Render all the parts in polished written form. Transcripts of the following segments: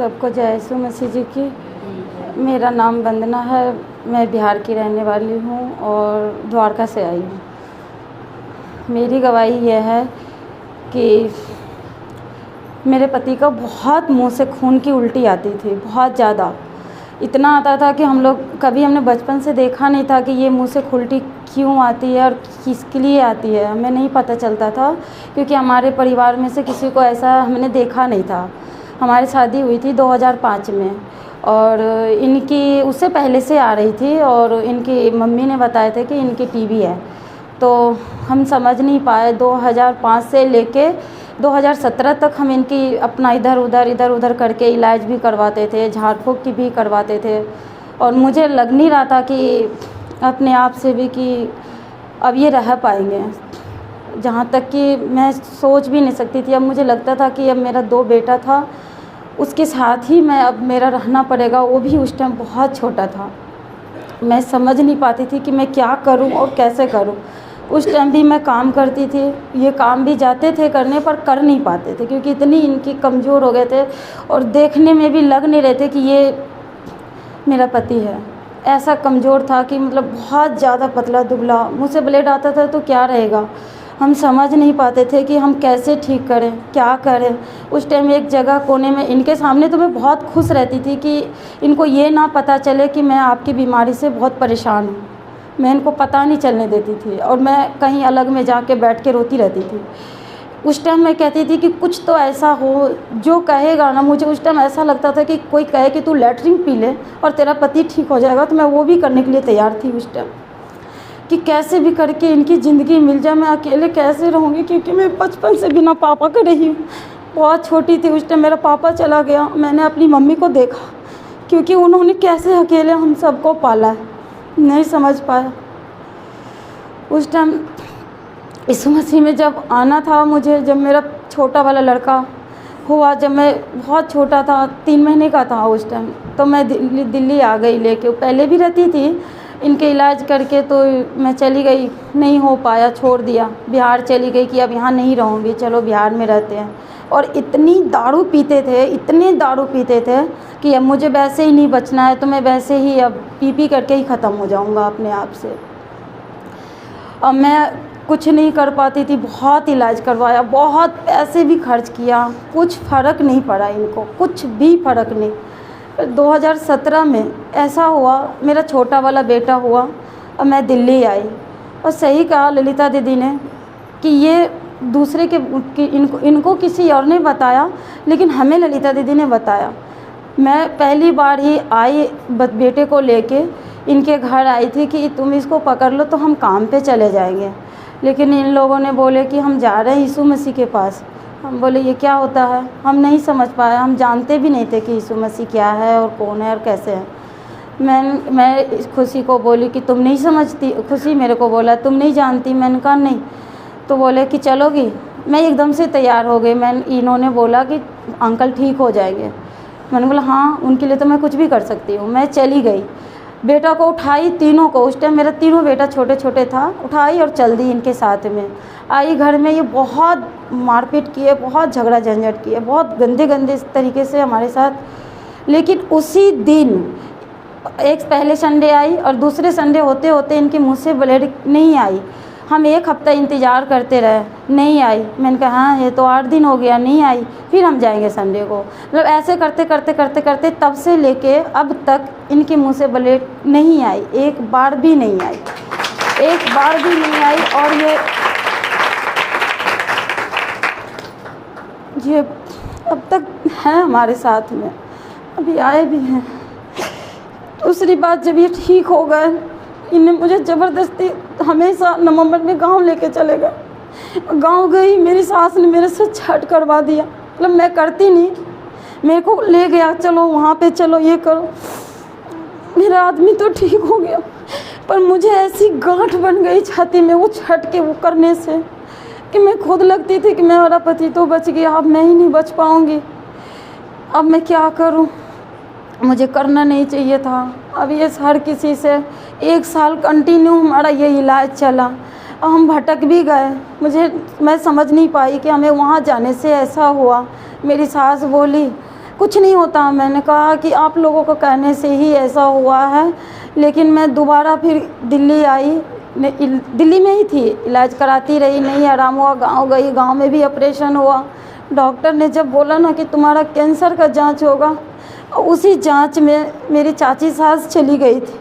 सबको जय यीशु मसीह जी की। मेरा नाम वंदना है, मैं बिहार की रहने वाली हूँ और द्वारका से आई हूँ। मेरी गवाही यह है कि मेरे पति का बहुत मुंह से खून की उल्टी आती थी, बहुत ज़्यादा। इतना आता था कि हमने बचपन से देखा नहीं था कि ये मुंह से उल्टी क्यों आती है और किसके लिए आती है, हमें नहीं पता चलता था, क्योंकि हमारे परिवार में से किसी को ऐसा हमने देखा नहीं था। हमारी शादी हुई थी 2005 में और इनकी उससे पहले से आ रही थी और इनकी मम्मी ने बताया था कि इनकी टीबी है। तो हम समझ नहीं पाए, 2005 से लेके 2017 तक हम इनकी अपना इधर उधर करके इलाज भी करवाते थे, झाड़ फूँक की भी करवाते थे। और मुझे लग नहीं रहा था कि अपने आप से भी कि अब ये रह पाएंगे, जहाँ तक कि मैं सोच भी नहीं सकती थी। अब मुझे लगता था कि अब मेरा 2 बेटा था, उसके साथ ही अब मेरा रहना पड़ेगा। वो भी उस टाइम बहुत छोटा था, मैं समझ नहीं पाती थी कि मैं क्या करूं और कैसे करूं। उस टाइम भी मैं काम करती थी, ये काम भी जाते थे करने पर कर नहीं पाते थे, क्योंकि इतनी इनकी कमज़ोर हो गए थे और देखने में भी लग नहीं रहे थे कि ये मेरा पति है। ऐसा कमज़ोर था कि मतलब बहुत ज़्यादा पतला दुबला, मुँह से ब्लेड आता था तो क्या रहेगा। हम समझ नहीं पाते थे कि हम कैसे ठीक करें, क्या करें। उस टाइम एक जगह कोने में इनके सामने तो मैं बहुत खुश रहती थी कि इनको ये ना पता चले कि मैं आपकी बीमारी से बहुत परेशान हूँ। मैं इनको पता नहीं चलने देती थी और मैं कहीं अलग में जाके बैठ के रोती रहती थी। उस टाइम मैं कहती थी कि कुछ तो ऐसा हो जो कहेगा ना, मुझे उस टाइम ऐसा लगता था कि कोई कहे कि तू लैट्रिन पी ले और तेरा पति ठीक हो जाएगा, तो मैं वो भी करने के लिए तैयार थी उस टाइम, कि कैसे भी करके इनकी ज़िंदगी मिल जाए। मैं अकेले कैसे रहूँगी, क्योंकि मैं बचपन से बिना पापा के रही हूँ। बहुत छोटी थी उस टाइम मेरा पापा चला गया, मैंने अपनी मम्मी को देखा, क्योंकि उन्होंने कैसे अकेले हम सबको पाला है, नहीं समझ पाया। उस टाइम यीशु मसीह में जब आना था मुझे, जब मेरा छोटा वाला लड़का हुआ, जब मैं बहुत छोटा था, 3 महीने का था उस टाइम, तो मैं दिल्ली आ गई लेके। पहले भी रहती थी इनके इलाज करके, तो मैं चली गई, नहीं हो पाया, छोड़ दिया। बिहार चली गई कि अब यहाँ नहीं रहूँगी, चलो बिहार में रहते हैं। और इतनी दारू पीते थे, इतने दारू पीते थे कि अब मुझे वैसे ही नहीं बचना है, तो मैं वैसे ही अब पी करके ही ख़त्म हो जाऊँगा अपने आप से। अब मैं कुछ नहीं कर पाती थी, बहुत इलाज करवाया, बहुत पैसे भी खर्च किया, कुछ फ़र्क नहीं पड़ा इनको, कुछ भी फ़र्क नहीं। 2017 में ऐसा हुआ, मेरा छोटा वाला बेटा हुआ और मैं दिल्ली आई। और सही कहा ललिता दीदी ने कि ये दूसरे कि इनको किसी और ने बताया, लेकिन हमें ललिता दीदी ने बताया। मैं पहली बार ही आई बेटे को लेके इनके घर आई थी कि तुम इसको पकड़ लो तो हम काम पे चले जाएंगे, लेकिन इन लोगों ने बोले कि हम जा रहे हैं यीशु मसीह के पास। हम बोले ये क्या होता है, हम नहीं समझ पाए, हम जानते भी नहीं थे कि यीशु मसीह क्या है और कौन है और कैसे है। मैं खुशी को बोली कि तुम नहीं समझती। खुशी मेरे को बोला तुम नहीं जानती, मैंने कहा नहीं। तो बोले कि चलोगी। मैं एकदम से तैयार हो गई। इन्होंने बोला कि अंकल ठीक हो जाएंगे। मैंने बोला हाँ, उनके लिए तो मैं कुछ भी कर सकती हूँ। मैं चली गई, बेटा को उठाई, तीनों को, उस टाइम मेरा तीनों बेटा छोटे छोटे था, उठाई और चल दी इनके साथ में। आई घर में, ये बहुत मारपीट किए, बहुत झगड़ा झंझट किए, बहुत गंदे तरीके से हमारे साथ। लेकिन उसी दिन एक पहले संडे आई और दूसरे संडे होते होते इनके मुंह से ब्लेड नहीं आई। हम 1 हफ्ता इंतज़ार करते रहे, नहीं आई। मैंने कहा हाँ ये तो 8 दिन हो गया, नहीं आई, फिर हम जाएंगे संडे को। मतलब ऐसे करते करते करते करते तब से लेके अब तक इनके मुंह से ब्लेड नहीं आई, एक बार भी नहीं आई, एक बार भी नहीं आई। और ये अब तक है हमारे साथ में, अभी आए भी हैं। दूसरी बात, जब ये ठीक हो गए, इन्हें मुझे ज़बरदस्ती हमेशा नवंबर में गांव लेके चले गए। गांव गई, मेरी सास ने मेरे से छठ करवा दिया। मतलब मैं करती नहीं, मेरे को ले गया, चलो वहाँ पे चलो, ये करो। मेरा आदमी तो ठीक हो गया, पर मुझे ऐसी गांठ बन गई छाती में वो छठ के वो करने से कि मैं खुद लगती थी कि मेरा पति तो बच गया, अब मैं ही नहीं बच पाऊँगी। अब मैं क्या करूँ, मुझे करना नहीं चाहिए था। अब ये हर किसी से 1 साल कंटिन्यू हमारा ये इलाज चला और हम भटक भी गए। मैं समझ नहीं पाई कि हमें वहाँ जाने से ऐसा हुआ। मेरी सास बोली कुछ नहीं होता। मैंने कहा कि आप लोगों को कहने से ही ऐसा हुआ है। लेकिन मैं दोबारा फिर दिल्ली आई, दिल्ली में ही थी, इलाज कराती रही, नहीं आराम हुआ। गांव गई, गांव में भी ऑपरेशन हुआ। डॉक्टर ने जब बोला ना कि तुम्हारा कैंसर का जांच होगा, उसी जांच में मेरी चाची सास चली गई थी।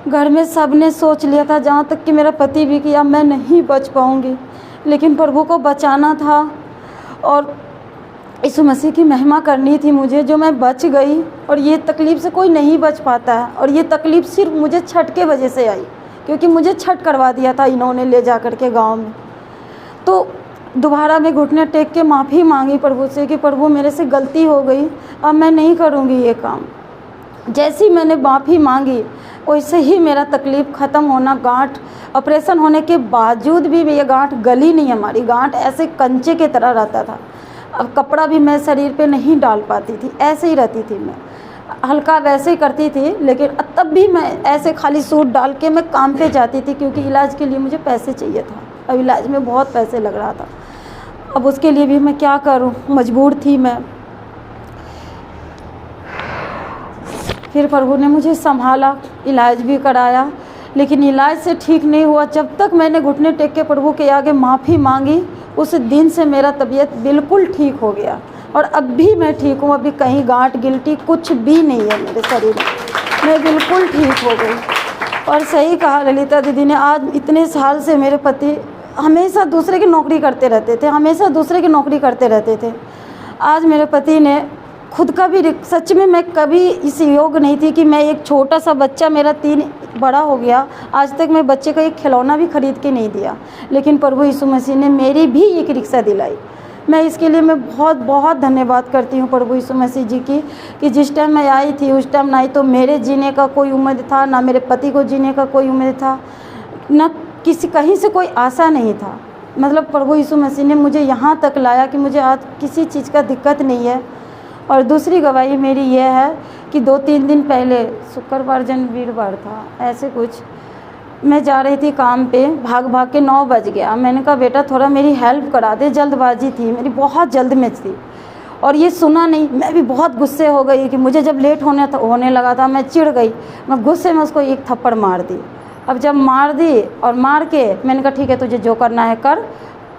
घर में सब ने सोच लिया था, जहाँ तक कि मेरा पति भी, कि अब मैं नहीं बच पाऊँगी। लेकिन प्रभु को बचाना था और यीशु मसीह की महिमा करनी थी मुझे, जो मैं बच गई। और ये तकलीफ़ से कोई नहीं बच पाता है। और ये तकलीफ़ सिर्फ मुझे छठ के वजह से आई, क्योंकि मुझे छठ करवा दिया था इन्होंने ले जा कर के गाँव में। तो दोबारा मैं घुटने टेक के माफ़ी मांगी प्रभु से कि प्रभु मेरे से गलती हो गई, अब मैं नहीं करूँगी ये काम। जैसी मैंने माफ़ी मांगी वैसे ही मेरा तकलीफ़ ख़त्म होना। गांठ ऑपरेशन होने के बावजूद भी ये गांठ गली नहीं, हमारी गांठ ऐसे कंचे की तरह रहता था। अब कपड़ा भी मैं शरीर पे नहीं डाल पाती थी, ऐसे ही रहती थी मैं, हल्का वैसे ही करती थी। लेकिन तब भी मैं ऐसे खाली सूट डाल के मैं काम पे जाती थी, क्योंकि इलाज के लिए मुझे पैसे चाहिए था। अब इलाज में बहुत पैसे लग रहा था। अब उसके लिए भी मैं क्या करूं, मजबूर थी मैं। फिर प्रभु ने मुझे संभाला, इलाज भी कराया, लेकिन इलाज से ठीक नहीं हुआ। जब तक मैंने घुटने टेक के प्रभु के आगे माफ़ी मांगी, उस दिन से मेरा तबीयत बिल्कुल ठीक हो गया। और अब भी मैं ठीक हूँ, अभी कहीं गांठ गिल्टी कुछ भी नहीं है मेरे शरीर में, मैं बिल्कुल ठीक हो गई। और सही कहा ललिता दीदी ने, आज इतने साल से मेरे पति हमेशा दूसरे की नौकरी करते रहते थे, हमेशा दूसरे की नौकरी करते रहते थे। आज मेरे पति ने खुद का भी, सच में मैं कभी इस योग नहीं थी कि मैं एक छोटा सा बच्चा, मेरा 3 बड़ा हो गया, आज तक मैं बच्चे का एक खिलौना भी खरीद के नहीं दिया। लेकिन प्रभु यीशु मसीह ने मेरी भी एक रिक्शा दिलाई। मैं इसके लिए मैं बहुत बहुत धन्यवाद करती हूँ प्रभु यीशु मसीह जी की, कि जिस टाइम मैं आई थी उस टाइम ना तो मेरे जीने का कोई उम्मीद था, ना मेरे पति को जीने का कोई उम्मीद था, ना किसी कहीं से कोई आशा नहीं था। मतलब प्रभु यीशु मसीह ने मुझे यहाँ तक लाया कि मुझे आज किसी चीज़ का दिक्कत नहीं है। और दूसरी गवाही मेरी यह है कि 2-3 दिन पहले, शुक्रवार जन वीरवार था, ऐसे कुछ, मैं जा रही थी काम पे, भाग भाग के 9 बज गया। मैंने कहा बेटा थोड़ा मेरी हेल्प करा दे, जल्दबाजी थी मेरी, बहुत जल्द में थी। और ये सुना नहीं। मैं भी बहुत गुस्से हो गई कि मुझे जब लेट होने लगा था, मैं चिढ़ गई। मैं गुस्से में उसको एक थप्पड़ मार दी। अब जब मार दी और मार के मैंने कहा ठीक है, तुझे जो करना है कर,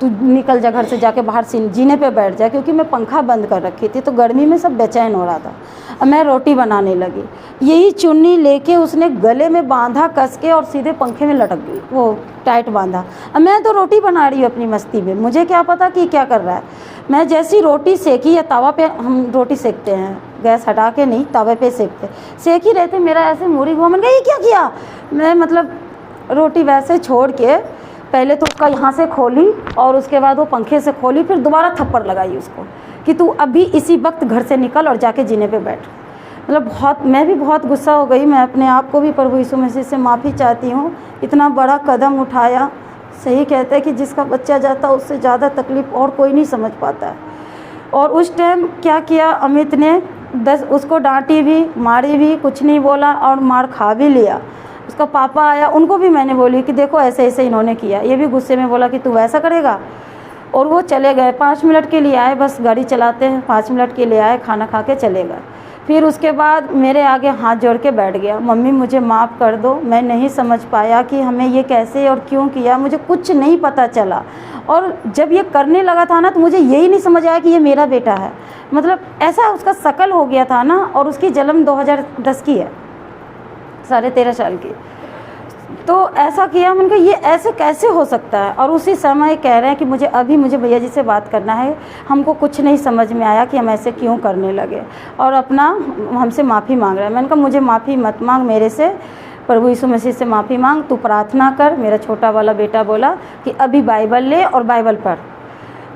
तू निकल जा घर से, जाके बाहर जीने पे बैठ जा, क्योंकि मैं पंखा बंद कर रखी थी तो गर्मी में सब बेचैन हो रहा था। अब मैं रोटी बनाने लगी, यही चुन्नी लेके उसने गले में बांधा कस के और सीधे पंखे में लटक गई, वो टाइट बांधा। अब मैं तो रोटी बना रही हूँ अपनी मस्ती में, मुझे क्या पता कि क्या कर रहा है। मैं जैसी रोटी सेकी, या तवा पे हम रोटी सेकते हैं, गैस हटा के नहीं, तवे पे सेकते, सेक ही रहते, मेरा ऐसे मुड़ी हुआ। मैंने कहा ये क्या किया। मैं मतलब रोटी वैसे छोड़ के पहले तो उसका यहाँ से खोली और उसके बाद वो पंखे से खोली, फिर दोबारा थप्पड़ लगाई उसको कि तू अभी इसी वक्त घर से निकल और जाके जीने पे बैठ। मतलब मैं भी बहुत गुस्सा हो गई। मैं अपने आप को भी प्रभु यीशु मसीह से माफ़ी चाहती हूँ, इतना बड़ा कदम उठाया। सही कहते हैं कि जिसका बच्चा जाता है उससे ज़्यादा तकलीफ़ और कोई नहीं समझ पाता है। और उस टाइम क्या किया, अमित ने उसको डांटी भी, मारी भी, कुछ नहीं बोला और मार खा भी लिया। उसका पापा आया, उनको भी मैंने बोली कि देखो ऐसे ऐसे इन्होंने किया। ये भी गुस्से में बोला कि तू वैसा करेगा। और वो चले गए, 5 मिनट के लिए आए, बस गाड़ी चलाते हैं, 5 मिनट के लिए आए, खाना खा के चले गए। फिर उसके बाद मेरे आगे हाथ जोड़ के बैठ गया, मम्मी मुझे माफ़ कर दो, मैं नहीं समझ पाया कि हमें ये कैसे और क्यों किया, मुझे कुछ नहीं पता चला। और जब ये करने लगा था ना तो मुझे यही नहीं समझ आया कि ये मेरा बेटा है। मतलब ऐसा उसका शकल हो गया था ना। और उसकी जन्म 2010 की है, 13.5 साल की। तो ऐसा किया, मैंने कहा ये ऐसे कैसे हो सकता है। और उसी समय कह रहे हैं कि मुझे भैया जी से बात करना है, हमको कुछ नहीं समझ में आया कि हम ऐसे क्यों करने लगे, और अपना हमसे माफ़ी मांग रहा है। मैंने कहा मुझे माफ़ी मत मांग मेरे से, प्रभु यीशु मसीह से माफ़ी मांग, तू प्रार्थना कर। मेरा छोटा वाला बेटा बोला कि अभी बाइबल ले और बाइबल पढ़।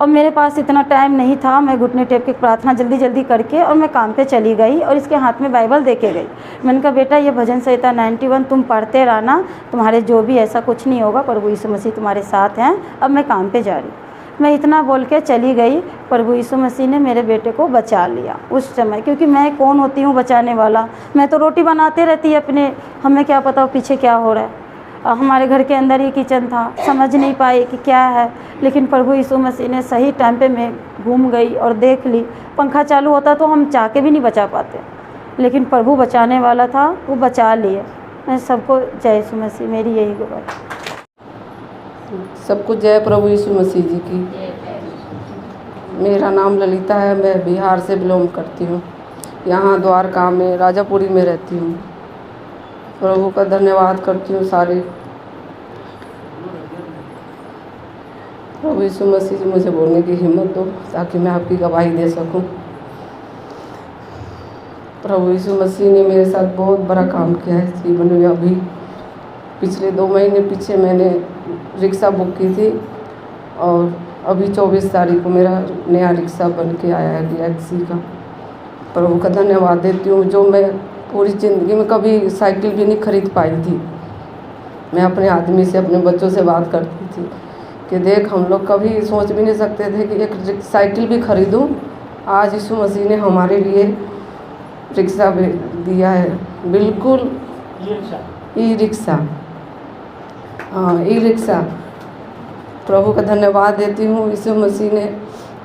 और मेरे पास इतना टाइम नहीं था, मैं घुटने टेक के प्रार्थना जल्दी जल्दी करके और मैं काम पे चली गई और इसके हाथ में बाइबल दे के गई। मैंने कहा बेटा ये भजन संहिता 91 तुम पढ़ते रहना, तुम्हारे जो भी ऐसा कुछ नहीं होगा, प्रभु यीशु मसीह तुम्हारे साथ हैं। अब मैं काम पे जा रही। मैं इतना बोल के चली गई। प्रभु यीशु मसीह ने मेरे बेटे को बचा लिया उस समय, क्योंकि मैं कौन होती हूँ बचाने वाला। मैं तो रोटी बनाते रहती है अपने, हमें क्या पता पीछे क्या हो रहा है। हमारे घर के अंदर ही किचन था, समझ नहीं पाए कि क्या है। लेकिन प्रभु यीशु मसीह ने सही टाइम पे मैं घूम गई और देख ली। पंखा चालू होता तो हम चाह के भी नहीं बचा पाते, लेकिन प्रभु बचाने वाला था, वो बचा लिए। मैं सबको जय यीशु मसीह, मेरी यही गवाही। सबको जय प्रभु यीशु मसीह जी की। मेरा नाम ललिता है, मैं बिहार से बिलोंग करती हूँ। यहाँ द्वारका में राजापुरी में रहती हूँ। प्रभु का धन्यवाद करती हूँ सारे। प्रभु यीशु मसीह जी मुझे बोलने की हिम्मत दो ताकि मैं आपकी गवाही दे सकूं। प्रभु यीशु मसीह ने मेरे साथ बहुत बड़ा काम किया है जीवन में। अभी पिछले 2 महीने पीछे मैंने रिक्शा बुक की थी और अभी 24 तारीख को मेरा नया रिक्शा बन के आया है गैलेक्सी का। प्रभु का धन्यवाद देती हूँ। जो मैं पूरी ज़िंदगी में कभी साइकिल भी नहीं खरीद पाई थी। मैं अपने आदमी से, अपने बच्चों से बात करती थी कि देख, हम लोग कभी सोच भी नहीं सकते थे कि एक साइकिल भी खरीदूं। आज यीशु मसीह ने हमारे लिए रिक्शा भी दिया है, बिल्कुल ई रिक्शा, हाँ ई रिक्शा। प्रभु का धन्यवाद देती हूँ। यीशु मसीह ने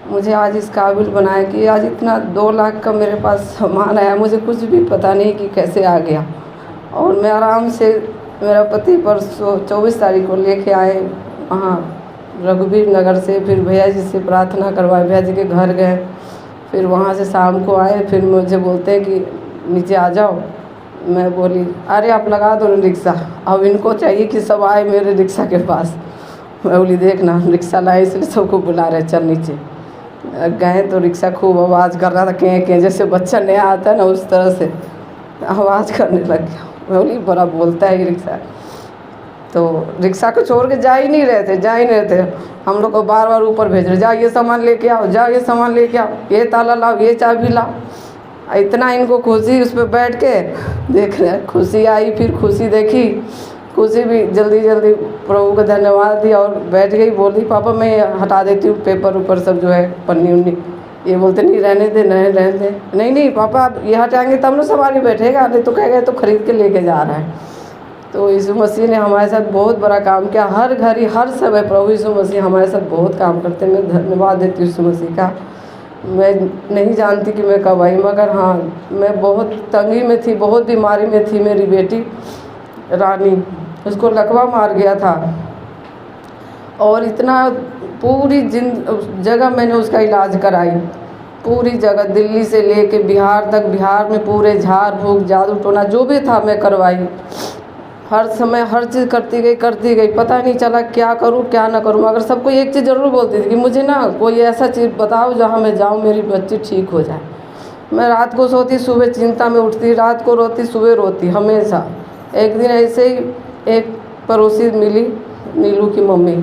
मुझे आज इस काबिल बनाया कि आज इतना 2 लाख का मेरे पास सामान आया। मुझे कुछ भी पता नहीं कि कैसे आ गया। और मैं आराम से, मेरा पति परसों 24 तारीख को लेके आए वहाँ रघुवीर नगर से। फिर भैया जी से प्रार्थना करवाए, भैया जी के घर गए। फिर वहाँ से शाम को आए, फिर मुझे बोलते हैं कि नीचे आ जाओ। मैं बोली अरे आप लगा दो रिक्शा, अब इनको चाहिए कि सब आए मेरे रिक्शा के पास। मैं बोली देखना रिक्शा लाए इसलिए सबको बुला रहे, चल नीचे। गए तो रिक्शा खूब आवाज़ कर रहा था, के जैसे बच्चा नया आता है ना उस तरह से आवाज़ करने लग गया। मैं बोली बड़ा बोलता है ये रिक्शा। तो रिक्शा को छोड़ के जा ही नहीं रहे थे। हम लोग को बार बार ऊपर भेज रहे, जाओ ये सामान लेके आओ, जाओ ये सामान लेके आओ, ये ताला लाओ, ये चाबी लाओ। इतना इनको खुशी, उस पर बैठ के देख रहे, खुशी आई। फिर खुशी देखी, खुशी भी जल्दी जल्दी प्रभु का धन्यवाद दिया और बैठ गई। बोली पापा मैं हटा देती हूँ पेपर ऊपर सब जो है, पन्नी उन्नी। ये बोलते नहीं रहने दे, नहीं रहने दे। नहीं पापा आप ये हटाएंगे तब ना सवारी बैठेगा, नहीं तो कहेगा तो खरीद के लेके जा रहा है। तो यीशु मसीह ने हमारे साथ बहुत बड़ा काम किया। हर घड़ी हर समय प्रभु यीशु मसीह हमारे साथ बहुत काम करते हैं। मैं धन्यवाद देती हूँ यीशु मसीह का। मैं नहीं जानती कि मैं कब आई, मगर हाँ मैं बहुत तंगी में थी, बहुत बीमारी में थी। मेरी बेटी रानी, उसको लकवा मार गया था और इतना पूरी जगह मैंने उसका इलाज कराई, पूरी जगह दिल्ली से लेके बिहार तक। बिहार में पूरे झाड़ फूँक जादू टोना जो भी था मैं करवाई। हर समय हर चीज़ करती गई। पता नहीं चला क्या करूं क्या ना करूं, मगर सबको एक चीज़ ज़रूर बोलती थी कि मुझे ना कोई ऐसा चीज़ बताओ जहां मैं जाऊं मेरी बच्ची ठीक हो जाए। मैं रात को सोती, सुबह चिंता में उठती, रात को रोती, सुबह रोती हमेशा। एक दिन ऐसे ही एक पड़ोसी मिली, नीलू की मम्मी,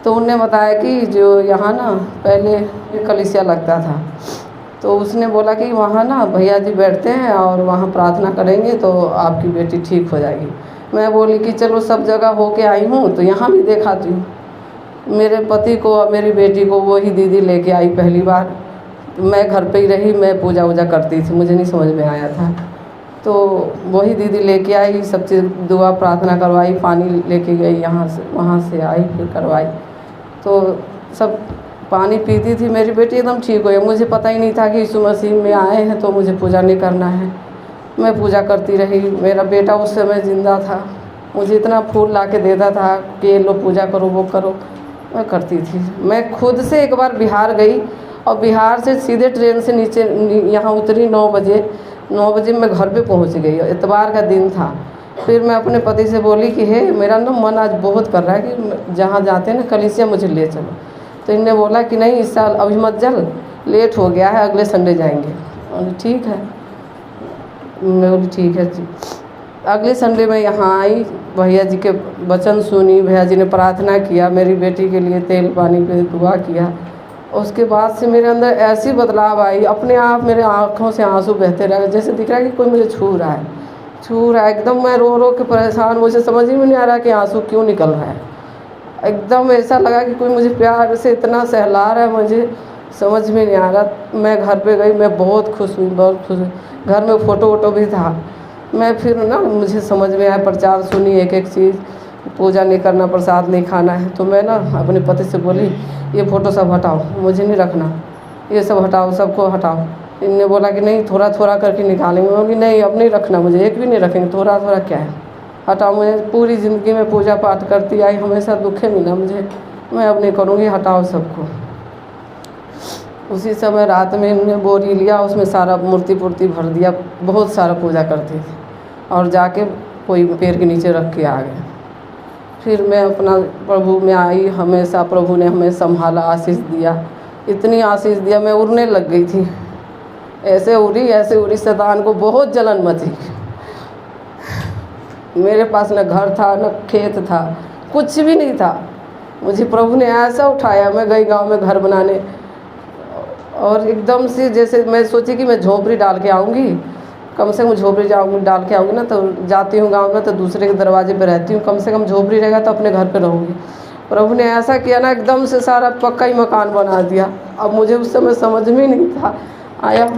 तो उनने बताया कि जो यहाँ ना पहले कलीसिया लगता था, तो उसने बोला कि वहाँ ना भैया जी बैठते हैं और वहाँ प्रार्थना करेंगे तो आपकी बेटी ठीक हो जाएगी। मैं बोली कि चलो सब जगह होके आई हूँ तो यहाँ भी दिखाती हूँ। मेरे पति को और मेरी बेटी को वही दीदी लेके आई पहली बार। मैं घर पे ही रही, मैं पूजा वूजा करती थी, मुझे नहीं समझ में आया था। तो वही दीदी लेके आई, सब चीज़ दुआ प्रार्थना करवाई, पानी लेके गई यहाँ से, वहाँ से आई फिर करवाई। तो सब पानी पीती थी, मेरी बेटी एकदम ठीक हो गई। मुझे पता ही नहीं था कि यीशु मसीह में आए हैं तो मुझे पूजा नहीं करना है। मैं पूजा करती रही। मेरा बेटा उस समय ज़िंदा था, मुझे इतना फूल ला के देता था कि ये लो पूजा करो, वो करो, मैं करती थी। मैं खुद से एक बार बिहार गई और बिहार से सीधे ट्रेन से नीचे यहाँ उतरी 9 बजे मैं घर पे पहुँच गई। इतवार का दिन था। फिर मैं अपने पति से बोली कि हे मेरा ना मन आज बहुत कर रहा है कि जहाँ जाते हैं ना कलीसिया मुझे ले चलो। तो इनने बोला कि नहीं इस साल अभी मत चल, लेट हो गया है, अगले संडे जाएंगे। और ठीक है, मैं बोली ठीक है जी। अगले संडे में यहाँ आई, भैया जी के वचन सुनी, भैया जी ने प्रार्थना किया, मेरी बेटी के लिए तेल पानी पे दुआ किया। उसके बाद से मेरे अंदर ऐसी बदलाव आई, अपने आप मेरे आँखों से आंसू बहते रहे, जैसे दिख रहा है कि कोई मुझे छू रहा है एकदम। मैं रो रो के परेशान, मुझे समझ ही में नहीं आ रहा कि आंसू क्यों निकल रहा है। एकदम ऐसा लगा कि कोई मुझे प्यार से इतना सहला रहा है, मुझे समझ में नहीं आ रहा। मैं घर पे गई, मैं बहुत खुश हुई, बहुत खुश हुई। घर में फ़ोटो वोटो भी था। मैं फिर ना मुझे समझ में आया, प्रचार सुनी एक एक चीज़। पूजा नहीं करना, प्रसाद नहीं खाना है। तो मैं ना अपने पति से बोली ये फ़ोटो सब हटाओ, मुझे नहीं रखना, ये सब हटाओ, सबको हटाओ। इनने बोला कि नहीं थोड़ा थोड़ा करके निकालेंगे। मैं बोली नहीं अब नहीं रखना, मुझे एक भी नहीं रखेंगे, थोड़ा थोड़ा क्या है, हटाओ। मुझे पूरी ज़िंदगी में पूजा पाठ करती आई, हमेशा दुखे मिला मुझे, मैं अब नहीं करूँगी, हटाओ सबको। उसी समय रात में इन्होंने बोरी लिया, उसमें सारा मूर्ति पूर्ति भर दिया, बहुत सारा पूजा करती थी, और जाके कोई पेड़ के नीचे रख के आ गए। फिर मैं अपना प्रभु में आई, हमेशा प्रभु ने हमें संभाला, आशीष दिया, इतनी आशीष दिया मैं उड़ने लग गई थी। ऐसे उड़ी शैतान को बहुत जलन मची। मेरे पास न घर था न खेत था, कुछ भी नहीं था। मुझे प्रभु ने ऐसा उठाया, मैं गई गांव में घर बनाने, और एकदम से जैसे मैं सोची कि मैं झोपड़ी डाल के आऊँगी, कम से कम झोपड़ी डाल के आऊँगी ना, तो जाती हूँ गांव में तो दूसरे के दरवाजे पे रहती हूँ, कम से कम झोपड़ी रहेगा तो अपने घर पे रहूँगी। प्रभु ने ऐसा किया ना, एकदम से सारा पक्का ही मकान बना दिया। अब मुझे उस समय समझ में नहीं था आया,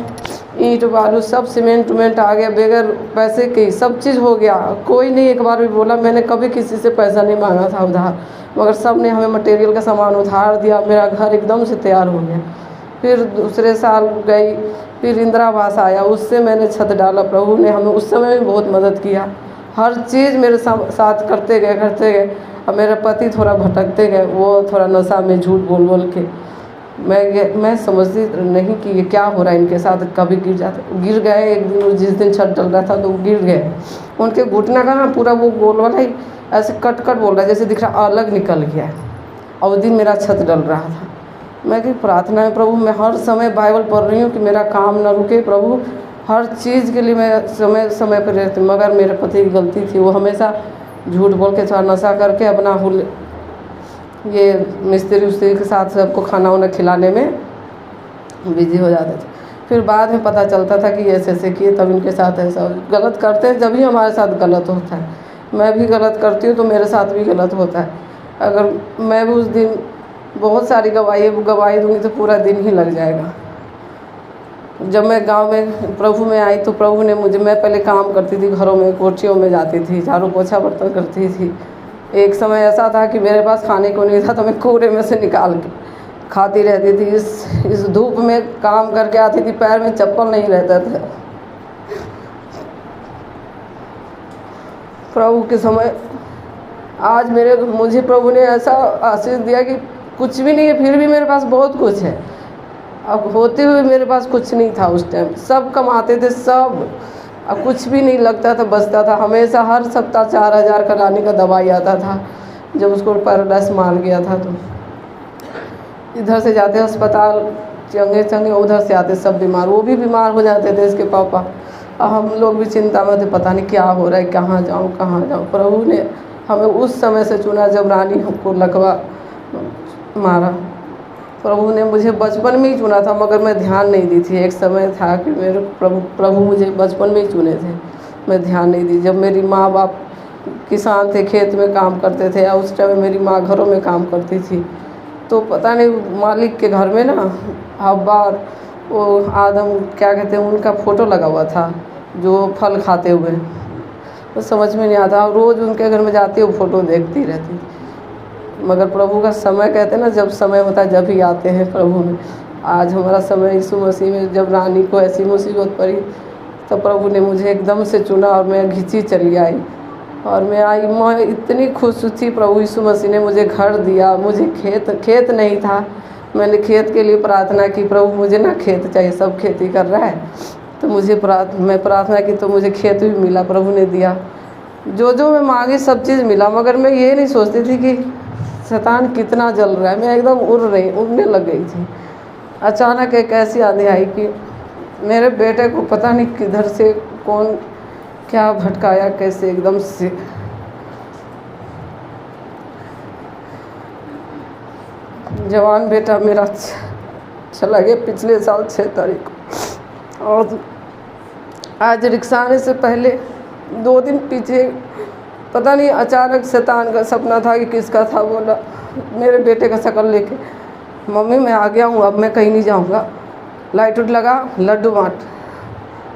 ईंट बालू सब सीमेंट उमेंट आ गया, बगैर पैसे के सब चीज़ हो गया। कोई नहीं एक बार भी बोला, मैंने कभी किसी से पैसा नहीं मांगा था उधार, मगर सब ने हमें मटेरियल का सामान उधार दिया। मेरा घर एकदम से तैयार हो गया। फिर दूसरे साल गई, फिर इंदिरा आवास आया, उससे मैंने छत डाला। प्रभु ने हमें उस समय भी बहुत मदद किया, हर चीज़ मेरे साथ करते गए। अब मेरे पति थोड़ा भटकते गए, वो थोड़ा नशा में झूठ बोल के, मैं समझती नहीं कि ये क्या हो रहा है इनके साथ। कभी गिर गए, एक दिन जिस दिन छत डल रहा था तो गिर गए, उनके घुटना का ना पूरा वो गोल वाला ही ऐसे कट बोल रहा है, जैसे दिख रहा अलग निकल गया है। और उस दिन मेरा छत डल रहा था। मैं कि प्रार्थना है प्रभु, मैं हर समय बाइबल पढ़ रही हूँ कि मेरा काम न रुके प्रभु, हर चीज़ के लिए मैं समय पर रहती हूँ। मगर मेरे पति की गलती थी, वो हमेशा झूठ बोल के थोड़ा नशा करके अपना ये मिस्त्री उस्त्री के साथ सबको खाना वाना खिलाने में बिजी हो जाते थे। फिर बाद में पता चलता था कि ऐसे किए, तब इनके साथ ऐसा गलत करते हैं, जब ही हमारे साथ गलत होता है। मैं भी गलत करती हूँ तो मेरे साथ भी गलत होता है। अगर मैं भी उस दिन बहुत सारी गवाही दूँगी तो पूरा दिन ही लग जाएगा। जब मैं गांव में प्रभु में आई तो प्रभु ने मुझे, मैं पहले काम करती थी घरों में, कोठियों में जाती थी, झाड़ू पोछा बर्तन करती थी। एक समय ऐसा था कि मेरे पास खाने को नहीं था तो मैं कूड़े में से निकाल के खाती रहती थी। इस धूप में काम करके आती थी, पैर में चप्पल नहीं रहता था। प्रभु के समय आज मुझे प्रभु ने ऐसा आशीष दिया कि कुछ भी नहीं है, फिर भी मेरे पास बहुत कुछ है। अब होते हुए मेरे पास कुछ नहीं था उस टाइम, सब कमाते थे सब, अब कुछ भी नहीं लगता था, बचता था। हमेशा हर सप्ताह 4000 का रानी का दवाई आता था, जब उसको पैरालाइज मार गया था। तो इधर से जाते अस्पताल चंगे, उधर से आते सब बीमार, वो भी बीमार हो जाते थे इसके पापा। अब हम लोग भी चिंता में थे, पता नहीं क्या हो रहा है, कहाँ जाऊँ। प्रभु ने हमें उस समय से चुना जब रानी हमको लकवा मारा। प्रभु ने मुझे बचपन में ही चुना था, मगर मैं ध्यान नहीं दी थी। एक समय था कि मेरे प्रभु मुझे बचपन में ही चुने थे, मैं ध्यान नहीं दी। जब मेरी माँ बाप किसान थे, खेत में काम करते थे, या उस टाइम मेरी माँ घरों में काम करती थी, तो पता नहीं मालिक के घर में ना हव्वा वो आदम क्या कहते हैं उनका फ़ोटो लगा हुआ था, जो फल खाते हुए, तो समझ में नहीं आता। रोज़ उनके घर में जाती वो फ़ोटो देखती रहती थी। मगर प्रभु का समय कहते हैं ना, जब समय होता है जब ही आते हैं प्रभु में। आज हमारा समय यीशु मसीह में, जब रानी को ऐसी मुसीबत पड़ी तो प्रभु ने मुझे एकदम से चुना और मैं घिंची चली आई। और मैं इतनी खुश थी, प्रभु यीशु मसीह ने मुझे घर दिया। मुझे खेत नहीं था, मैंने खेत के लिए प्रार्थना की, प्रभु मुझे ना खेत चाहिए, सब खेती कर रहा है। तो मैं प्रार्थना की तो मुझे खेत भी मिला, प्रभु ने दिया। जो मैं मांगी सब चीज़ मिला। मगर मैं ये नहीं सोचती थी कि शैतान कितना जल रहा है, मैं एकदम उड़ने लग गई थी। अचानक एक ऐसी आंधी आई कि मेरे बेटे को पता नहीं किधर से कौन क्या भटकाया, कैसे एकदम से जवान बेटा मेरा चला गया पिछले साल 6 तारीख को। और आज रिक्शा आने से पहले 2 दिन पीछे पता नहीं अचानक शैतान का सपना था कि किसका था, बोला मेरे बेटे का शक्ल लेके, मम्मी मैं आ गया हूँ, अब मैं कहीं नहीं जाऊँगा, लाइट लगा, लड्डू बाँट।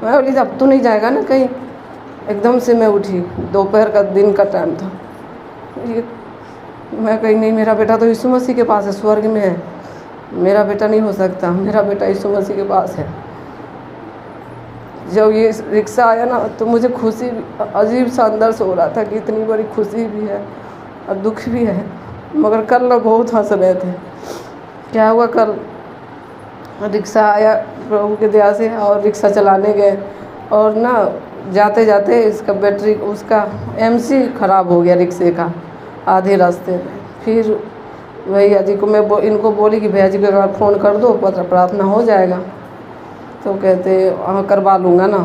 मैं बोली अब तू नहीं जाएगा ना कहीं। एकदम से मैं उठी, दोपहर का दिन का टाइम था, ये मैं कही नहीं, मेरा बेटा तो यीशु मसीह के पास है, स्वर्ग में है, मेरा बेटा नहीं हो सकता, मेरा बेटा यीशु मसीह के पास है। जब ये रिक्शा आया ना तो मुझे खुशी, अजीब सा अंदर से हो रहा था कि इतनी बड़ी खुशी भी है और दुख भी है। मगर कल ना बहुत हंस रहे थे। क्या हुआ, कल रिक्शा आया प्रभु के दया से और रिक्शा चलाने गए और ना जाते जाते इसका बैटरी, उसका एमसी ख़राब हो गया रिक्शे का आधे रास्ते में। फिर भैया जी को मैं इनको बोली कि भैया जी को एक बार फ़ोन कर दो, प्रार्थना हो जाएगा। तो कहते हाँ करवा लूँगा ना।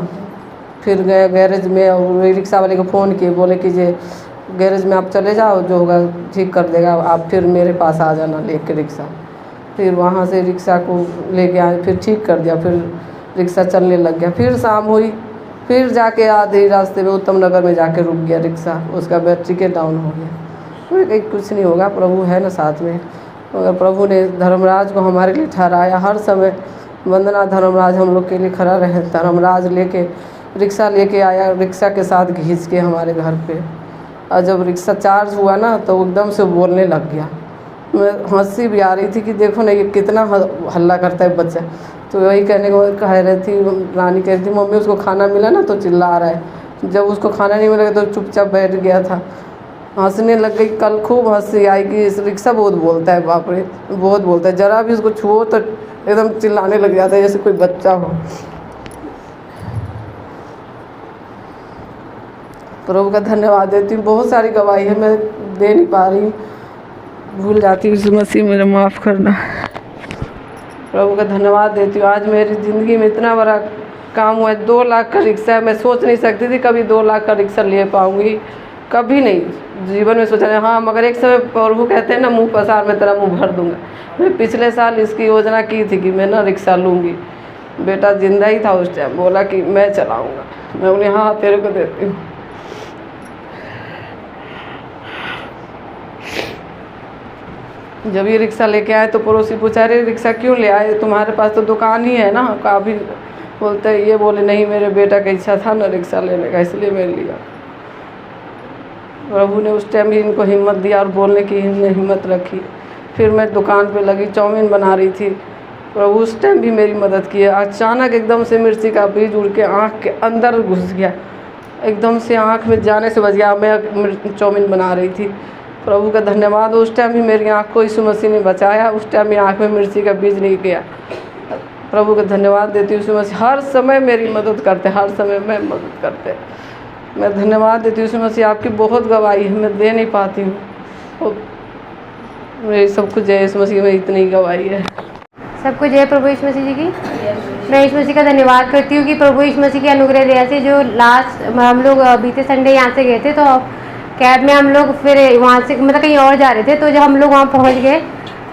फिर गए गैरेज में और रिक्शा वाले को फ़ोन किए, बोले कि जे गैरेज में आप चले जाओ, जो होगा ठीक कर देगा, आप फिर मेरे पास आ जाना लेके रिक्शा। फिर वहाँ से रिक्शा को लेके आए, फिर ठीक कर दिया, फिर रिक्शा चलने लग गया। फिर शाम हुई, फिर जाके आधे रास्ते में उत्तम नगर में जाके रुक गया रिक्शा, उसका बैटरी के डाउन हो गया। मैं कहीं कुछ नहीं होगा, प्रभु है ना साथ में। मगर प्रभु ने धर्मराज को हमारे लिए ठहराया। हर समय वंदना धर्मराज हम लोग के लिए खड़ा रहे। धर्मराज लेके रिक्शा लेके आया, रिक्शा के साथ खींच के हमारे घर पे। और जब रिक्शा चार्ज हुआ ना तो एकदम से बोलने लग गया। मैं हंसी भी आ रही थी कि देखो ना ये कितना हल्ला करता है बच्चा। तो वही कहने को कह रही थी, रानी कह रही थी मम्मी उसको खाना मिला ना तो चिल्ला रहा है। जब उसको खाना नहीं मिला तो चुपचाप बैठ गया था, हंसने लग गई। कल खूब हंसी आई कि इस रिक्शा बहुत बोलता है, बाप रे बहुत बोलता है। ज़रा भी उसको छुओ तो एकदम चिल्लाने लग जाता है जैसे कोई बच्चा हो। प्रभु का धन्यवाद देती हूँ। बहुत सारी गवाही है, मैं दे नहीं पा रही, भूल जाती हूँ। यीशु मसीह मुझे माफ़ करना। प्रभु का धन्यवाद देती हूँ। आज मेरी ज़िंदगी में इतना बड़ा काम हुआ है। 2 लाख का रिक्शा, मैं सोच नहीं सकती थी कभी 2 लाख का रिक्शा ले पाऊँगी, कभी नहीं जीवन में सोचा नहीं। हाँ मगर एक समय प्रभु कहते हैं ना, मुँह पसार मैं तेरा मुँह भर दूँगा। मैं पिछले साल इसकी योजना की थी कि मैं ना रिक्शा लूँगी। बेटा जिंदा ही था उस टाइम, बोला कि मैं चलाऊँगा। मैं बोली हाँ तेरे को देती हूँ। जब ये रिक्शा लेके आए तो पड़ोसी पूछा, अरे रिक्शा क्यों ले आए, तुम्हारे पास तो दुकान ही है ना। काफ़ी बोलते ये बोले नहीं मेरे बेटा का इच्छा था ना रिक्शा लेने का, इसलिए मैं लिया। प्रभु ने उस टाइम भी इनको हिम्मत दिया और बोलने की हिम्मत रखी। फिर मैं दुकान पे लगी, चाउमीन बना रही थी। प्रभु उस टाइम भी मेरी मदद की। अचानक एकदम से मिर्ची का बीज उड़ के आँख के अंदर घुस गया, एकदम से आँख में जाने से बच गया। मैं चाउमीन बना रही थी। प्रभु का धन्यवाद, उस टाइम भी मेरी आँख को यीशु मसीह ने बचाया। उस टाइम भी आँख में मिर्ची का बीज नहीं गया। प्रभु का धन्यवाद देती हूँ। यीशु मसीह हर समय मेरी मदद करते, हर समय मैं मदद करते। मैं धन्यवाद देती हूँ यीशु मसीह। आपकी बहुत गवाही है, मैं दे नहीं पाती हूँ। मेरी सब कुछ जय यीशु मसीह में इतनी गवाही है। सब कुछ जय प्रभु यीशु मसीह जी की। मैं यीशु मसीह का धन्यवाद करती हूँ कि प्रभु यीशु मसीह की अनुग्रह दया से जो लास्ट हम लोग बीते संडे यहाँ से गए थे, तो कैब में हम लोग फिर वहाँ से मतलब कहीं और जा रहे थे। तो जब हम लोग वहाँ पहुँच गए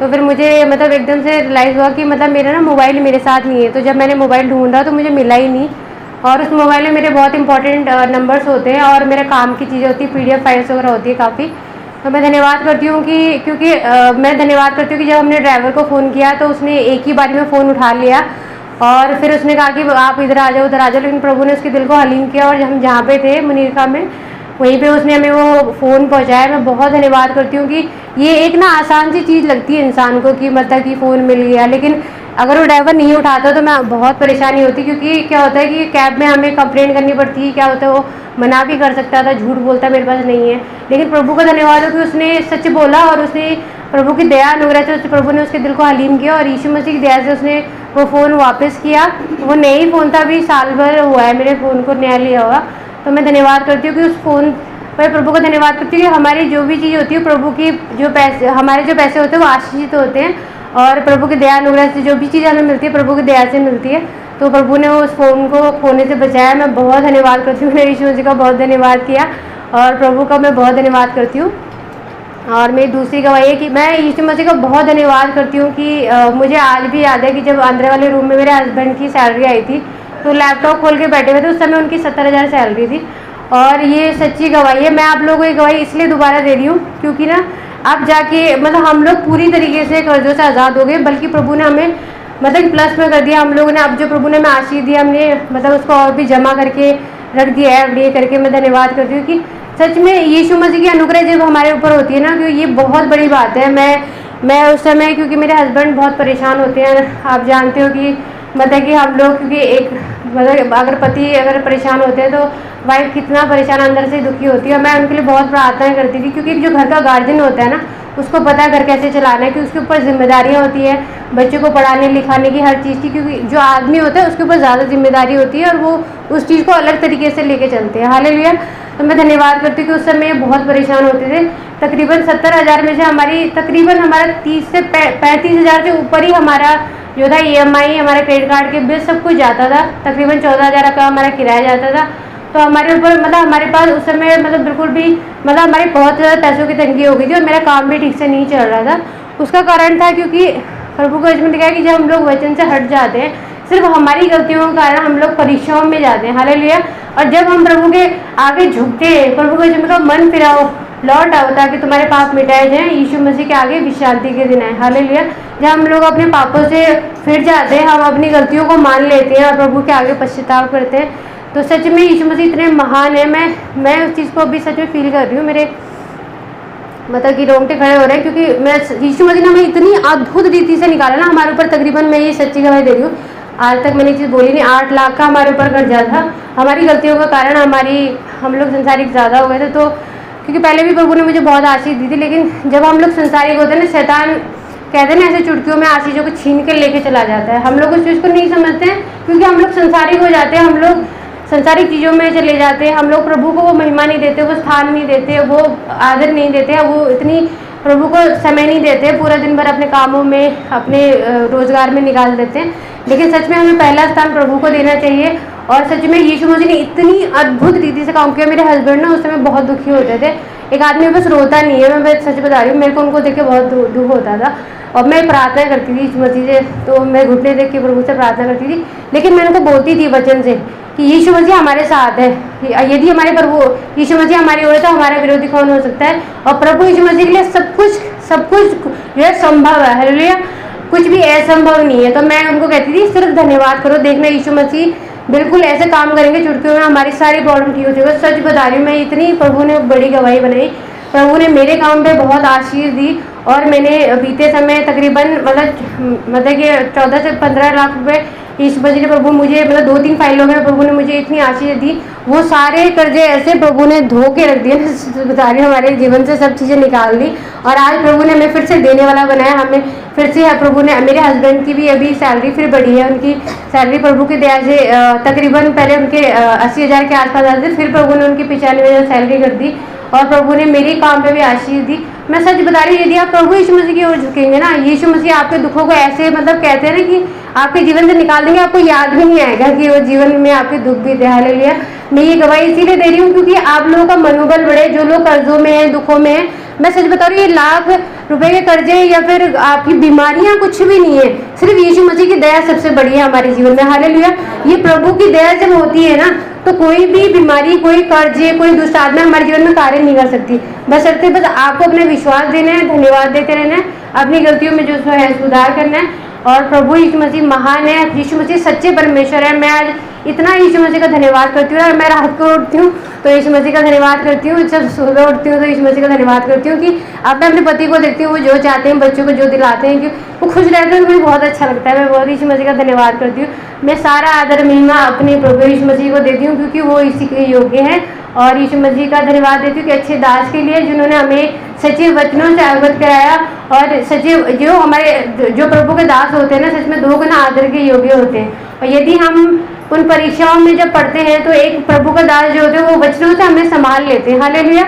तो फिर मुझे मतलब एकदम से रियलाइज़ हुआ कि मतलब मेरा ना मोबाइल मेरे साथ नहीं है। तो जब मैंने मोबाइल ढूंढा तो मुझे मिला ही नहीं। और उस मोबाइल में मेरे बहुत इंपॉर्टेंट नंबर्स होते हैं और मेरे काम की चीज़ें होती है, PDF फाइल्स वगैरह होती है काफ़ी। तो मैं धन्यवाद करती हूँ कि क्योंकि मैं धन्यवाद करती हूँ कि जब हमने ड्राइवर को फ़ोन किया तो उसने एक ही बारी में फ़ोन उठा लिया और फिर उसने कहा कि आप इधर आ जाओ, उधर आ जाओ। लेकिन प्रभु ने उसके दिल को हलीम किया और हम जहाँ पे थे मुनीरका में, वहीं पे उसने हमें वो फ़ोन पहुँचाया। मैं बहुत धन्यवाद करती हूँ कि ये एक ना आसान सी चीज़ लगती है इंसान को कि मतलब कि फ़ोन मिल गया, लेकिन अगर वो ड्राइवर नहीं उठाता तो मैं बहुत परेशानी होती। क्योंकि क्या होता है कि कैब में हमें कंप्लेंट करनी पड़ती है। क्या होता है वो मना भी कर सकता था, झूठ बोलता मेरे पास नहीं है। लेकिन प्रभु का धन्यवाद हो कि उसने सच बोला और उसने प्रभु की दया अनुग्रह से प्रभु ने उसके दिल को हलीम किया और यीशु मसीह की दया से उसने वो फ़ोन वापस किया। वो नया ही फ़ोन था, अभी साल भर हुआ है मेरे फ़ोन को नया लिया हुआ। तो मैं धन्यवाद करती हूँ कि उस फ़ोन पर प्रभु का धन्यवाद करती हूँ कि हमारी जो भी चीज़ होती है प्रभु की जो पैसे, हमारे जो पैसे होते हैं वो आशीषित होते हैं और प्रभु की दया अनुग्रह से जो भी चीज़ हमें मिलती है प्रभु की दया से मिलती है। तो प्रभु ने उस फ़ोन को खोने से बचाया। मैं बहुत धन्यवाद करती हूँ। मैं यीशु मसीह का बहुत धन्यवाद किया और प्रभु का मैं बहुत धन्यवाद करती हूँ। और मेरी दूसरी गवाही है कि मैं यीशु मसीह का बहुत धन्यवाद करती हूँ कि मुझे आज भी याद है कि जब अंदर वाले रूम में मेरे हस्बैंड की सैलरी आई थी तो लैपटॉप खोल के बैठे हुए थे। उस समय उनकी 70,000 सैलरी थी और ये सच्ची गवाही है। मैं आप लोगों को ये गवाही इसलिए दोबारा दे रही हूँ क्योंकि ना अब जाके मतलब हम लोग पूरी तरीके से कर्जों से आज़ाद हो गए, बल्कि प्रभु ने हमें मतलब प्लस में कर दिया। हम लोगों ने अब जो प्रभु ने हमें आशीष दिया हमने मतलब उसको और भी जमा करके रख दिया है। अब ये करके मैं धन्यवाद करती हूँ कि सच में यीशु मसीह की अनुग्रह जब हमारे ऊपर होती है ना, क्योंकि ये बहुत बड़ी बात है। मैं उस समय, क्योंकि मेरे हस्बैंड बहुत परेशान होते हैं, आप जानते हो कि मतलब कि हम लोग, क्योंकि एक मतलब अगर पति अगर परेशान होते हैं तो वाइफ कितना परेशान अंदर से दुखी होती है। मैं उनके लिए बहुत प्रार्थनाएं करती थी, क्योंकि जो घर का गार्जियन होता है ना, उसको पता है घर कैसे चलाना है, कि उसके ऊपर जिम्मेदारियां होती है बच्चों को पढ़ाने लिखाने की, हर चीज़ की, क्योंकि जो आदमी होता है उसके ऊपर ज़्यादा जिम्मेदारी होती है और वो उस चीज़ को अलग तरीके से लेके चलते हैं। हालेलुया। तो मैं धन्यवाद करती हूँ कि उस समय बहुत परेशान होते थे। तकरीबन 70,000 में से हमारा 30 से 35,000 से ऊपर ही हमारा जो था EMI, हमारे क्रेडिट कार्ड के बिल सब कुछ जाता था। तकरीबन 14,000 का हमारा किराया जाता था। तो हमारे ऊपर मतलब हमारे पास उस समय मतलब बिल्कुल भी मतलब हमारी बहुत ज़्यादा पैसों की तंगी हो गई थी और मेरा काम भी ठीक से नहीं चल रहा था। उसका कारण था क्योंकि प्रभु का वचन क्या है कि जब हम लोग वचन से हट जाते हैं, सिर्फ हमारी गलतियों के कारण हम लोग परीक्षाओं में जाते हैं। हालेलुया। और जब हम प्रभु के आगे झुकते हैं, प्रभु के वचन का मन फिराओ, लौट आओ ताकि तुम्हारे पाप मिटाए जाएं, यीशु मसीह के आगे विशांति के दिन आए। हालेलुया। जब हम लोग अपने पापों से फिर जाते हैं, हम अपनी गलतियों को मान लेते हैं और प्रभु के आगे पश्चाताप करते हैं, तो सच में यीशु मसीह इतने महान है। मैं उस चीज़ को अभी सच में फील कर रही हूँ। मेरे मतलब कि रोंगटे खड़े हो रहे हैं, क्योंकि मैं यीशु मसीह ने हमें इतनी अद्भुत रीति से निकाला ना हमारे ऊपर। तकरीबन मैं ये सच्ची गवाही दे रही हूँ, आज तक मैंने चीज़ बोली नहीं, 8 लाख का हमारे ऊपर कर्जा था हमारी गलतियों के कारण। हम लोग संसारिक ज़्यादा हो गए थे, तो क्योंकि पहले भी प्रभु ने मुझे बहुत आशीष दी थी, लेकिन जब हम लोग संसारिक होते हैं ना, शैतान कहते हैं ना ऐसे चुटकियों में आशीषों को छीन के लेके चला जाता है। हम लोग उस चीज़ को नहीं समझते हैं, क्योंकि हम लोग संसारिक हो जाते हैं, हम लोग संसारिक चीज़ों में चले जाते हैं। हम लोग प्रभु को वो महिमा नहीं देते, वो स्थान नहीं देते, वो आदर नहीं देते, वो इतनी प्रभु को समय नहीं देते, पूरा दिन भर अपने कामों में, अपने रोजगार में निकाल देते हैं। लेकिन सच में हमें पहला स्थान प्रभु को देना चाहिए। और सच में यीशु मसीह ने इतनी अद्भुत रीति से काम किया। मेरे हस्बैंड ना उस समय बहुत दुखी होते थे। एक आदमी बस रोता नहीं है, मैं सच बता रही हूँ, मेरे को उनको देख के बहुत दुख होता था और मैं प्रार्थना करती थी यीशु मसीह से। तो मैं घुटने देख के प्रभु से प्रार्थना करती थी, लेकिन मैं उनको बोलती थी वचन से कि यीशु मसीह हमारे साथ है। यदि हमारे प्रभु यीशु मसीह हमारी ओर है तो हमारा विरोधी कौन हो सकता है। और प्रभु यीशु मसीह के लिए सब कुछ जो है संभव है। हालेलुया। कुछ भी असंभव नहीं है। तो मैं उनको कहती थी सिर्फ धन्यवाद करो, देखना यीशु मसीह बिल्कुल ऐसे काम करेंगे, चुटकियों में हमारी सारी प्रॉब्लम ठीक हो जाएगा। सच बता रही हूँ मैं, इतनी प्रभु ने बड़ी गवाही बनाई। प्रभु ने मेरे काम पे बहुत आशीष दी और मैंने बीते समय तकरीबन मतलब कि 14 से 15 लाख रुपए इस मसीह ने प्रभु मुझे मतलब 2-3 फाइलों में प्रभु ने मुझे इतनी आशीष दी। वो सारे कर्जे ऐसे प्रभु ने धो के रख दिए, बता रही हूँ, हमारे जीवन से सब चीज़ें निकाल दी। और आज प्रभु ने हमें फिर से देने वाला बनाया। हमें फिर से प्रभु ने, मेरे हस्बैंड की भी अभी सैलरी फिर बढ़ी है। उनकी सैलरी प्रभु की दया से तकरीबन पहले उनके 80,000 के आसपास आते थे, फिर प्रभु ने उनकी 95,000 सैलरी कर दी और प्रभु ने मेरे काम पे भी आशीष दी। मैं सच बता रही हूँ, यदि आप प्रभु यीशु मसीह की ओर झुकेंगे ना, यीशु मसीह आपके दुखों को ऐसे मतलब कहते हैं ना कि आपके जीवन से निकाल देंगे, आपको याद भी नहीं आएगा कि वो जीवन में आपके दुख भी थे। हालेलुया। मैं ये गवाही इसीलिए दे रही हूँ क्योंकि आप लोगों का मनोबल बढ़े, जो लोग कर्जों में हैं, दुखों में हैं। मैं सच बता रही हूँ, ये लाख रुपए के कर्जे या फिर आपकी बीमारियां कुछ भी नहीं है, सिर्फ यीशु मसीह की दया सबसे बड़ी है हमारे जीवन में। हालेलुया। ये प्रभु की दया जब होती है ना, तो कोई भी बीमारी, कोई कर्जे, कोई दुष्ट आत्मा हमारे जीवन में कार्य नहीं कर सकती। बस आपको अपने विश्वास देना है, धन्यवाद देते रहना है, अपनी गलतियों में जो है सुधार करना है। और प्रभु यीशु मसीह महान है, यीशु मसीह सच्चे परमेश्वर है। मैं आज इतना यीशु मसीह का धन्यवाद करती हूँ। और मैं रात को उठती हूँ तो यीशु मसीह का धन्यवाद करती हूँ, जब सुबह उठती हूँ तो यीशु मसीह का धन्यवाद करती हूँ कि अब मैं अपने पति को देखती हूँ, वो जो चाहते हैं, बच्चों को जो दिलाते हैं, कि वो खुश रहते हैं, तो मुझे बहुत अच्छा लगता है। मैं बहुत यीशु मसीह का धन्यवाद करती हूँ। मैं सारा आदर महिमा अपने प्रभु यीशु मसीह को देती हूँ क्योंकि वो इसी के योग्य हैं। और यीशु मसीह का धन्यवाद देती हूँ कि अच्छे दास के लिए, जिन्होंने हमें सच्चे वचनों से अवगत कराया। और सच्चे जो हमारे जो प्रभु के दास होते हैं ना, सच में 2 गुना आदर के योग्य होते हैं। और यदि हम उन परीक्षाओं में जब पढ़ते हैं तो एक प्रभु का दास जो होते हैं वो वचनों से हमें संभाल लेते हैं। हालेलुया।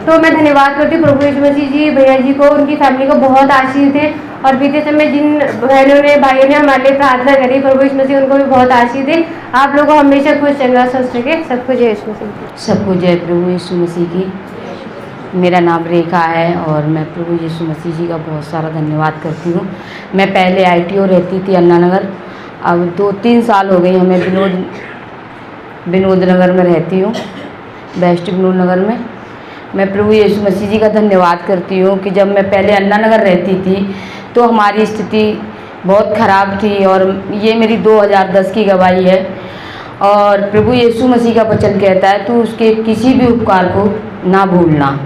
तो मैं धन्यवाद करती हूँ प्रभु यीशु मसीह जी, भैया जी को, उनकी फैमिली को बहुत आशीष दें। और बीते समय जिन बहनों ने, भाइयों ने हमारे लिए प्रार्थना करी, प्रभु यीशु मसीह उनको भी बहुत आशीष दें। आप लोगों को हमेशा खुश चंगा स्वस्थ रखे। सबको जय यीशु मसीह की। सबको जय प्रभु यीशु मसीह की। मेरा नाम रेखा है और मैं प्रभु यीशु मसीह जी का बहुत सारा धन्यवाद करती हूँ। मैं पहले ITO रहती थी अन्ना नगर, अब 2-3 साल हो गई हमें विनोद नगर में रहती हूँ, बेस्ट विनोद नगर में। मैं प्रभु यीशु मसीह जी का धन्यवाद करती हूँ कि जब मैं पहले अन्ना नगर रहती थी तो हमारी स्थिति बहुत ख़राब थी। और ये मेरी 2010 की गवाही है। और प्रभु यीशु मसीह का वचन कहता है, तू उसके किसी भी उपकार को ना भूलना।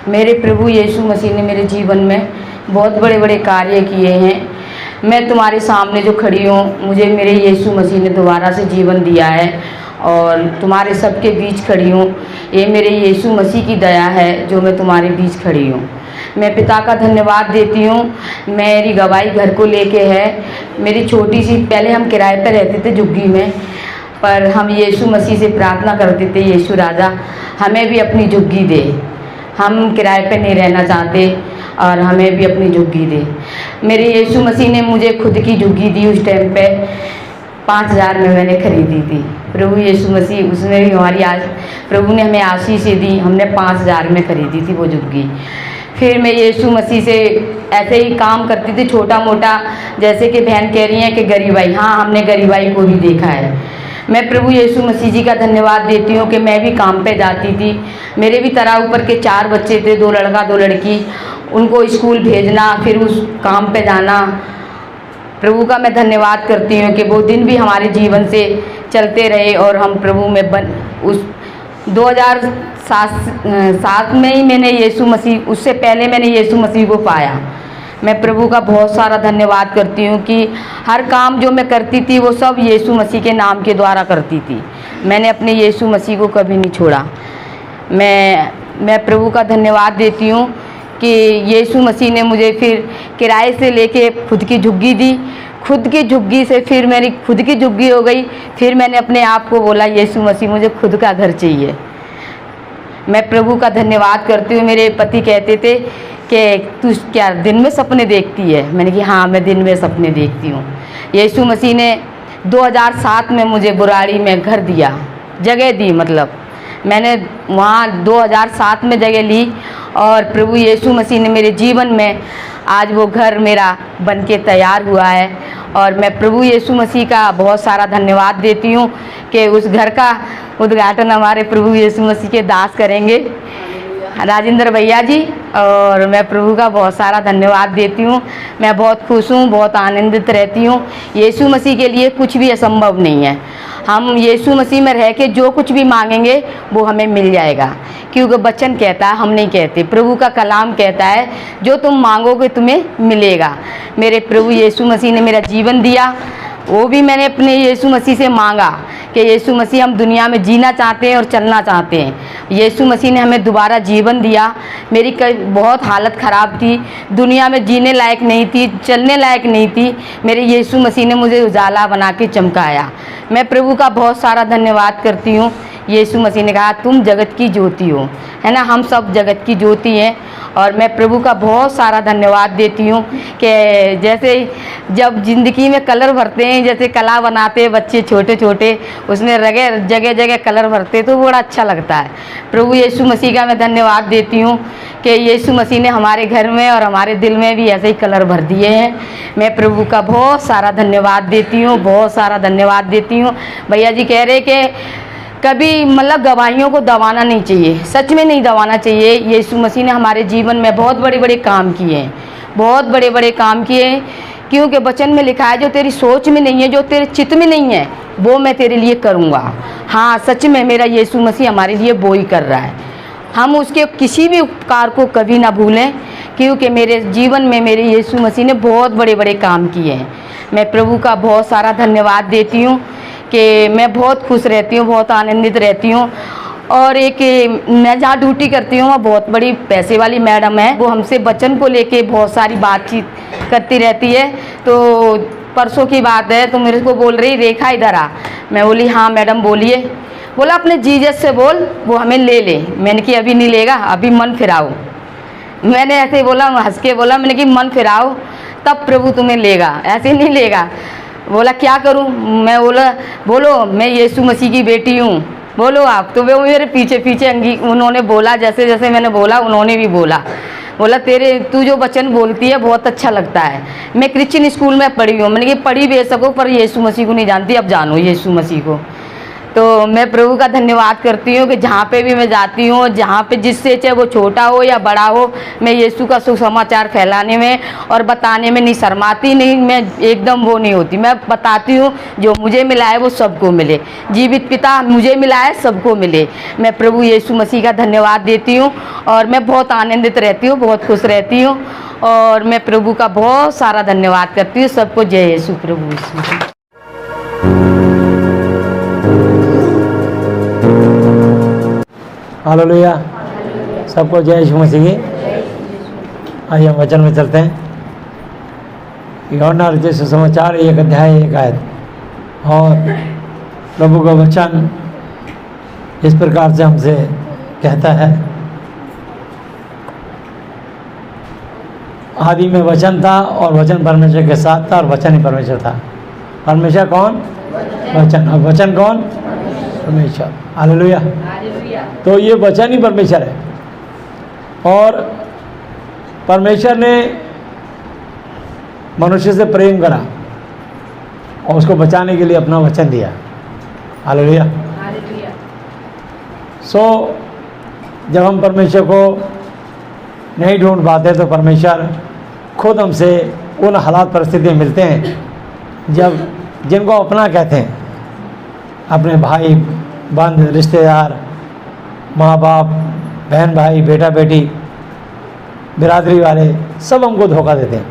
मेरे प्रभु यीशु मसीह ने मेरे जीवन में बहुत बड़े बड़े कार्य किए हैं। मैं तुम्हारे सामने जो खड़ी हूँ, मुझे मेरे यीशु मसीह ने दोबारा से जीवन दिया है और तुम्हारे सबके बीच खड़ी हूँ। ये मेरे यीशु मसीह की दया है जो मैं तुम्हारे बीच खड़ी हूँ। मैं पिता का धन्यवाद देती हूँ। मेरी गवाही घर को लेके है। मेरी छोटी सी, पहले हम किराए पर रहते थे झुग्गी में, पर हम यीशु मसीह से प्रार्थना करते थे, यीशु राजा हमें भी अपनी झुग्गी दे, हम किराए पे नहीं रहना चाहते और हमें भी अपनी झुग्गी दे। मेरे यीशु मसीह ने मुझे खुद की झुग्गी दी। उस टाइम पे 5,000 में मैंने खरीदी थी। प्रभु यीशु मसीह, उसमें भी हमारी आज प्रभु ने हमें आशीष दी। हमने 5,000 में खरीदी थी वो झुग्गी। फिर मैं यीशु मसीह से ऐसे ही काम करती थी छोटा मोटा, जैसे कि बहन कह रही हैं कि गरीबाई, हाँ हमने गरीबाई को भी देखा है। मैं प्रभु यीशु मसीह जी का धन्यवाद देती हूँ कि मैं भी काम पे जाती थी। मेरे भी तरह ऊपर के 4 बच्चे थे, 2 लड़का 2 लड़की, उनको स्कूल भेजना, फिर उस काम पे जाना। प्रभु का मैं धन्यवाद करती हूँ कि वो दिन भी हमारे जीवन से चलते रहे और हम प्रभु में उस 2007 में ही मैंने यीशु मसीह, उससे पहले मैंने यीशु मसीह को पाया। मैं प्रभु का बहुत सारा धन्यवाद करती हूँ कि हर काम जो मैं करती थी वो सब यीशु मसीह के नाम के द्वारा करती थी। मैंने अपने यीशु मसीह को कभी नहीं छोड़ा। मैं प्रभु का धन्यवाद देती हूँ कि यीशु मसीह ने मुझे फिर किराए से लेके खुद की झुग्गी दी। खुद की झुग्गी से फिर मेरी खुद की झुग्गी हो गई। फिर मैंने अपने आप को बोला, यीशु मसीह मुझे खुद का घर चाहिए। मैं प्रभु का धन्यवाद करती हूँ। मेरे पति कहते थे कि तू क्या दिन में सपने देखती है? मैंने कहा हाँ, मैं दिन में सपने देखती हूँ। यीशु मसीह ने 2007 में मुझे बुराड़ी में घर दिया, जगह दी। मतलब मैंने वहाँ 2007 में जगह ली और प्रभु यीशु मसीह ने मेरे जीवन में आज वो घर मेरा बन के तैयार हुआ है। और मैं प्रभु यीशु मसीह का बहुत सारा धन्यवाद देती हूँ कि उस घर का उद्घाटन हमारे प्रभु यीशु मसीह के दास करेंगे, राजेंद्र भैया जी। और मैं प्रभु का बहुत सारा धन्यवाद देती हूँ। मैं बहुत खुश हूँ, बहुत आनंदित रहती हूँ। यीशु मसीह के लिए कुछ भी असंभव नहीं है। हम यीशु मसीह में रह के जो कुछ भी मांगेंगे वो हमें मिल जाएगा, क्योंकि वचन कहता है, हम नहीं कहते, प्रभु का कलाम कहता है जो तुम मांगोगे तुम्हें मिलेगा। मेरे प्रभु यीशु मसीह ने मेरा जीवन दिया, वो भी मैंने अपने यीशु मसीह से मांगा कि यीशु मसीह हम दुनिया में जीना चाहते हैं और चलना चाहते हैं। यीशु मसीह ने हमें दोबारा जीवन दिया। मेरी बहुत हालत ख़राब थी, दुनिया में जीने लायक नहीं थी, चलने लायक नहीं थी। मेरे यीशु मसीह ने मुझे उजाला बना के चमकाया। मैं प्रभु का बहुत सारा धन्यवाद करती हूँ। यीशु मसीह ने कहा तुम जगत की ज्योति हो, है ना, हम सब जगत की ज्योति हैं। और मैं प्रभु का बहुत सारा धन्यवाद देती हूँ कि जैसे जब ज़िंदगी में कलर भरते हैं, जैसे कला बनाते हैं बच्चे छोटे छोटे, उसमें जगह जगह कलर भरते तो बड़ा अच्छा लगता है। प्रभु यीशु मसीह का मैं धन्यवाद देती हूँ कि यीशु मसीह ने हमारे घर में और हमारे दिल में भी ऐसे ही कलर भर दिए हैं। मैं प्रभु का बहुत सारा धन्यवाद देती हूँ, बहुत सारा धन्यवाद देती हूँ। भैया जी कह रहे कि कभी मतलब गवाहियों को दबाना नहीं चाहिए, सच में नहीं दबाना चाहिए। यीशु मसीह ने हमारे जीवन में बहुत बड़े बड़े काम किए हैं, बहुत बड़े बड़े काम किए हैं, क्योंकि वचन में लिखा है जो तेरी सोच में नहीं है, जो तेरे चित्त में नहीं है, वो मैं तेरे लिए करूँगा। हाँ, सच में मेरा यीशु मसीह हमारे लिए वो ही कर रहा है। हम उसके किसी भी उपकार को कभी ना भूलें, क्योंकि मेरे जीवन में मेरे यीशु मसीह ने बहुत बड़े बड़े काम किए हैं। मैं प्रभु का बहुत सारा धन्यवाद देती हूँ कि मैं बहुत खुश रहती हूँ, बहुत आनंदित रहती हूँ। और एक मैं जहाँ ड्यूटी करती हूँ वहाँ बहुत बड़ी पैसे वाली मैडम है, वो हमसे वचन को लेके बहुत सारी बातचीत करती रहती है। तो परसों की बात है, तो मेरे को बोल रही रेखा इधर आ। मैं बोली हाँ मैडम बोलिए। बोला अपने जीजस से बोल वो हमें ले ले। मैंने कि अभी नहीं लेगा, अभी मन फिराओ। मैंने ऐसे बोला, हंस के बोला, मैंने कि मन फिराओ तब प्रभु तुम्हें लेगा, ऐसे नहीं लेगा। बोला क्या करूं? मैं बोला बोलो मैं यीशु मसीह की बेटी हूं, बोलो आप। तो वो मेरे पीछे पीछे उन्होंने बोला, जैसे जैसे मैंने बोला उन्होंने भी बोला। बोला तू जो वचन बोलती है बहुत अच्छा लगता है। मैं क्रिश्चियन स्कूल में पढ़ी हूँ। मैंने कि पढ़ी भी सको पर यीशु मसीह को नहीं जानती, अब जानो यीशु मसीह को। तो मैं प्रभु का धन्यवाद करती हूँ कि जहाँ पे भी मैं जाती हूँ, जहाँ पे जिससे चाहे वो छोटा हो या बड़ा हो, मैं यीशु का सुसमाचार फैलाने में और बताने में नहीं शर्माती, नहीं मैं एकदम वो नहीं होती। मैं बताती हूँ जो मुझे मिला है वो सबको मिले, जीवित पिता मुझे मिला है सबको मिले। मैं प्रभु यीशु मसीह का धन्यवाद देती हूँ और मैं बहुत आनंदित रहती हूँ, बहुत खुश रहती हूँ और मैं प्रभु का बहुत सारा धन्यवाद करती हूँ। सबको जय यीशु प्रभु यीशु मसीह। हालेलुया, सबको जय यीशु मसीह की। आइए हम वचन में चलते हैं। यूहन्ना रचित सुसमाचार 1 अध्याय 1 आयत। और प्रभु का वचन इस प्रकार से हमसे कहता है, आदि में वचन था और वचन परमेश्वर के साथ था और वचन ही परमेश्वर था। परमेश्वर कौन? वचन। और वचन कौन? परमेश्वर। हालेलुया। तो ये वचन ही परमेश्वर है और परमेश्वर ने मनुष्य से प्रेम करा और उसको बचाने के लिए अपना वचन दिया। हालेलुया। सो जब हम परमेश्वर को नहीं ढूंढ पाते तो परमेश्वर खुद हमसे उन हालात परिस्थितियाँ मिलते हैं जब जिनको अपना कहते हैं, अपने भाई बंधु रिश्तेदार, माँ बाप, बहन भाई, बेटा बेटी, बिरादरी वाले सब हमको धोखा देते हैं।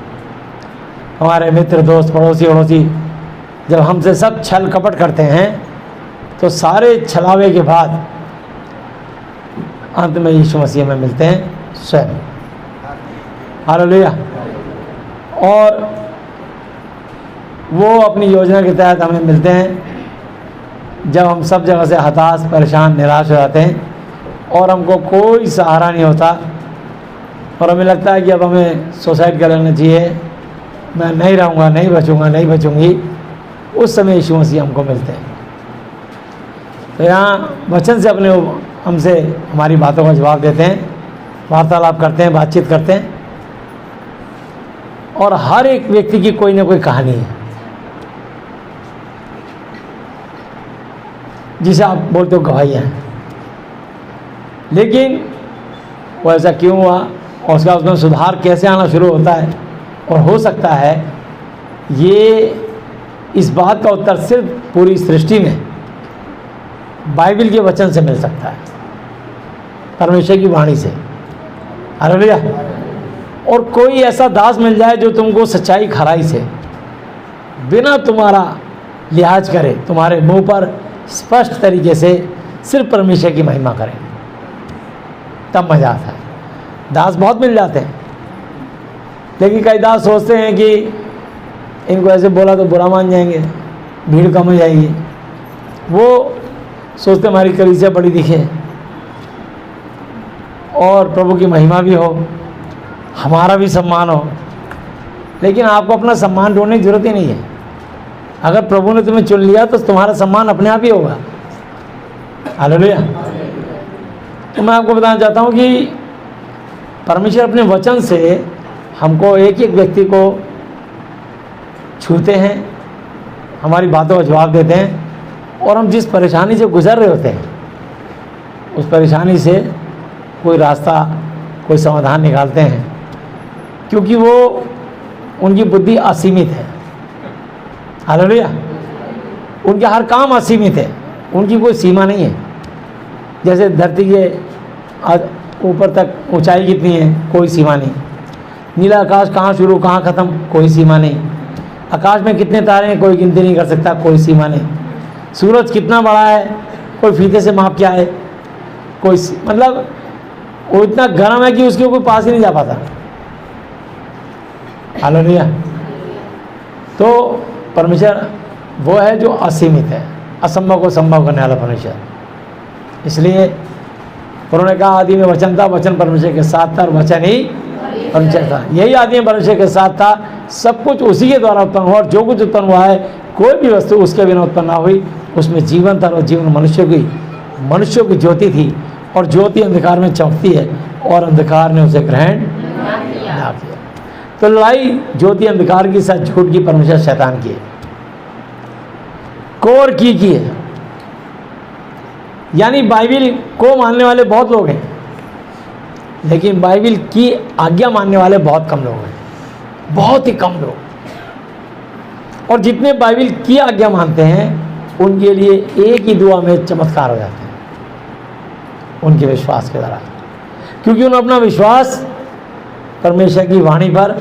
हमारे मित्र, दोस्त, पड़ोसी अड़ोसी जब हमसे सब छल कपट करते हैं तो सारे छलावे के बाद अंत में यीशु मसीह में मिलते हैं स्वयं। हालेलुया। और वो अपनी योजना के तहत हमें मिलते हैं जब हम सब जगह से हताश, परेशान, निराश हो जाते हैं और हमको कोई सहारा नहीं होता और हमें लगता है कि अब हमें सुसाइड कर लेना चाहिए, मैं नहीं रहूँगा, नहीं बचूँगा, नहीं बचूँगी। उस समय यीशु मसीह हमको मिलते हैं। तो यहाँ वचन से अपने हमसे हमारी बातों का जवाब देते हैं, वार्तालाप करते हैं, बातचीत करते हैं। और हर एक व्यक्ति की कोई ना कोई कहानी है जिसे आप बोलते हो गवाहियाँ हैं, लेकिन वो ऐसा क्यों हुआ और उसमें सुधार कैसे आना शुरू होता है और हो सकता है, ये इस बात का उत्तर सिर्फ पूरी सृष्टि में बाइबल के वचन से मिल सकता है, परमेश्वर की वाणी से। हालेलुया। और कोई ऐसा दास मिल जाए जो तुमको सच्चाई खराई से बिना तुम्हारा लिहाज करे तुम्हारे मुंह पर स्पष्ट तरीके से सिर्फ परमेश्वर की महिमा करें, तब मज़ा आता है। दास बहुत मिल जाते हैं, लेकिन कई दास सोचते हैं कि इनको ऐसे बोला तो बुरा मान जाएंगे, भीड़ कम हो जाएगी। वो सोचते हमारी कलीसिया बड़ी दिखे और प्रभु की महिमा भी हो, हमारा भी सम्मान हो। लेकिन आपको अपना सम्मान ढूंढने की जरूरत ही नहीं है। अगर प्रभु ने तुम्हें चुन लिया तो तुम्हारा सम्मान अपने आप ही होगा। हालेलुया। तो मैं आपको बताना चाहता हूँ कि परमेश्वर अपने वचन से हमको एक एक व्यक्ति को छूते हैं, हमारी बातों का जवाब देते हैं और हम जिस परेशानी से गुजर रहे होते हैं उस परेशानी से कोई रास्ता, कोई समाधान निकालते हैं, क्योंकि वो उनकी बुद्धि असीमित है। हालेलुया। उनके हर काम असीमित है, उनकी कोई सीमा नहीं है। जैसे धरती के ऊपर तक ऊंचाई कितनी है, कोई सीमा नहीं। नीला आकाश कहाँ शुरू कहाँ ख़त्म, कोई सीमा नहीं। आकाश में कितने तारे हैं, कोई गिनती नहीं कर सकता, कोई सीमा नहीं। सूरज कितना बड़ा है, कोई फीते से माप क्या है, कोई मतलब वो इतना गर्म है कि उसके कोई पास ही नहीं जा पाता। हालेलुया। तो परमेश्वर वो है जो असीमित है, असंभव को संभव करने वाला परमेश्वर। इसलिए उन्होंने कहा आदि में वचन था, वचन परमेश्वर के साथ था और वचन ही परमेश्वर था। यही आदि में परमेश्वर के साथ था, सब कुछ उसी के द्वारा उत्पन्न हुआ और जो कुछ उत्पन्न हुआ है कोई भी वस्तु उसके बिना उत्पन्न ना हुई। उसमें जीवन था और जीवन मनुष्यों की ज्योति थी और ज्योति अंधकार में चमकती है और अंधकार ने उसे ग्रहण ना किया। तो लड़ाई ज्योति अंधकार की साथ झूठ की, परमेश्वर शैतान की है, कोर की है। यानी बाइबिल को मानने वाले बहुत लोग हैं, लेकिन बाइबिल की आज्ञा मानने वाले बहुत कम लोग हैं, बहुत ही कम लोग। और जितने बाइबिल की आज्ञा मानते हैं उनके लिए एक ही दुआ में चमत्कार हो जाते हैं, उनके विश्वास के द्वारा, क्योंकि उन्होंने अपना विश्वास परमेश्वर की वाणी पर,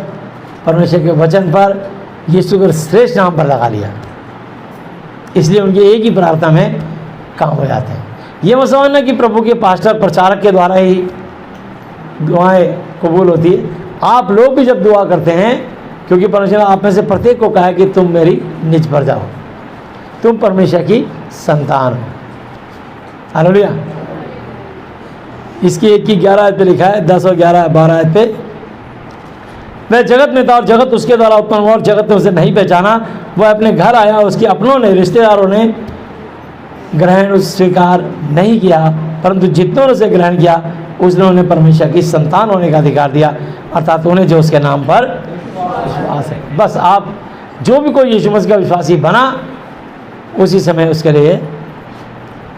परमेश्वर के वचन पर, यीशु के श्रेष्ठ नाम पर लगा लिया। इसलिए उनके एक ही प्रार्थना में काम हो जाते हैं। ये मत समझना कि प्रभु के पास्टर प्रचारक के द्वारा ही दुआएं कबूल होती है। आप लोग भी जब दुआ करते हैं, क्योंकि परमेश्वर आप में से प्रत्येक को कहा है कि तुम मेरी निज पर जाओ, तुम परमेश्वर की संतान हो। हालेलुया। इसकी 1 की 11 आयत पे लिखा है, 10 और 11 12 आयत पे, वह जगत में था और जगत उसके द्वारा उत्पन्न हुआ और जगत ने उसे नहीं पहचाना। वह अपने घर आया, उसके अपनों ने, रिश्तेदारों ने ग्रहण स्वीकार नहीं किया, परंतु जितनों ने उसे ग्रहण किया उसने उन्हें परमेश्वर की संतान होने का अधिकार दिया, अर्थात उन्हें जो उसके नाम पर विश्वास है। बस आप जो भी कोई यीशु मसीह का विश्वासी बना, उसी समय उसके लिए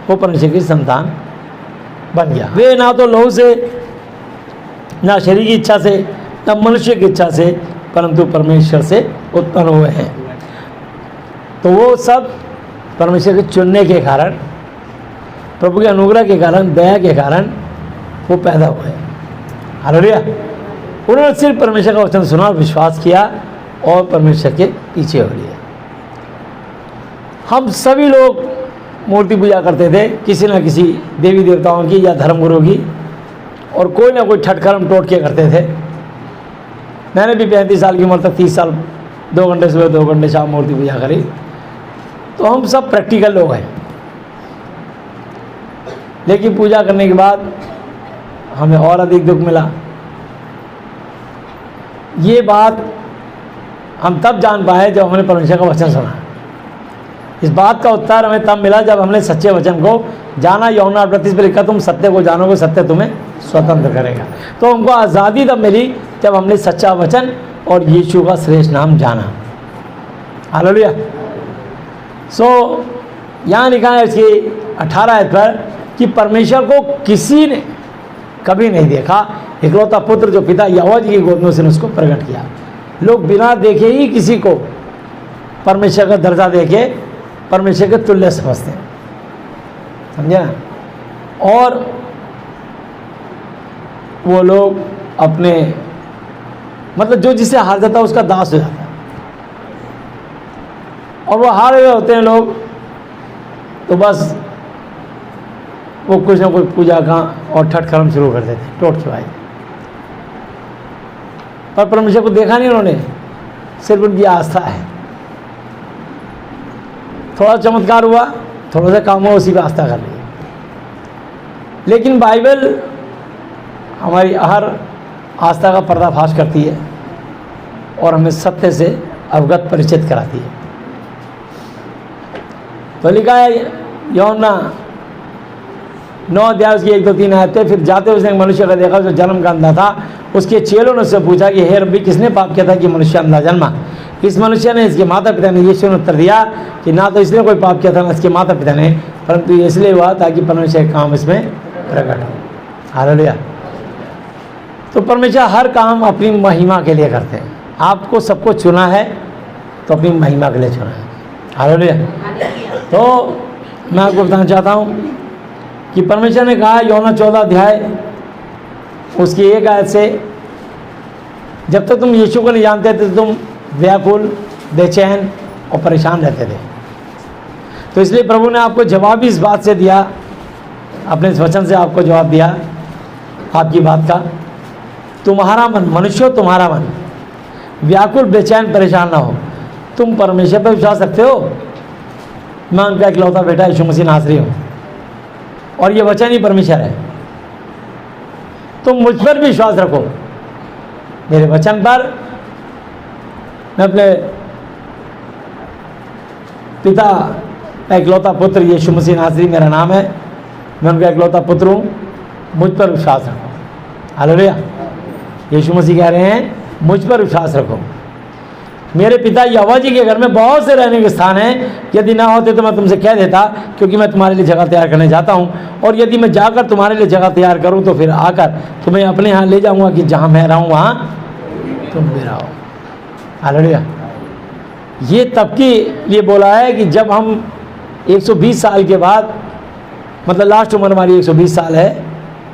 वो परमेश्वर की संतान बन गया। वे ना तो लहू से, ना शरीर की इच्छा से, ना मनुष्य की इच्छा से, परंतु परमेश्वर से उत्पन्न हुए हैं। तो वो सब परमेश्वर के चुनने के कारण, प्रभु के अनुग्रह के कारण, दया के कारण वो पैदा हुए। हालेलुया। उन्होंने सिर्फ परमेश्वर का वचन सुना और विश्वास किया और परमेश्वर के पीछे हो लिए। हम सभी लोग मूर्ति पूजा करते थे, किसी न किसी देवी देवताओं की या धर्मगुरु की, और कोई ना कोई ठटकरम टोटके करते थे। मैंने भी 35 साल की उम्र तक 30 साल 2 घंटे सुबह 2 घंटे शाम मूर्ति पूजा करी। तो हम सब प्रैक्टिकल लोग हैं, लेकिन पूजा करने के बाद हमें और अधिक दुख मिला। ये बात हम तब जान पाए जब हमने परमेश्वर का वचन सुना। इस बात का उत्तर हमें तब मिला जब हमने सच्चे वचन को जाना। यूहन्ना 8:32 पे लिखा, तुम सत्य को जानोगे, सत्य तुम्हें स्वतंत्र करेगा। तो हमको आज़ादी तब मिली जब हमने सच्चा वचन और यीशु का श्रेष्ठ नाम जाना। हालेलुया। यहाँ लिखा है इसकी 18 आयत पर कि परमेश्वर को किसी ने कभी नहीं देखा, इकलौता पुत्र जो पिता यहोवा जी की गोद में उसने उसको प्रकट किया। लोग बिना देखे ही किसी को परमेश्वर का दर्जा देके परमेश्वर के तुल्य समझते हैं, समझे ना। और वो लोग अपने, मतलब जो जिससे हार जाता है उसका दास हो जाता है, और वो हारे हुए होते हैं लोग, तो बस वो कुछ ना कुछ पूजा का और ठटकरम शुरू कर देते, टोट खिवाई। पर परमेश्वर को देखा नहीं उन्होंने, सिर्फ उनकी आस्था है। थोड़ा चमत्कार हुआ, थोड़ा सा काम हुआ, उसी पे आस्था कर ली। लेकिन बाइबल हमारी हर आस्था का पर्दाफाश करती है और हमें सत्य से अवगत परिचित कराती है। तो लिखा है यूहन्ना 9 अध्याय उसकी 1-2-3 आयतें, फिर जाते उसने एक मनुष्य का देखा जो जन्म का अंधा था। उसके चेलों ने उससे पूछा कि हे रब्बी, किसने पाप किया था कि मनुष्य अंधा जन्मा? इस मनुष्य ने, इसके माता पिता ने? यीशु ने उत्तर दिया कि ना तो इसने कोई पाप किया था, ना इसके माता पिता ने, परंतु ये इसलिए हुआ ताकि परमेश्वर का काम इसमें प्रकट हो। हालेलुया। तो परमेश्वर हर काम अपनी महिमा के लिए करते हैं। आपको सबको चुना है तो अपनी महिमा के लिए चुना है। हालेलुया। तो मैं आपको बताना चाहता हूँ कि परमेश्वर ने कहा यूहन्ना 14 अध्याय उसकी 1 आयत से, जब तक तुम यीशु को नहीं जानते थे तुम व्याकुल, बेचैन और परेशान रहते थे। तो इसलिए प्रभु ने आपको जवाब भी इस बात से दिया, अपने इस वचन से आपको जवाब दिया आपकी बात का, तुम्हारा मन, मनुष्यों तुम्हारा मन व्याकुल, बेचैन, परेशान ना हो। तुम परमेश्वर पर विश्वास रखते हो, मैं उनका इकलौता बेटा यीशु मसीह नासरी हूँ और ये वचन ही परमेश्वर है। तुम मुझ पर भी विश्वास रखो, मेरे वचन पर। मैं अपने पिता का इकलौता पुत्र यीशु मसीह नासरी मेरा नाम है, मैं उनका इकलौता पुत्र हूँ, मुझ पर विश्वास रखो। हालेलुया। यीशु मसीह कह रहे हैं मुझ पर विश्वास रखो। मेरे पिता यहोवा जी के घर में बहुत से रहने के स्थान हैं, यदि ना होते तो मैं तुमसे कह देता, क्योंकि मैं तुम्हारे लिए जगह तैयार करने जाता हूँ। और यदि मैं जाकर तुम्हारे लिए जगह तैयार करूँ तो फिर आकर तुम्हें अपने यहाँ ले जाऊँगा, कि जहाँ मैं रहूँ वहाँ तुम भी रहो। हालेलुया। ये तब के लिए बोला है कि जब हम 120 साल के बाद, मतलब लास्ट उम्र हमारी 120 साल है,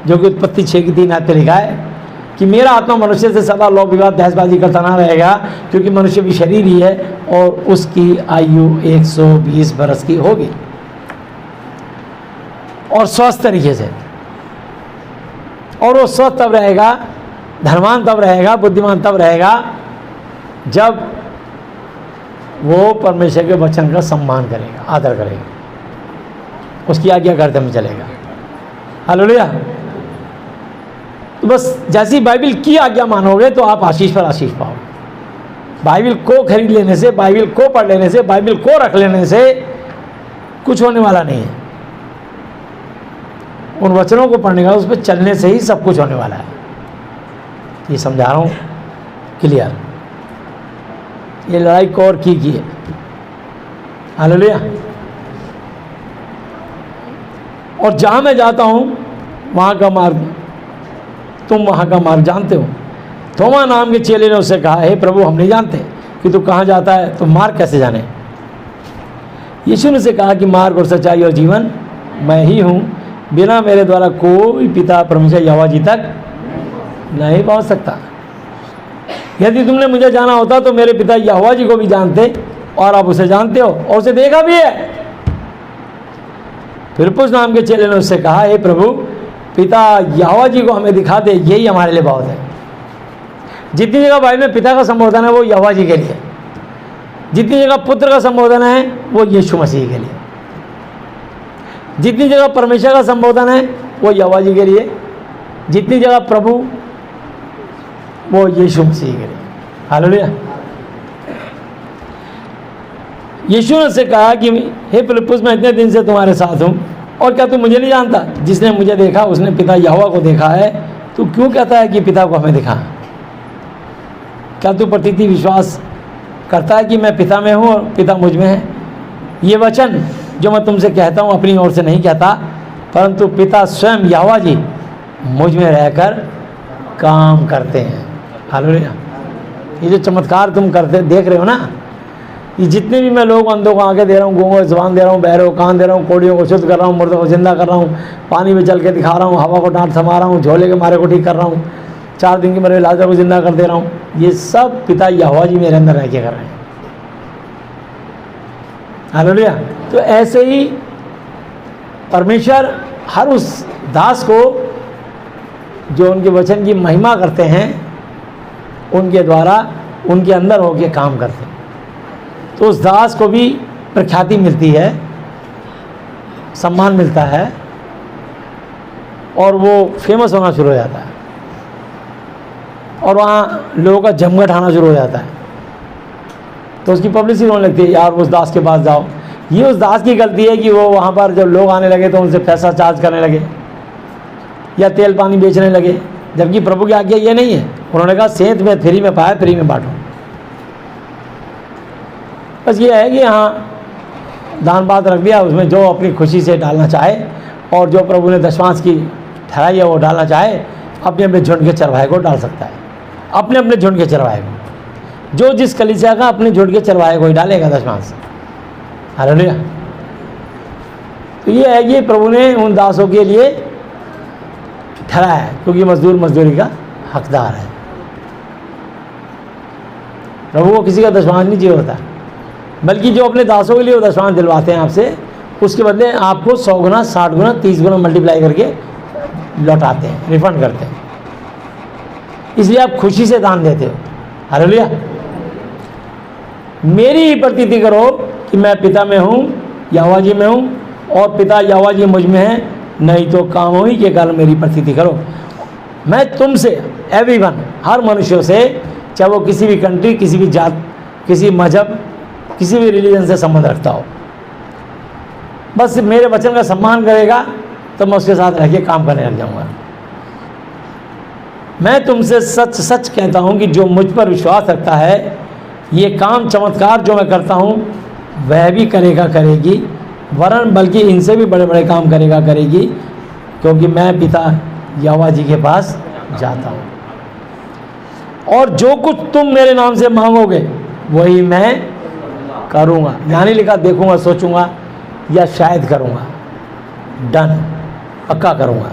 जो कि उत्पत्ति 6 की 3 आयत पे लिखा है कि मेरा आत्मा मनुष्य से सदा लौ विवाद बहसबाजी करता ना रहेगा, क्योंकि मनुष्य भी शरीर ही है और उसकी आयु 120 बरस की होगी। और स्वस्थ तरीके से, और वो स्वस्थ तब रहेगा, धनवान तब रहेगा, बुद्धिमान तब रहेगा जब वो परमेश्वर के वचन का सम्मान करेगा, आदर करेगा, उसकी आज्ञा करते में चलेगा। हालेलुया। तो बस जैसी बाइबल की आज्ञा मानोगे तो आप आशीष पर आशीष पाओगे। बाइबल को खरीद लेने से, बाइबल को पढ़ लेने से, बाइबल को रख लेने से कुछ होने वाला नहीं है। उन वचनों को पढ़ने का, उस पर चलने से ही सब कुछ होने वाला है। ये समझा रहा हूँ क्लियर। ये लड़ाई कौर की है। हालेलुया। और जहाँ मैं जाता हूँ वहाँ का मार्ग, तुम वहाँ का मार्ग जानते हो। थोमा नाम के चेले ने उससे कहा, हे प्रभु, हम नहीं जानते कि तू कहाँ जाता है, तो मार्ग कैसे जाने। यीशु ने से कहा कि मार्ग और सच्चाई और जीवन मैं ही हूँ, बिना मेरे द्वारा कोई पिता परमेश्वर यहोवा जी तक नहीं पहुँच सकता। यदि तुमने मुझे जाना होता तो मेरे पिता यहोवा जी को भी जानते, और आप उसे जानते हो और उसे देखा भी है। फिलिप्पुस नाम के चेले ने उससे कहा, हे प्रभु, पिता यहोवा जी को हमें दिखा दे, यही हमारे लिए बहुत है। जितनी जगह बाइबल में पिता का संबोधन है वो यहोवा जी के लिए, जितनी जगह पुत्र का संबोधन है वो यीशु मसीह के लिए, जितनी जगह परमेश्वर का संबोधन है वो यहोवा जी के लिए, जितनी जगह प्रभु वो यीशु मसीह के लिए। हालेलुया। यीशु ने से कहा कि हे फिलिप्पुस, मैं इतने दिन से तुम्हारे साथ हूँ और क्या तू मुझे नहीं जानता? जिसने मुझे देखा उसने पिता यहोवा को देखा है। तू क्यों कहता है कि पिता को हमें दिखा? क्या तू प्रतीति विश्वास करता है कि मैं पिता में हूँ और पिता मुझ में है? ये वचन जो मैं तुमसे कहता हूँ अपनी ओर से नहीं कहता, परंतु पिता स्वयं यहोवा जी मुझ में रहकर काम करते हैं। हालेलुया। ये जो चमत्कार तुम करते देख रहे हो ना, ये जितने भी मैं लोग अंधों को आंखें दे रहा हूँ, गूंगों को ज़ुबान दे रहा हूँ, बहरों को कान दे रहा हूँ, कोड़ियों को शुद्ध कर रहा हूँ, मुर्दों को जिंदा कर रहा हूँ, पानी में चल के दिखा रहा हूँ, हवा को डांट थमा रहा हूँ, झोले के मारे को ठीक कर रहा हूँ, 4 दिन के मरे लाजर को जिंदा कर दे रहा हूँ, ये सब पिता यहोवा जी मेरे अंदर रह के कर रहे हैं। हालेलुया। तो ऐसे ही परमेश्वर हर उस दास को जो उनके वचन की महिमा करते हैं, उनके द्वारा उनके अंदर होके काम करते हैं, तो उस दास को भी प्रख्याति मिलती है, सम्मान मिलता है, और वो फेमस होना शुरू हो जाता है, और वहाँ लोगों का जमघट आना शुरू हो जाता है। तो उसकी पब्लिसिटी होने लगती है, यार उस दास के पास जाओ। ये उस दास की गलती है कि वो वहाँ पर जब लोग आने लगे तो उनसे पैसा चार्ज करने लगे या तेल पानी बेचने लगे, जबकि प्रभु की आज्ञा ये नहीं है। उन्होंने कहा सेंत में फ्री में पाया, फ्री में बांटो। बस ये है कि हाँ, दान बात रख दिया, उसमें जो अपनी खुशी से डालना चाहे, और जो प्रभु ने दशमांश की ठहराई है वो डालना चाहे, अपने अपने झुंड के चरवाहे को डाल सकता है, अपने अपने झुंड के चरवाहे को। जो जिस कलीसिया का अपने झुंड के चरवाहे को ही डालेगा दशमांश। हालेलुया। तो ये है, ये प्रभु ने उन दासों के लिए ठहराया है, क्योंकि मजदूर मजदूरी का हकदार है। प्रभु को किसी का दशमांश नहीं चाहिए होता, बल्कि जो अपने दासों के लिए वो दशमांश दिलवाते हैं आपसे, उसके बदले आपको 100 गुना, 60 गुना, 30 गुना मल्टीप्लाई करके लौटाते हैं, रिफंड करते हैं। इसलिए आप खुशी से दान देते हो। हालेलुया। मेरी ही प्रतीति करो कि मैं पिता में हूँ, यहोवा जी में हूँ, और पिता यहोवा जी मुझ में है, नहीं तो कामों ही के कारण मेरी प्रतीति करो। मैं तुमसे, एवरीवन, हर मनुष्यों से, चाहे वो किसी भी कंट्री, किसी भी जात, किसी मजहब, किसी भी रिलीजन से संबंध रखता हो, बस मेरे वचन का सम्मान करेगा तो मैं उसके साथ रह के काम करने लग जाऊँगा। मैं तुमसे सच सच कहता हूँ कि जो मुझ पर विश्वास रखता है ये काम चमत्कार जो मैं करता हूँ वह भी करेगा करेगी, वरन बल्कि इनसे भी बड़े बड़े काम करेगा करेगी, क्योंकि मैं पिता यहोवा जी के पास जाता हूँ। और जो कुछ तुम मेरे नाम से मांगोगे वही मैं करूँगा। यानी लिखा देखूँगा, सोचूंगा या शायद करूँगा, डन, पक्का करूँगा।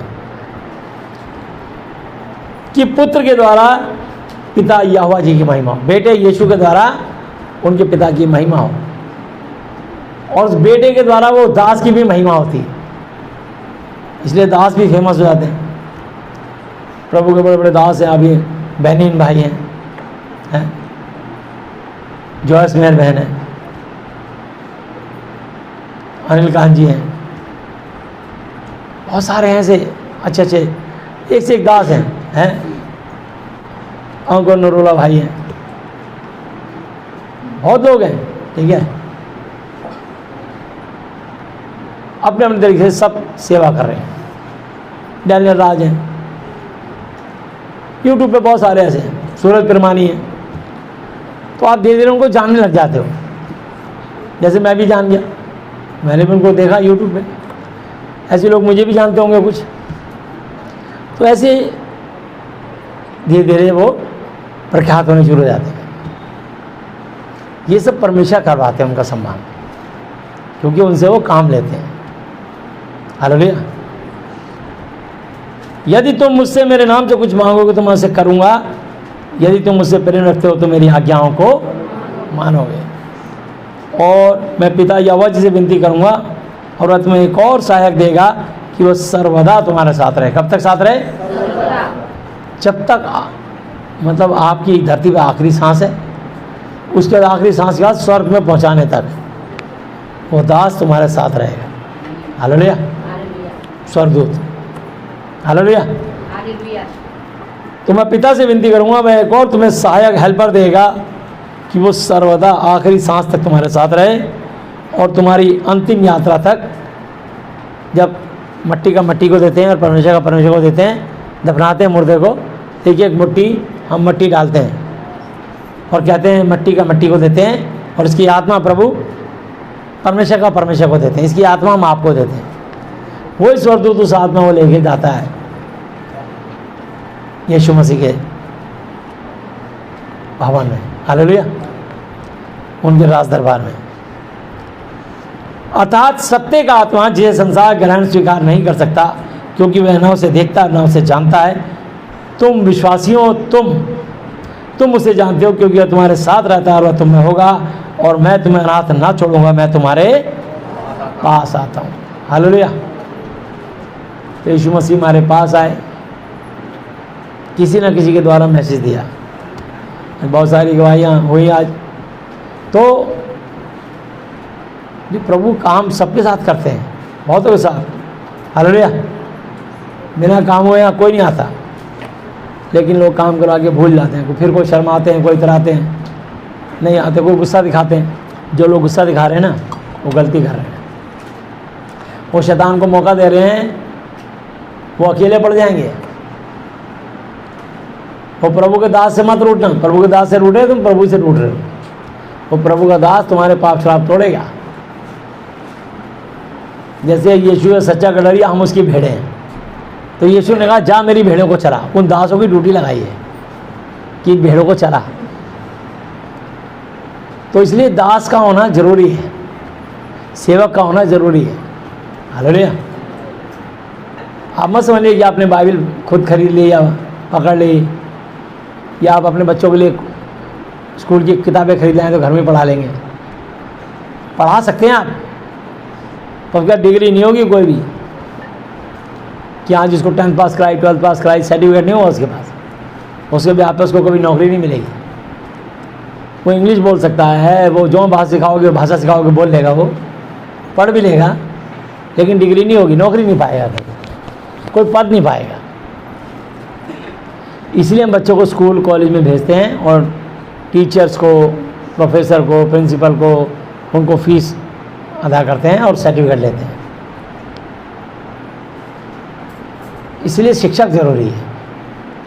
कि पुत्र के द्वारा पिता यहोवा जी की महिमा हो, बेटे यीशु के द्वारा उनके पिता की महिमा हो, और उस बेटे के द्वारा वो दास की भी महिमा होती है। इसलिए दास भी फेमस हो जाते हैं। प्रभु के बड़े बड़े दास हैं। अभी बहनीन भाई हैं, जॉयस मेहर बहन है, अनिल कांत जी हैं, बहुत सारे हैं ऐसे अच्छे अच्छे, एक से एक दास हैं। अंकुर नरूला भाई हैं, बहुत लोग हैं, ठीक है, अपने अपने तरीके से सब सेवा कर रहे हैं। डैनियल राज हैं, यूट्यूब पे बहुत सारे ऐसे हैं, सूरज परमानी है। तो आप धीरे धीरे उनको जानने लग जाते हो, जैसे मैं भी जान गया, मैंने भी उनको देखा यूट्यूब पे, ऐसे लोग मुझे भी जानते होंगे कुछ। तो ऐसे धीरे धीरे वो प्रख्यात होने शुरू हो जाते हैं। ये सब परमेश्वर करवाते हैं उनका सम्मान, क्योंकि उनसे वो काम लेते हैं। हालेलुया। यदि तुम मुझसे मेरे नाम से कुछ मांगोगे तो मैं उसे करूँगा, यदि तुम मुझसे प्रेम रखते हो तो मेरी आज्ञाओं को मानोगे। और मैं पिता यहोवा जी से विनती करूँगा और वह तुम्हें एक और सहायक देगा कि वह सर्वदा तुम्हारे साथ रहे। कब तक साथ रहे? जब तक मतलब आपकी धरती पर आखिरी सांस है, उसके बाद आखिरी सांस के बाद स्वर्ग में पहुँचाने तक वो दास तुम्हारे साथ रहेगा। हालेलुया। स्वर्गदूत, हालेलुया। तो मैं पिता से विनती करूँगा, मैं एक और तुम्हें सहायक हेल्पर देगा कि वो सर्वदा आखिरी सांस तक तुम्हारे साथ रहे और तुम्हारी अंतिम यात्रा तक, जब मट्टी का मट्टी को देते हैं और परमेश्वर का परमेश्वर को देते हैं, दफनाते हैं मुर्दे को, एक एक मुट्ठी हम मट्टी डालते हैं और कहते हैं मट्टी का मट्टी को देते हैं और इसकी आत्मा प्रभु परमेश्वर का परमेश्वर को देते हैं, इसकी आत्मा हम आपको देते हैं। वही स्वर्गदूत उस आत्मा को लेके जाता है यीशु मसीह के भवन में, हालेलुया, उनके राज दरबार में। अर्थात सत्य का आत्मा जिसे संसार ग्रहण स्वीकार नहीं कर सकता, क्योंकि वह न उसे देखता न उसे जानता है। तुम विश्वासियों, तुम उसे जानते हो, क्योंकि वह तुम्हारे साथ रहता है और वह तुम में होगा, और मैं तुम्हें अनाथ ना छोड़ूंगा, मैं तुम्हारे पास आता हूँ। हालेलुया। तो यीशु मसीह हमारे पास आए, किसी न किसी के द्वारा मैसेज दिया, बहुत सारी गवाहियाँ हुई आज। तो ये प्रभु काम सबके साथ करते हैं, बहुतों के साथ, हालेलुया। बिना काम हुए यहाँ कोई नहीं आता, लेकिन लोग काम करवा के भूल जाते हैं, फिर कोई शर्माते हैं, कोई इतराते हैं, नहीं आते, कोई गुस्सा दिखाते हैं। जो लोग गुस्सा दिखा रहे हैं ना, वो गलती कर रहे हैं, वो शैतान को मौका दे रहे हैं, वो अकेले पड़ जाएंगे। वो प्रभु के दास से मत रूठना, प्रभु के दास से रूठे तुम प्रभु से रूठ रहे हो। वो प्रभु का दास तुम्हारे पाप श्राप तोड़ेगा। जैसे यीशु है सच्चा गडरिया, हम उसकी भेड़ें हैं। तो यीशु ने कहा जा मेरी भेड़ों को चरा, उन दासों की ड्यूटी लगाई है कि भेड़ों को चरा। तो इसलिए दास का होना जरूरी है, सेवक का होना जरूरी है। हालेलुया। आप मत समझ लीजिए कि आपने बाइबल खुद खरीद ली या पकड़ ली, या आप अपने बच्चों के लिए स्कूल की किताबें खरीद लाएँ तो घर में पढ़ा लेंगे। पढ़ा सकते हैं आप, तो उसका डिग्री नहीं होगी कोई भी कि हाँ जिसको 10th पास कराई, 12th पास कराई, सर्टिफिकेट नहीं होगा उसके पास, उसके भी आप उसको कभी नौकरी नहीं मिलेगी। वो इंग्लिश बोल सकता है, वो जो भाषा सिखाओगे भाषा सिखाओगे बोल लेगा, वो पढ़ भी लेगा, लेकिन डिग्री नहीं होगी, नौकरी नहीं पाएगा, कोई पद नहीं पाएगा। इसलिए हम बच्चों को स्कूल कॉलेज में भेजते हैं और टीचर्स को, प्रोफेसर को, प्रिंसिपल को, उनको फीस अदा करते हैं और सर्टिफिकेट लेते हैं। इसलिए शिक्षक जरूरी है।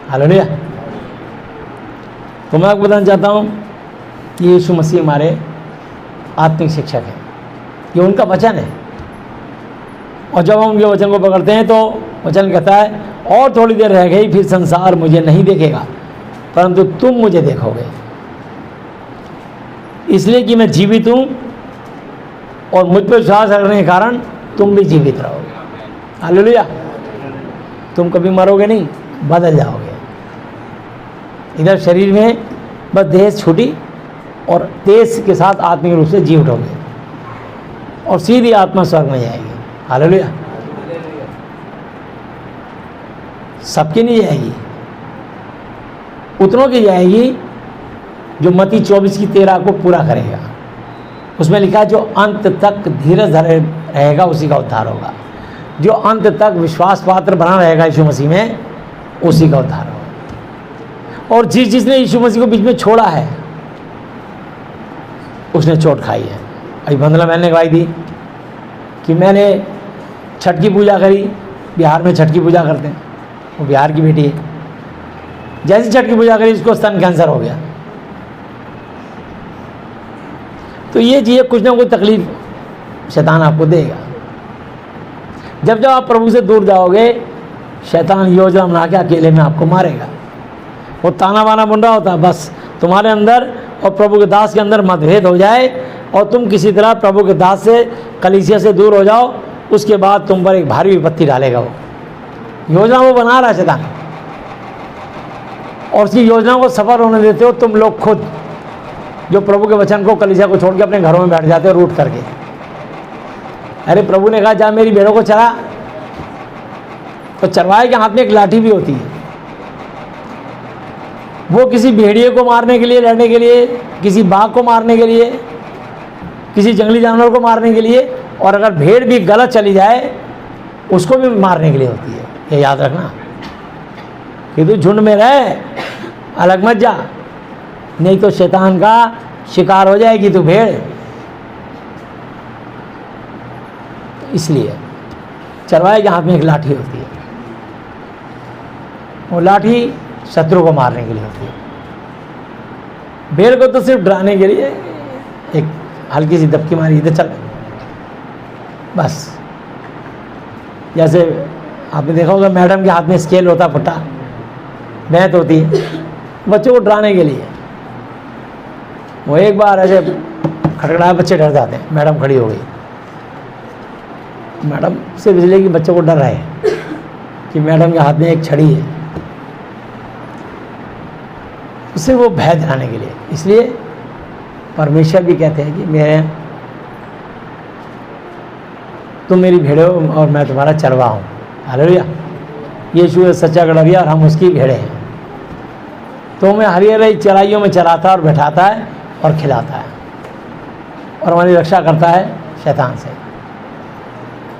हालेलुया। तो मैं आपको बताना चाहता हूँ ये यीशु मसीह हमारे आत्मिक शिक्षक हैं, ये उनका वचन है। और जब हम उनके वचन को पकड़ते हैं तो वचन कहता है और थोड़ी देर रह गई फिर संसार मुझे नहीं देखेगा परंतु तुम मुझे देखोगे, इसलिए कि मैं जीवित हूँ और मुझ पर विश्वास रखने के कारण तुम भी जीवित रहोगे। हालेलुया। तुम कभी मरोगे नहीं, बदल जाओगे। इधर शरीर में बस देह छूटी और तेज के साथ आत्मिक रूप से जी उठोगे और सीधी आत्मा स्वर्ग में जाएगी। हालेलुया। सबकी नहीं जाएगी, उतनों की जाएगी जो मत्ती 24:13 को पूरा करेगा। उसमें लिखा है जो अंत तक धीरज धरे रहेगा उसी का उद्धार होगा। जो अंत तक विश्वास पात्र बना रहेगा यीशु मसीह में, उसी का उद्धार होगा। और जिसने यीशु मसीह को बीच में छोड़ा है उसने चोट खाई है। अभी बंदला मैंने गवाही दी कि मैंने छठ की पूजा करी। बिहार में छठ की पूजा करते हैं, वो बिहार की बेटी है। जैसे छठ की पूजा करी उसको स्तन कैंसर हो गया। तो ये चीज़ें कुछ ना कुछ तकलीफ शैतान आपको देगा। जब जब आप प्रभु से दूर जाओगे शैतान योजना बना के अकेले में आपको मारेगा। वो ताना बाना बुन रहा होता है बस तुम्हारे अंदर और प्रभु के दास के अंदर मतभेद हो जाए और तुम किसी तरह प्रभु के दास से कलीसिया से दूर हो जाओ, उसके बाद तुम पर एक भारी विपत्ति डालेगा। वो योजना वो बना रहा है शैतान, और उसकी योजना को सफल होने देते हो तुम लोग खुद, जो प्रभु के वचन को कलीसिया को छोड़ के अपने घरों में बैठ जाते हो रूट करके। अरे प्रभु ने कहा जा मेरी भेड़ों को चरा, तो चरवाए के हाथ में एक लाठी भी होती है। वो किसी भेड़िए को मारने के लिए, लड़ने के लिए, किसी बाघ को मारने के लिए, किसी जंगली जानवर को मारने के लिए, और अगर भेड़ भी गलत चली जाए उसको भी मारने के लिए होती है। ये याद रखना कि तू झुंड में रहे, अलग मत जा, नहीं तो शैतान का शिकार हो जाएगी तू भेड़। इसलिए चरवाहे के हाथ में एक लाठी होती है, वो लाठी शत्रु को मारने के लिए होती है। भेड़ को तो सिर्फ डराने के लिए एक हल्की सी दबकी मारी, इधर चल, बस। जैसे आपने देखा होगा मैडम के हाथ में स्केल होता, फुट्टा भैंत होती है, बच्चों को डराने के लिए। वो एक बार ऐसे खटखटाए, बच्चे डर जाते हैं। मैडम खड़ी हो गई, मैडम सिर्फ इसलिए कि बच्चों को डर रहे कि मैडम के हाथ में एक छड़ी है, उससे वो भय दिलाने के लिए। इसलिए परमेश्वर भी कहते हैं कि तुम मेरी भेड़े हो और मैं तुम्हारा चरवा हूँ। हालेलुया। यीशु है सच्चा गड़रिया और हम उसकी भेड़े हैं। तो हमें हरी हरी चराइयों में चराता और बैठाता है और खिलाता है और हमारी रक्षा करता है शैतान से,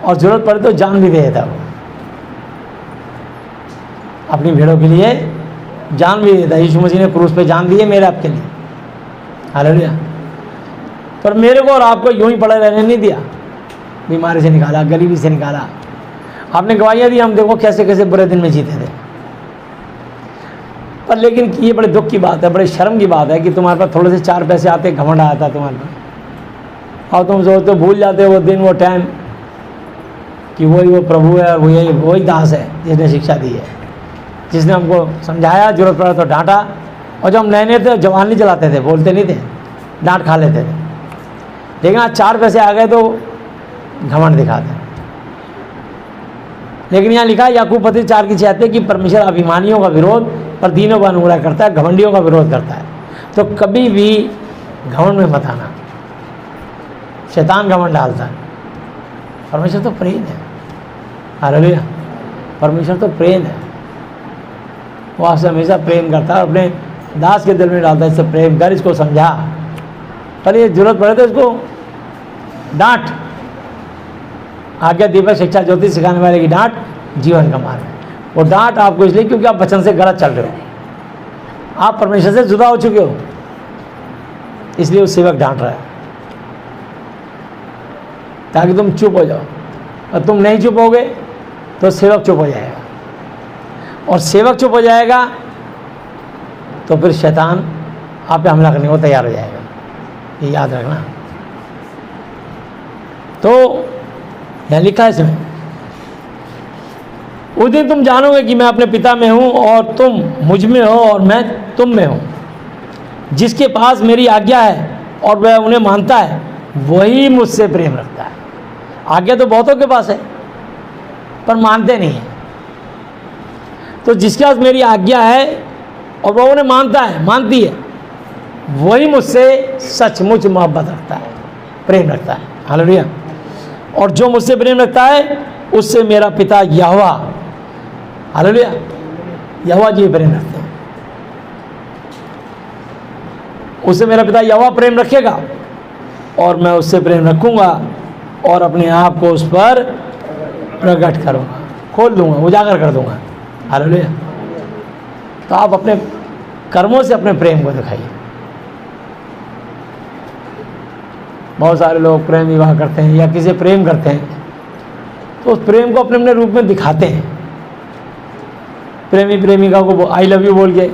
और ज़रूरत पड़े तो जान भी दे देता है। वो अपनी भेड़ों के लिए जान भी देता है। यीशु मसीह ने क्रूस पे जान दी है मेरे आपके लिए। हालेलुया। पर मेरे को और आपको यूं ही पड़े रहने नहीं दिया, बीमारी से निकाला, गरीबी से निकाला। आपने गवाहियाँ दी, हम देखो कैसे कैसे बुरे दिन में जीते थे। पर लेकिन ये बड़े दुख की बात है, बड़े शर्म की बात है कि तुम्हारे पास थोड़े से 4 पैसे आते, घमंड आया था तुम्हारे पास, और तुम सोचते हो, भूल जाते हो वो दिन, वो टाइम कि वही वो प्रभु है और वही दास है जिसने शिक्षा दी है, जिसने हमको समझाया, जरूरत पड़ा तो डांटा। और जब हम नए नए थे जवान नहीं चलाते थे, बोलते नहीं थे, डांट खा लेते थे। लेकिन आज 4 पैसे आ गए तो घमंड दिखाते हैं। लेकिन यहाँ लिखा है याकूब पत्री 4:76 कि परमेश्वर अभिमानियों का विरोध पर दीनों का अनुग्रह करता है, घमंडियों का विरोध करता है। तो कभी भी घमंड में मत आना, शैतान घमंड डालता है। परमेश्वर तो प्रेम है। हालेलुया। परमेश्वर तो प्रेम है, वो आपसे हमेशा प्रेम करता है, अपने दास के दिल में डालता है, इससे प्रेम कर, इसको समझा, पर ये जरूरत पड़े तो इसको डांट। आज्ञा दीपक शिक्षा ज्योति सिखाने वाले की डांट जीवन का मार्ग है। वो डांट आपको इसलिए क्योंकि आप वचन से गलत चल रहे हो, आप परमेश्वर से जुदा हो चुके हो, इसलिए वो सेवक डांट रहा है ताकि तुम चुप हो जाओ। और तुम नहीं चुप होगे तो सेवक चुप हो जाएगा, और सेवक चुप हो जाएगा तो फिर शैतान आप पे हमला करने को तैयार हो जाएगा। ये याद रखना। तो यहाँ लिखा है इसमें, उस दिन तुम जानोगे कि मैं अपने पिता में हूँ और तुम मुझ में हो और मैं तुम में हूँ। जिसके पास मेरी आज्ञा है और वह उन्हें मानता है वही मुझसे प्रेम रखता है। आज्ञा तो बहुतों के पास है पर मानते नहीं हैं। तो जिसके पास मेरी आज्ञा है और वह उन्हें मानता है, मानती है, वही मुझसे सचमुच मोहब्बत रखता है, प्रेम रखता है। हालेलुया। और जो मुझसे प्रेम रखता है उससे मेरा पिता यहोवा, हालेलुया, यहोवा जी प्रेम रखते हैं, उससे मेरा पिता यहोवा प्रेम रखेगा और मैं उससे प्रेम रखूँगा और अपने आप को उस पर प्रकट करूँगा, खोल दूँगा, उजागर कर दूँगा। हालेलुया। तो आप अपने कर्मों से अपने प्रेम को दिखाइए। बहुत सारे लोग प्रेम विवाह करते हैं या किसी से प्रेम करते हैं तो उस प्रेम को अपने अपने रूप में दिखाते हैं। प्रेमी प्रेमिका को आई लव यू बोल के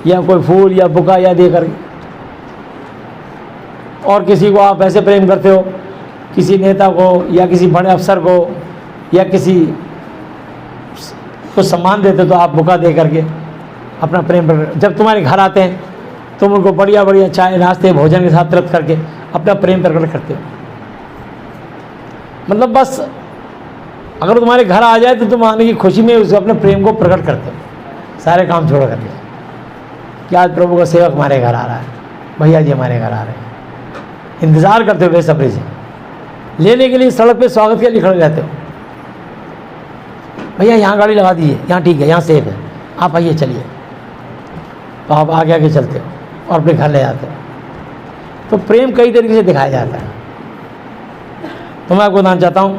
या कोई फूल या बुका या दे कर, और किसी को आप ऐसे प्रेम करते हो, किसी नेता को या किसी बड़े अफसर को या किसी को सम्मान देते तो आप बुका दे करके अपना प्रेम प्रकट। जब तुम्हारे घर आते हैं तुम उनको बढ़िया बढ़िया चाय नाश्ते भोजन के साथ तृप्त करके अपना प्रेम प्रकट करते हो। मतलब बस अगर तुम्हारे घर आ जाए तो तुम आने की खुशी में उस अपने प्रेम को प्रकट करते हो, सारे काम छोड़ करके कि आज प्रभु का सेवक हमारे घर आ रहा है, भैया जी हमारे घर आ रहे हैं। इंतज़ार करते हो बेसब्री से, लेने के लिए सड़क पे स्वागत के लिए खड़े रहते हो। भैया यहाँ गाड़ी लगा दीजिए, यहाँ ठीक है, यहाँ सेफ है, आप आइए चलिए। तो आप आगे आगे चलते हो और अपने घर ले जाते हो। तो प्रेम कई तरीके से दिखाया जाता है। तो मैं आपको बताना चाहता हूँ,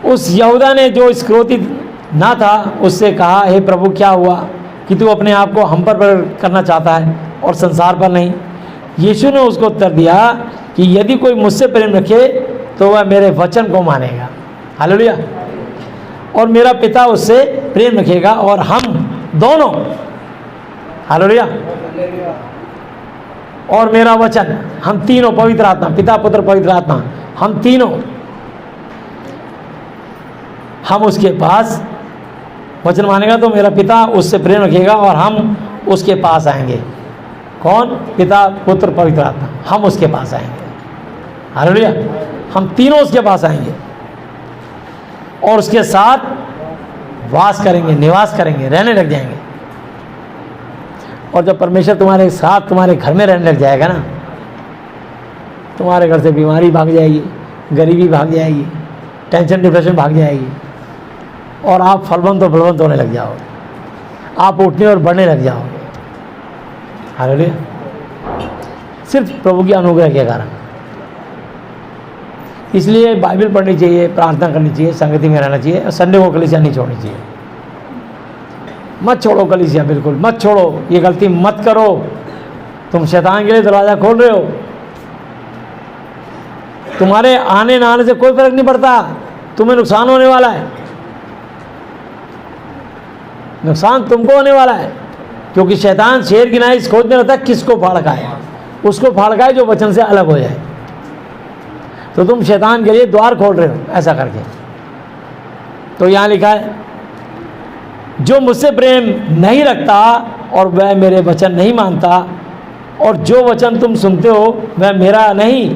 उस यहूदा ने जो क्रोधित ना था उससे कहा, हे प्रभु क्या हुआ कि तू अपने आप को हम पर प्रकट करना चाहता है और संसार पर नहीं। यीशु ने उसको उत्तर दिया कि यदि कोई मुझसे प्रेम रखे तो वह मेरे वचन को मानेगा, हालेलुया, और मेरा पिता उससे प्रेम रखेगा और हम दोनों, हालेलुया, और मेरा वचन, हम तीनों, पवित्र आत्मा, पिता पुत्र पवित्र आत्मा, हम तीनों, हम उसके पास, वचन मानेगा तो मेरा पिता उससे प्रेम रखेगा और हम उसके पास आएंगे। कौन? पिता पुत्र पवित्र आत्मा, हम उसके पास आएंगे, हालेलुया, हम तीनों उसके पास आएंगे और उसके साथ वास करेंगे, निवास करेंगे, रहने लग जाएंगे। और जब परमेश्वर तुम्हारे साथ तुम्हारे घर में रहने लग जाएगा ना, तुम्हारे घर से बीमारी भाग जाएगी, गरीबी भाग जाएगी, टेंशन डिप्रेशन भाग जाएगी और आप फलवंत और बलवंत होने लग जाओगे, आप उठने और बढ़ने लग जाओगे, हालेलुया, सिर्फ प्रभु की अनुग्रह के कारण। इसलिए बाइबल पढ़नी चाहिए, प्रार्थना करनी चाहिए, संगति में रहना चाहिए, संडे को कलीसिया नहीं छोड़नी चाहिए। मत छोड़ो कलीसिया, बिल्कुल मत छोड़ो, ये गलती मत करो। तुम शैतान के लिए दरवाज़ा खोल रहे हो। तुम्हारे आने ना आने से कोई फर्क नहीं पड़ता, तुम्हें नुकसान होने वाला है, नुकसान तुमको होने वाला है, क्योंकि शैतान शेर की नाई खोजने रहता है किसको फाड़काए, उसको फाड़काए जो वचन से अलग हो जाए। तो तुम शैतान के लिए द्वार खोल रहे हो ऐसा करके। तो यहाँ लिखा है, जो मुझसे प्रेम नहीं रखता और वह मेरे वचन नहीं मानता, और जो वचन तुम सुनते हो वह मेरा नहीं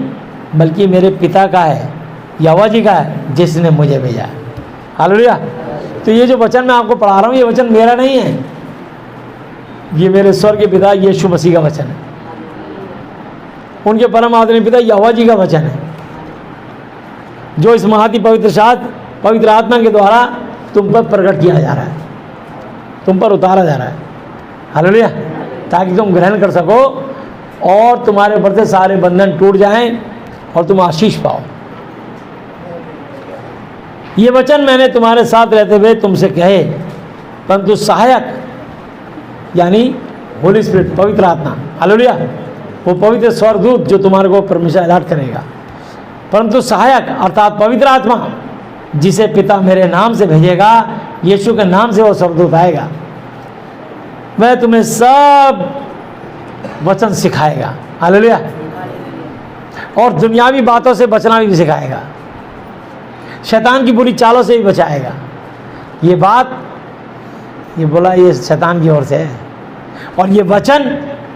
बल्कि मेरे पिता का है, यहोवा जी का है जिसने मुझे भेजा है, हालेलुया। तो ये जो वचन मैं आपको पढ़ा रहा हूँ ये वचन मेरा नहीं है, ये मेरे स्वर्गीय पिता यीशु मसीह का वचन है, उनके परम आदरणीय पिता यहोवा जी का वचन है, जो इस महाति पवित्र आत्मा के द्वारा तुम पर प्रकट किया जा रहा है, तुम पर उतारा जा रहा है, हालेलुया, ताकि तुम ग्रहण कर सको और तुम्हारे ऊपर से सारे बंधन टूट जाएं और तुम आशीष पाओ। ये वचन मैंने तुम्हारे साथ रहते हुए तुमसे कहे, परंतु सहायक यानी होली स्पिरिट, पवित्र आत्मा, हालेलुया, वो पवित्र स्वर्गदूत जो तुम्हारे को परमेश्वर अलर्ट करेगा, परंतु सहायक अर्थात पवित्र आत्मा जिसे पिता मेरे नाम से भेजेगा, यीशु के नाम से वो स्वर्गदूत आएगा, वह तुम्हें सब वचन सिखाएगा। हालेलुया। और दुनियावी बातों से बचना भी सिखाएगा, शैतान की बुरी चालों से भी बचाएगा। ये बात, ये बोला, ये शैतान की ओर से है और ये वचन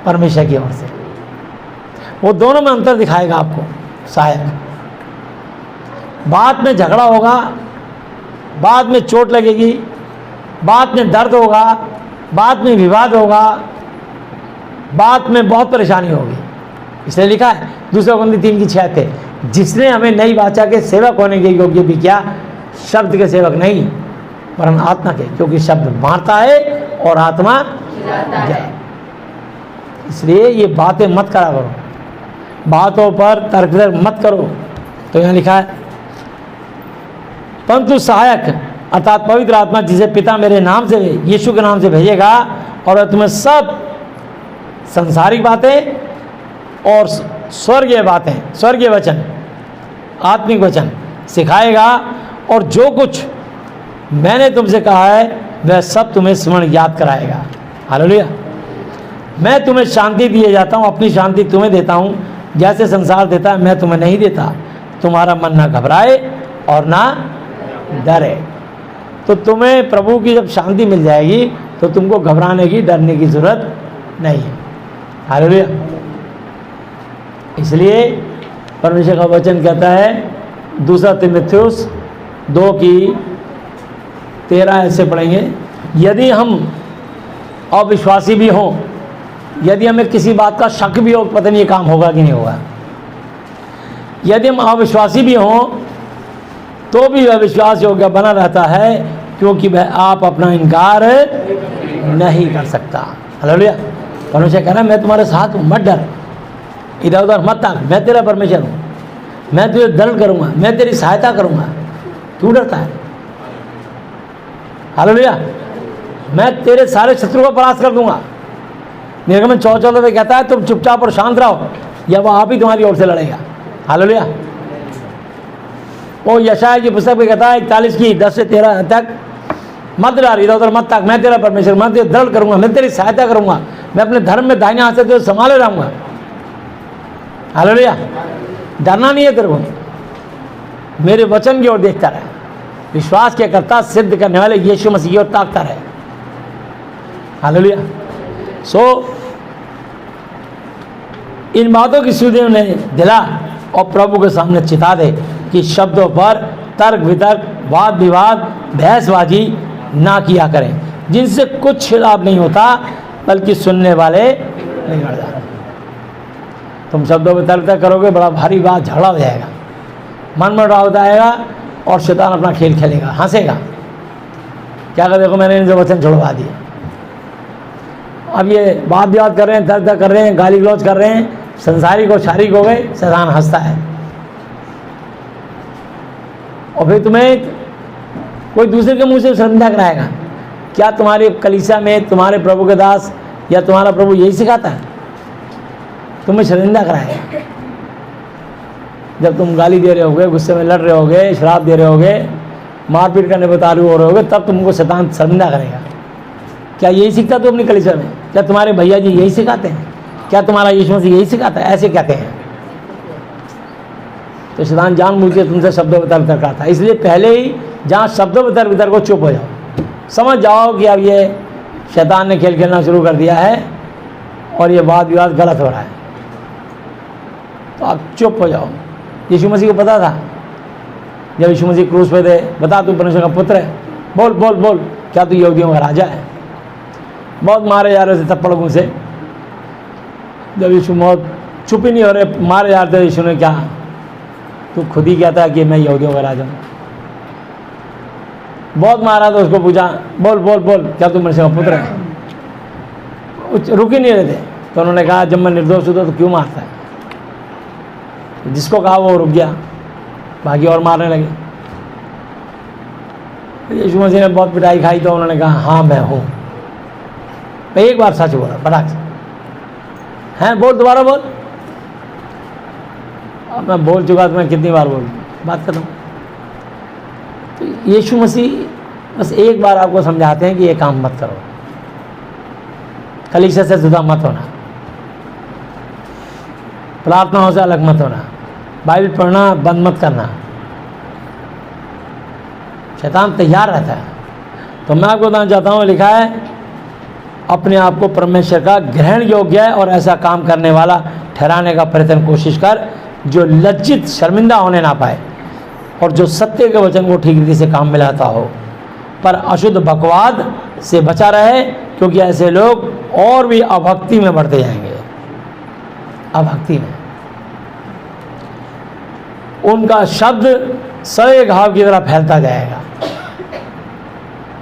परमेश्वर की ओर से। वो दोनों में अंतर दिखाएगा आपको सहायक। बात में झगड़ा होगा, बात में चोट लगेगी, बात में दर्द होगा, बात में विवाद होगा, बात में बहुत परेशानी होगी। इसलिए लिखा है 2 Corinthians 3:6, जिसने हमें नई वाचा के सेवक होने के योग्य भी किया, शब्द के सेवक नहीं वरन आत्मा के, क्योंकि शब्द मारता है और आत्मा गिराता। इसलिए ये बातें मत करा करो, बातों पर तर्क वितर्क मत करो। तो यहाँ लिखा है, परंतु सहायक अर्थात पवित्र आत्मा, जिसे पिता मेरे नाम से, यीशु के नाम से भेजेगा, और तुम्हें सब संसारिक बातें और स्वर्गीय बातें, स्वर्गीय वचन, आत्मिक वचन सिखाएगा, और जो कुछ मैंने तुमसे कहा है वह सब तुम्हें स्मरण याद कराएगा। हालेलुया। मैं तुम्हें शांति दिए जाता हूँ, अपनी शांति तुम्हें देता हूँ, जैसे संसार देता है मैं तुम्हें नहीं देता। तुम्हारा मन ना घबराए और ना डरे। तो तुम्हें प्रभु की जब शांति मिल जाएगी तो तुमको घबराने की, डरने की ज़रूरत नहीं है। हालेलुया। इसलिए परमेश्वर का वचन कहता है 2 तीमुथियुस 2:13 ऐसे पढ़ेंगे, यदि हम अविश्वासी भी हों, यदि हमें किसी बात का शक भी हो, पता नहीं ये काम होगा कि नहीं होगा, यदि हम अविश्वासी भी हों तो भी वह विश्वास योग्य बना रहता है, क्योंकि वह आप अपना इनकार नहीं कर सकता। हालेलुया। परमेश्वर कह रहा है मैं तुम्हारे साथ हूँ, मत डर, इधर उधर मत ताक, मैं तेरा परमेश्वर हूँ, मैं तुझे दर्द करूँगा, मैं तेरी सहायता करूँगा। क्यों डरता है? हालेलुया। मैं तेरे सारे शत्रु को परास्त कर दूंगा। निर्गमन 14 में कहता है तुम चुपचाप और शांत रहो, या वह आप ही तुम्हारी ओर से लड़ेगा। हालेलुया। वो यशायाह की पुस्तक में कहता है 41 की 10 से 13 तक, मत डर, इधर उधर मत ताक, मैं तेरा परमेश्वर, मैं तुझे दृढ़ करूंगा, मैं तेरी सहायता करूंगा, मैं अपने धर्म में दाहिने हाथ से तुझे संभाले रहूंगा। हालेलुया। डरना नहीं है तेरे को, मेरे वचन की ओर देखता रहे, विश्वास के कर्ता सिद्ध करने वाले यीशु मसीह की ओर ताकता रहे। हालेलुया। इन बातों की सुधि उन्हें दिला और प्रभु के सामने चिता दे कि शब्दों पर तर्क वितर्क, वाद विवाद, बहसबाजी ना किया करें, जिनसे कुछ लाभ नहीं होता बल्कि सुनने वाले बिगड़ जाते। तुम शब्दों में तर्क करोगे, बड़ा भारी बात, झगड़ा हो जाएगा, मन मुटाव हो जाएगा और शैतान अपना खेल खेलेगा, हंसेगा, क्या कर देखो मैंने इनसे वचन छुड़वा दिए। अब ये बात विवाद कर रहे हैं, दर्द कर रहे हैं, गाली गलौज कर रहे हैं, संसारिक और शारीरिक हो गए, शैतान हंसता है। और फिर तुम्हें कोई दूसरे के मुंह से शर्मिंदा कराएगा। क्या तुम्हारे कलीसिया में तुम्हारे प्रभु के दास या तुम्हारा प्रभु यही सिखाता है? तुम्हें शर्मिंदा कराएगा। जब तुम गाली दे रहे होगे, गुस्से में लड़ रहे होगे, शराब दे रहे होगे, मारपीट करने पर तारू हो रहे होगे, तब तुमको शैतान शर्मिंदा करेगा। क्या यही सीखता तू अपनी कलीसिया में? क्या तुम्हारे भैया जी यही सिखाते हैं? क्या तुम्हारा यीशु मसीह यही सिखाता है? ऐसे कहते हैं। तो शैतान जानबूझ के तुमसे शब्दों पर तर्क करता है। इसलिए पहले ही जहाँ शब्दों पर तर्क वितर्क को चुप हो जाओ, समझ जाओ कि अब ये शैतान ने खेल खेलना शुरू कर दिया है और ये वाद विवाद गलत हो रहा है, तो आप चुप हो जाओ। यीशु मसीह को पता था, जब यीशु मसीह क्रूस पे थे, बता तू परमेश्वर का पुत्र है, बोल बोल बोल, क्या तू यहूदियों का राजा है? बहुत मारे जा रहे थे थप्पड़ों से। जब यीशु मौत चुप ही नहीं हो रहे, मारे जा रहे थे, यीशु ने क्या, तू खुद ही कहता है कि मैं यहूदियों का राजा हूँ। बहुत मारा तो उसको पूछा, बोल बोल बोल, क्या तू परमेश्वर का पुत्र है? रुक ही नहीं रहे थे। तो उन्होंने कहा जब मैं निर्दोष हूँ तो क्यों मारता है? जिसको कहा वो रुक गया, बाकी और मारने लगे। यीशु मसीह ने बहुत पिटाई खाई तो उन्होंने कहा हाँ मैं हूँ। मैं एक बार सच बोला, बड़ा हैं, बोल दोबारा बोल। अब मैं बोल चुका तो मैं कितनी बार बोल, बात करता हूँ। तो यीशु मसीह बस एक बार आपको समझाते हैं कि ये काम मत करो, कलीसिया से जुदा मत होना, प्रार्थनाओं से अलग मत होना, बाइबल पढ़ना बंद मत करना। शैतान तैयार रहता है। तो मैं आपको बताना चाहता हूँ, लिखा है अपने आप को परमेश्वर का ग्रहण योग्य है और ऐसा काम करने वाला ठहराने का प्रयत्न कोशिश कर, जो लज्जित शर्मिंदा होने ना पाए और जो सत्य के वचन को ठीक रीति से काम में लाता हो, पर अशुद्ध बकवाद से बचा रहे, क्योंकि ऐसे लोग और भी अभक्ति में बढ़ते जाएंगे। अभक्ति में उनका शब्द सड़े घाव की तरह फैलता जाएगा।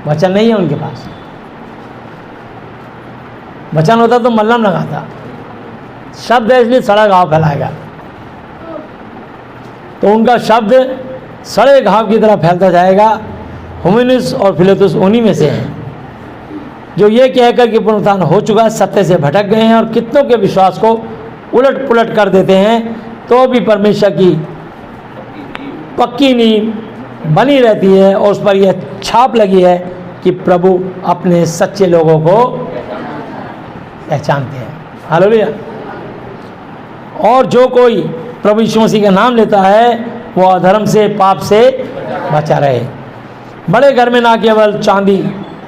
वचन नहीं है उनके पास। वचन होता तो मल्लम लगाता, शब्द है इसलिए सड़ा घाव फैलाएगा। तो उनका शब्द सड़े घाव की तरह फैलता जाएगा। हुमिनुस और फिलेतुस उन्हीं में से हैं जो ये कहकर कि पुनरुत्थान हो चुका है, सत्य से भटक गए हैं और कितनों के विश्वास को उलट पुलट कर देते हैं, तो भी परमेश्वर की पक्की नींव बनी रहती है और उस पर यह छाप लगी है कि प्रभु अपने सच्चे लोगों को पहचानते हैं। हालेलुया। और जो कोई प्रभु यीशु मसीह का नाम लेता है वो अधर्म से, पाप से बचा रहे। बड़े घर में ना केवल चांदी,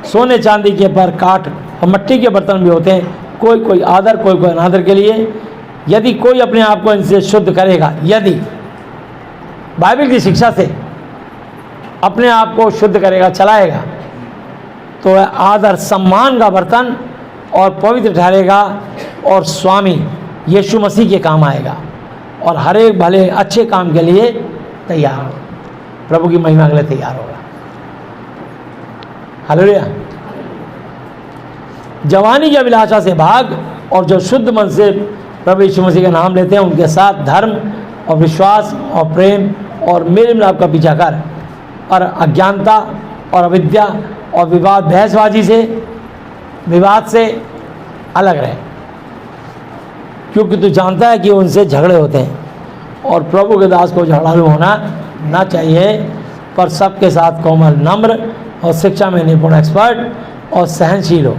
सोने चांदी के पर काठ और मिट्टी के बर्तन भी होते हैं, कोई कोई आदर, कोई कोई अनादर के लिए। यदि कोई अपने आप को इनसे शुद्ध करेगा, यदि बाइबल की शिक्षा से अपने आप को शुद्ध करेगा, चलाएगा, तो वह आदर सम्मान का बर्तन और पवित्र ठहरेगा और स्वामी यीशु मसीह के काम आएगा और हर एक भले अच्छे काम के लिए तैयार हो, प्रभु की महिमा के लिए तैयार होगा। हालेलुया। जवानी की अभिलाषा से भाग, और जो शुद्ध मन से प्रभु यीशु मसीह का नाम लेते हैं उनके साथ धर्म और विश्वास और प्रेम और मेल मिलाप का पीछा कर, और अज्ञानता और अविद्या और विवाद बहसबाजी से, विवाद से अलग रहे, क्योंकि तू जानता है कि उनसे झगड़े होते हैं। और प्रभु के दास को झगड़ालू होना ना चाहिए, पर सबके साथ कोमल, नम्र और शिक्षा में निपुण, एक्सपर्ट और सहनशील हो,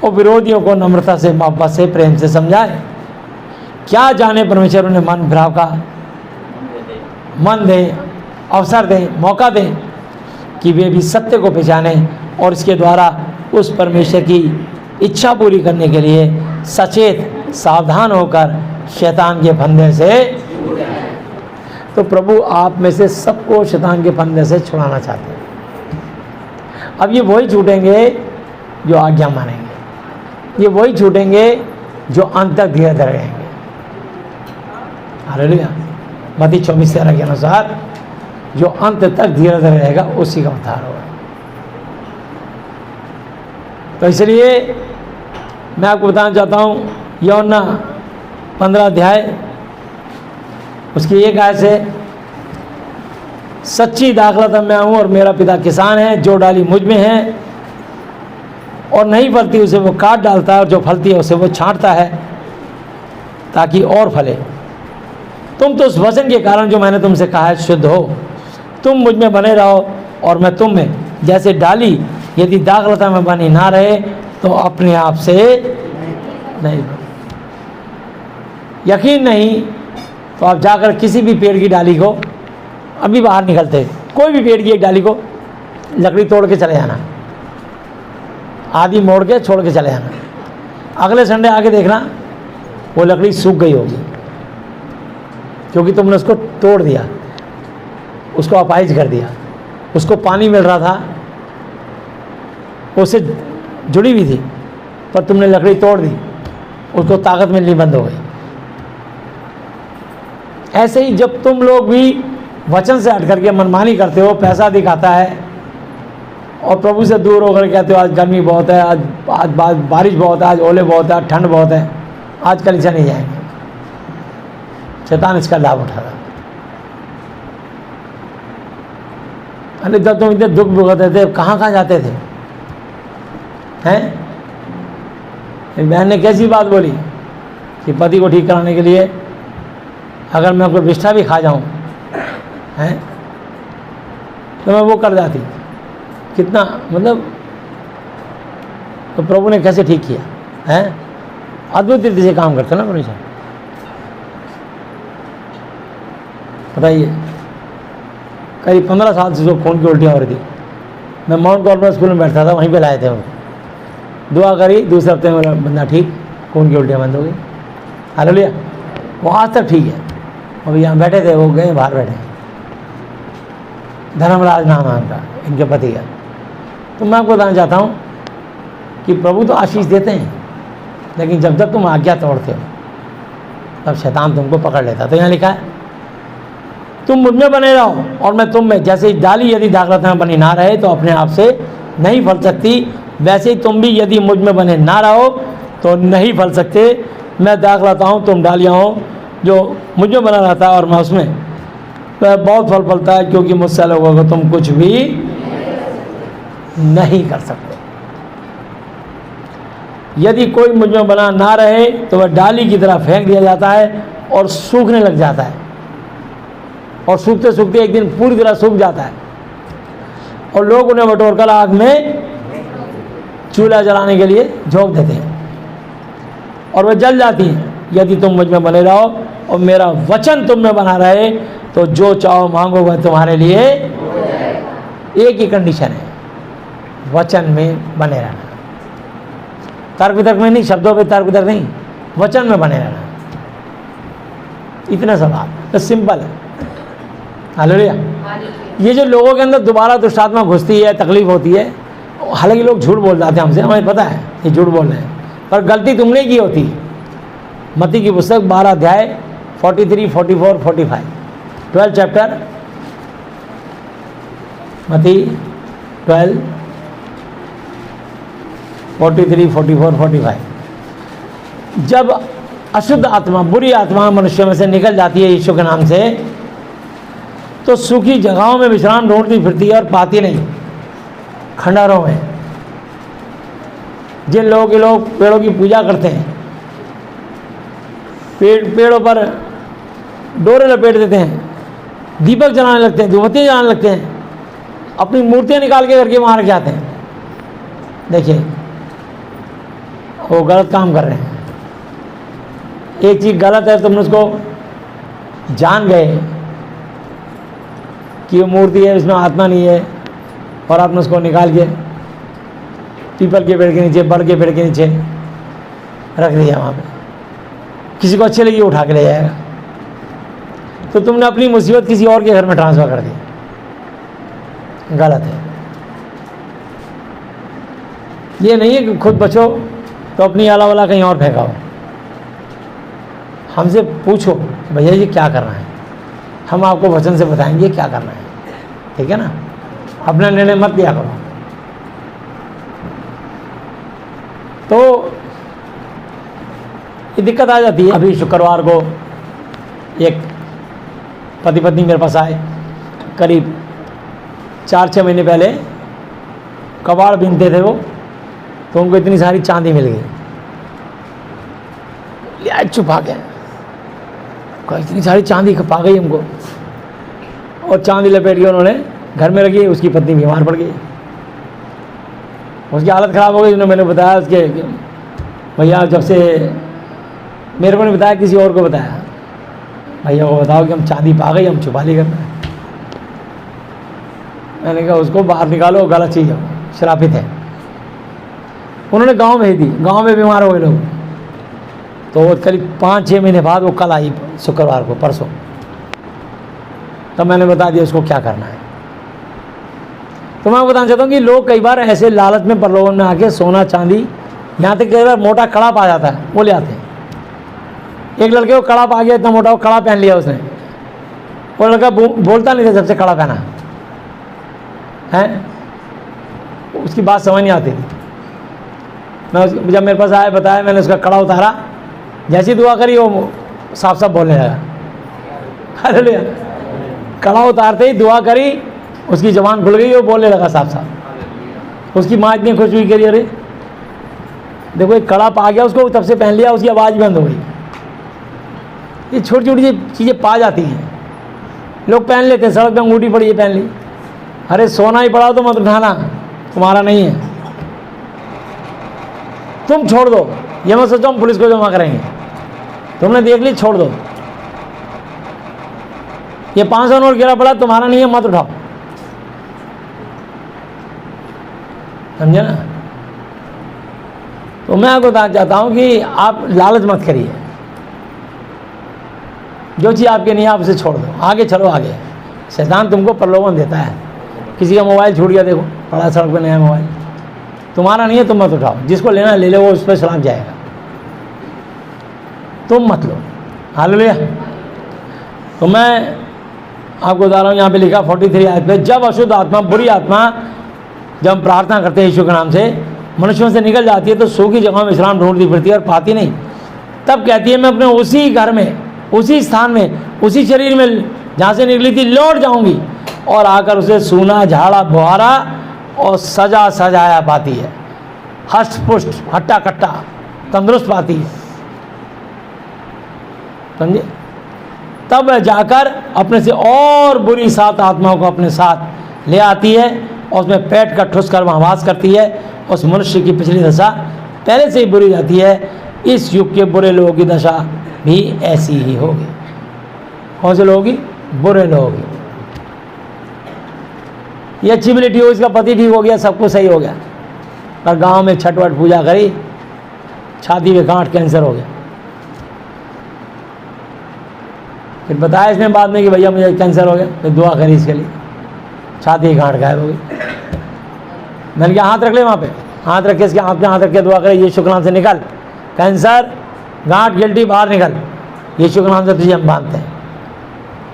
और विरोधियों को नम्रता से, मोहब्बत से, प्रेम से समझाए। क्या जाने परमेश्वर उन्हें मन भराव का मन दे, अवसर दे, मौका दे कि वे भी सत्य को पहचाने और इसके द्वारा उस परमेश्वर की इच्छा पूरी करने के लिए सचेत सावधान होकर शैतान के फंदे से। तो प्रभु आप में से सबको शैतान के फंदे से छुड़ाना चाहते हैं। अब ये वही छूटेंगे जो आज्ञा मानेंगे, ये वही छूटेंगे जो अंत तक धीरे धीरे रहेंगे। हालेलुया। मत्ती 24:13 के अनुसार जो अंत तक धीरे धीरे रहेगा उसी का उद्धार होगा। तो इसलिए मैं आपको बताना चाहता हूँ, यूहन्ना 15 अध्याय उसकी एक आयत से, सच्ची दाखलता मैं हूँ और मेरा पिता किसान है, जो डाली मुझ में है और नहीं फलती उसे वो काट डालता है, और जो फलती है उसे वो छांटता है ताकि और फले। तुम तो उस वचन के कारण जो मैंने तुमसे कहा है शुद्ध हो। तुम मुझ में बने रहो और मैं तुम में। जैसे डाली यदि दाखलता में बनी ना रहे तो अपने आप से नहीं, यकीन नहीं तो आप जाकर किसी भी पेड़ की डाली को, अभी बाहर निकलते कोई भी पेड़ की एक डाली को लकड़ी तोड़ के चले जाना, आधी मोड़ के छोड़ के चले जाना। अगले संडे आके देखना वो लकड़ी सूख गई होगी, क्योंकि तुमने उसको तोड़ दिया, उसको अपाहिज कर दिया। उसको पानी मिल रहा था, उससे जुड़ी हुई थी, पर तुमने लकड़ी तोड़ दी, उसको ताकत मिलनी बंद हो गई। ऐसे ही जब तुम लोग भी वचन से हट करके मनमानी करते हो, पैसा दिखाता है और प्रभु से दूर होकर कहते हो आज गर्मी बहुत है, आज बारिश बहुत है, आज ओले बहुत है, आज ठंड बहुत है, आज कलीसिया नहीं जाएंगे, शैतान इसका लाभ उठा रहा। अरे जब तुम इतने दुख भुगतते थे कहाँ कहाँ जाते थे हैं? एक बहन ने कैसी बात बोली कि पति को ठीक कराने के लिए अगर मैं कोई विष्ठा भी खा जाऊं हैं तो मैं वो कर जाती। कितना मतलब, तो प्रभु ने कैसे ठीक किया है? अद्भुत रीति से काम करते ना परमेश्वर। बताइए। करीब 15 साल से जो खून की उल्टियाँ हो रही थी, मैं माउंट कार्मेल स्कूल में बैठता था, वहीं पे लाए थे वो। दुआ करी, दूसरे हफ्ते में बंदा ठीक, खून की उल्टियाँ बंद हो गई। हालेलुया। वो आज तक ठीक है। अभी यहाँ बैठे थे, वो गए बाहर बैठे, धर्मराज नाम है उनका, इनके पति का। तो मैं आपको बताना चाहता हूँ कि प्रभु तो आशीष देते हैं, लेकिन जब जब तुम आज्ञा तोड़ते हो तब शैतान तुमको पकड़ लेता। तो यहाँ लिखा है तुम मुझ में बने रहो और मैं तुम में। जैसे डाली यदि दाखलता में बनी ना रहे तो अपने आप से नहीं फल सकती, वैसे ही तुम भी यदि मुझ में बने ना रहो तो नहीं फल सकते। मैं दाखलता हूँ, तुम डालियाँ हो, जो मुझ में बना रहता है और मैं उसमें, वह बहुत फल फलता है, क्योंकि मुझसे अलग होगा तुम कुछ भी नहीं कर सकते। यदि कोई मुझ में बना ना रहे तो वह डाली की तरह फेंक दिया जाता है और सूखने लग जाता है, और सूखते सूखते एक दिन पूरी तरह सूख जाता है, और लोग उन्हें बटोरकर आग में चूल्हा जलाने के लिए झोंक देते हैं और वह जल जाती हैं। यदि तुम मुझ में बने रहो और मेरा वचन तुम में बना रहे तो जो चाहो मांगो वह तुम्हारे लिए। एक ही कंडीशन है, वचन में बने रहना। तर्क वितर्क में नहीं, शब्दों पे तर्क वितर्क नहीं, वचन में बने रहना। इतना सवाल तो सिंपल है। हालेलुया। ये जो लोगों के अंदर दोबारा दुष्टात्मा घुसती है, तकलीफ होती है, हालांकि लोग झूठ बोल जाते हैं हमसे, हमें पता है ये झूठ बोल रहे हैं, पर गलती तुमने की होती। मत्ती की पुस्तक 12 अध्याय 43, 44, 45, 12 चैप्टर, मत्ती 12, 43, 44, 45। जब अशुद्ध आत्मा, बुरी आत्मा मनुष्य में से निकल जाती है यीशु के नाम से, तो सूखी जगहों में विश्राम ढूंढती फिरती है और पाती नहीं। खंडहरों में जिन लोगों के लोग पेड़ों की पूजा करते हैं, पेड़ों पर डोरे लपेट देते हैं, दीपक जलाने लगते हैं, धूपबत्ती जलाने लगते हैं, अपनी मूर्तियां निकाल के करके वहाँ रख जाते हैं। देखिए वो गलत काम कर रहे हैं। एक चीज़ गलत है, तुमने उसको जान गए कि वो मूर्ति है, इसमें आत्मा नहीं है, और आपने उसको निकाल के पीपल के पेड़ के नीचे, बड़ के पेड़ के नीचे रख दिया वहाँ पे। किसी को अच्छी लगी उठा के ले जाएगा, तो तुमने अपनी मुसीबत किसी और के घर में ट्रांसफ़र कर दी। गलत है। ये नहीं है कि खुद बचो तो अपनी आला वाला कहीं और फेंकाओ। हमसे पूछो भैया ये क्या करना है, हम आपको वचन से बताएंगे क्या करना है, ठीक है ना। अपना निर्णय मत लिया करो। तो ये दिक्कत आ जाती है। अभी शुक्रवार को एक पति पत्नी मेरे पास आए, करीब 4-6 महीने पहले कबाड़ बीनते थे वो, तो उनको इतनी सारी चांदी मिल गई, लिया छुपा के, इतनी सारी चांदी पा गई हमको, और चांदी लपेट के उन्होंने घर में रखी। उसकी पत्नी बीमार पड़ गई, उसकी हालत ख़राब हो गई। उन्होंने मैंने बताया उसके भैया, जब से मेरे को नहीं बताया, किसी और को बताया, भैया को बताओ कि हम चांदी पा गई, हम छुपा ली करना है। मैंने कहा उसको बाहर निकालो, गलत चीज़ है, श्रापित है। उन्होंने गांव भेज दी, गांव में बीमार हो गए लोग। तो वो करीब 5-6 महीने बाद वो कल आई, शुक्रवार को, परसों। तब मैंने बता दिया उसको क्या करना है। तो मैं बताना चाहता हूँ कि लोग कई बार ऐसे लालच में, प्रलोभन में आके सोना चांदी, यहाँ तक कई बार मोटा कड़ा पा जाता है, वो ले आते हैं। एक लड़के को कड़ा पा गया, इतना मोटा, वो कड़ा पहन लिया उसने। वो लड़का बोलता नहीं था जब से कड़ा पहना है, उसकी बात समझ नहीं आती थी। मैं जब मेरे पास आया, बताया, मैंने उसका कड़ा उतारा, जैसी दुआ करी वो साफ साफ बोलने लगा। हालेलुया। कड़ा उतारते ही दुआ करी, उसकी ज़बान खुल गई, वो बोलने लगा साफ साफ। उसकी माँ इतनी खुश हुई, करी अरे देखो एक कड़ा पा गया उसको, तब से पहन लिया, उसकी आवाज़ बंद हो गई। ये छोटी छोटी चीज़ें पा जाती हैं, लोग पहन लेते हैं। सड़क पर अंगूठी पड़ी है, पहन ली। अरे सोना ही पड़ा तो मत उठाना, तुम्हारा नहीं है, तुम छोड़ दो। ये मत सोचो हम पुलिस को जमा करेंगे, तुमने देख ली, छोड़ दो। ये 500 नोट गिरा पड़ा, तुम्हारा नहीं है, मत उठाओ। समझे ना? तो मैं आपको बताना चाहता हूँ कि आप लालच मत करिए। जो चीज़ आपके नहीं है आप उसे छोड़ दो, आगे चलो आगे। शैतान तुमको प्रलोभन देता है। किसी का मोबाइल छूट गया, देखो पड़ा सड़क पे नया मोबाइल, तुम्हारा नहीं है, तुम मत उठाओ। जिसको लेना है ले लो, वो उस पर सलाम जाएगा, तुम मत लो। हालेलुया। तो मैं आपको बता रहा हूँ, यहाँ पे लिखा 43 आयत पे, जब अशुद्ध आत्मा, बुरी आत्मा, जब हम प्रार्थना करते हैं यीशु के नाम से, मनुष्यों से निकल जाती है तो सूखी जगहों में विश्राम ढूंढती फिरती है और पाती नहीं। तब कहती है मैं अपने उसी घर में, उसी स्थान में, उसी शरीर में जहाँ से निकली थी लौट जाऊंगी, और आकर उसे सूना, झाड़ा, बुहारा और सजा सजाया पाती है, हष्ट पुष्ट, हट्टा कट्टा, तंदुरुस्त पाती है। समझे? तब वह जाकर अपने से और बुरी 7 आत्माओं को अपने साथ ले आती है और उसमें पेट का ठुस कर वहाँ वास करती है। उस मनुष्य की पिछली दशा पहले से ही बुरी जाती है। इस युग के बुरे लोगों की दशा भी ऐसी ही होगी। कौन से लोगों की? बुरे लोगों की। ये अच्छी भी ठीक हो, इसका पति ठीक हो गया, सब कुछ सही हो गया, पर गांव में छठ वट पूजा करी, छाती में गांठ, कैंसर हो गया। फिर बताया इसने बाद में कि भैया मुझे कैंसर हो गया, फिर दुआ करी इसके लिए, छाती की गांठ गायब हो गई। मैंने कहा हाथ रख ले वहाँ पे, हाथ रख के इसके हाथ पे हाथ रख के दुआ करे, यीशु के नाम से निकल, कैंसर, गांठ, गिल्टी बाहर निकल, यीशु के नाम से तुझे हम बांधते हैं।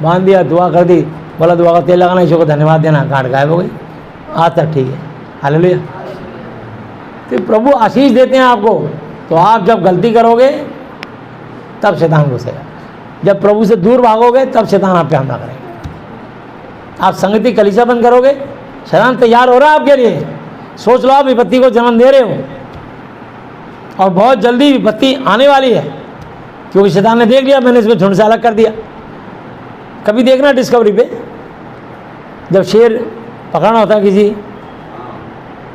बांध दिया, दुआ कर दी, बोला दुआ का तेल लगाना, यीशु को धन्यवाद देना, गांठ गायब हो गई, आज तक ठीक है। हालेलुया। तो प्रभु आशीष देते हैं आपको। तो आप जब गलती करोगे तब शैतान घुसेगा, जब प्रभु से दूर भागोगे तब शैतान आप पे हमला करेगा। आप संगति कलीसिया बंद करोगे, शैतान तैयार हो रहा है आपके लिए। सोच लो, आप विपत्ति को जन्म दे रहे हो और बहुत जल्दी विपत्ति आने वाली है, क्योंकि शैतान ने देख लिया मैंने इसमें झुंड से अलग कर दिया। कभी देखना डिस्कवरी पे, जब शेर पकड़ना होता है किसी,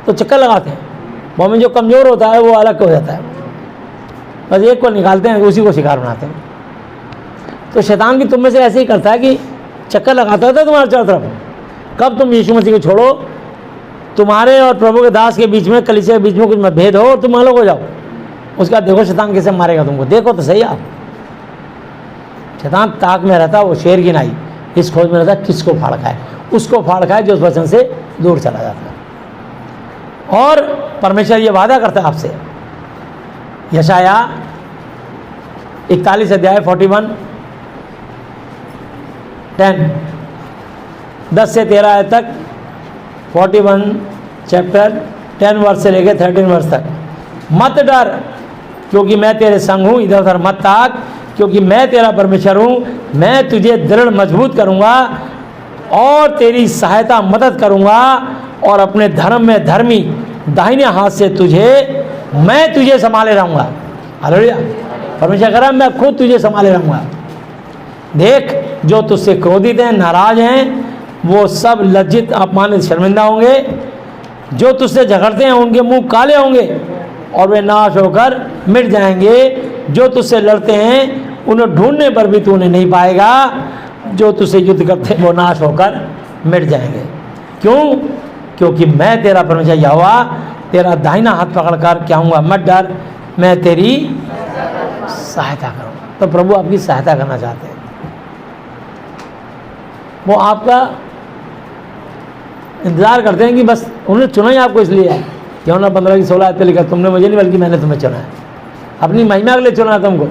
तो चक्कर लगाते हैं, वो में जो कमज़ोर होता है वो अलग हो जाता है, बस एक को निकालते हैं, उसी को शिकार बनाते हैं। तो शैतान भी तुम में से ऐसे ही करता है कि चक्कर लगाता है तुम्हारे चारों तरफ। कब तुम यीशु मसीह को छोड़ो, तुम्हारे और प्रभु के दास के बीच में, कलीसिया के बीच में कुछ मतभेद हो, तुम अलग हो जाओ, उसका देखो शैतान कैसे मारेगा तुमको। देखो तो सही आप, शैतान ताक में रहता, वो शेर की नाई इस खोज में रहता किसको फाड़ खाए, उसको फाड़ खाए जो उस वचन से दूर चला जाता है। और परमेश्वर ये वादा करता है आपसे, यशाया 41 अध्याय 10 से 13 आयत तक, 41 चैप्टर 10 वर्ष से लेकर 13 वर्ष तक। मत डर क्योंकि मैं तेरे संग हूँ, इधर उधर मत ताक क्योंकि मैं तेरा परमेश्वर हूँ। मैं तुझे दृढ़ मजबूत करूँगा और तेरी सहायता मदद करूँगा, और अपने धर्म में धर्मी दाहिने हाथ से मैं तुझे संभाले रहूँगा। हालेलुया। परमेश्वर कह रहा है मैं खुद तुझे संभाले रहूँगा। देख, जो तुझसे क्रोधित हैं, नाराज हैं, वो सब लज्जित, अपमानित, शर्मिंदा होंगे। जो तुझसे झगड़ते हैं उनके मुंह काले होंगे और वे नाश होकर मिट जाएंगे। जो तुझसे लड़ते हैं उन्हें ढूंढने पर भी तू उन्हें नहीं पाएगा। जो तुझसे युद्ध करते हैं वो नाश होकर मिट जाएंगे। क्यों? क्योंकि मैं तेरा परमेश्वर यहोवा तेरा दाहिना हाथ पकड़कर क्या हूँगा, मत डर, मैं तेरी सहायता करूँगा। तो प्रभु आपकी सहायता करना चाहते हैं। वो आपका इंतज़ार करते हैं कि बस उन्होंने चुना ही आपको इसलिए है। यूहन्ना 15 की 16 आयत पे लिखा, तुमने मुझे नहीं बल्कि मैंने तुम्हें चुना है, अपनी महिमा के लिए चुना है तुमको।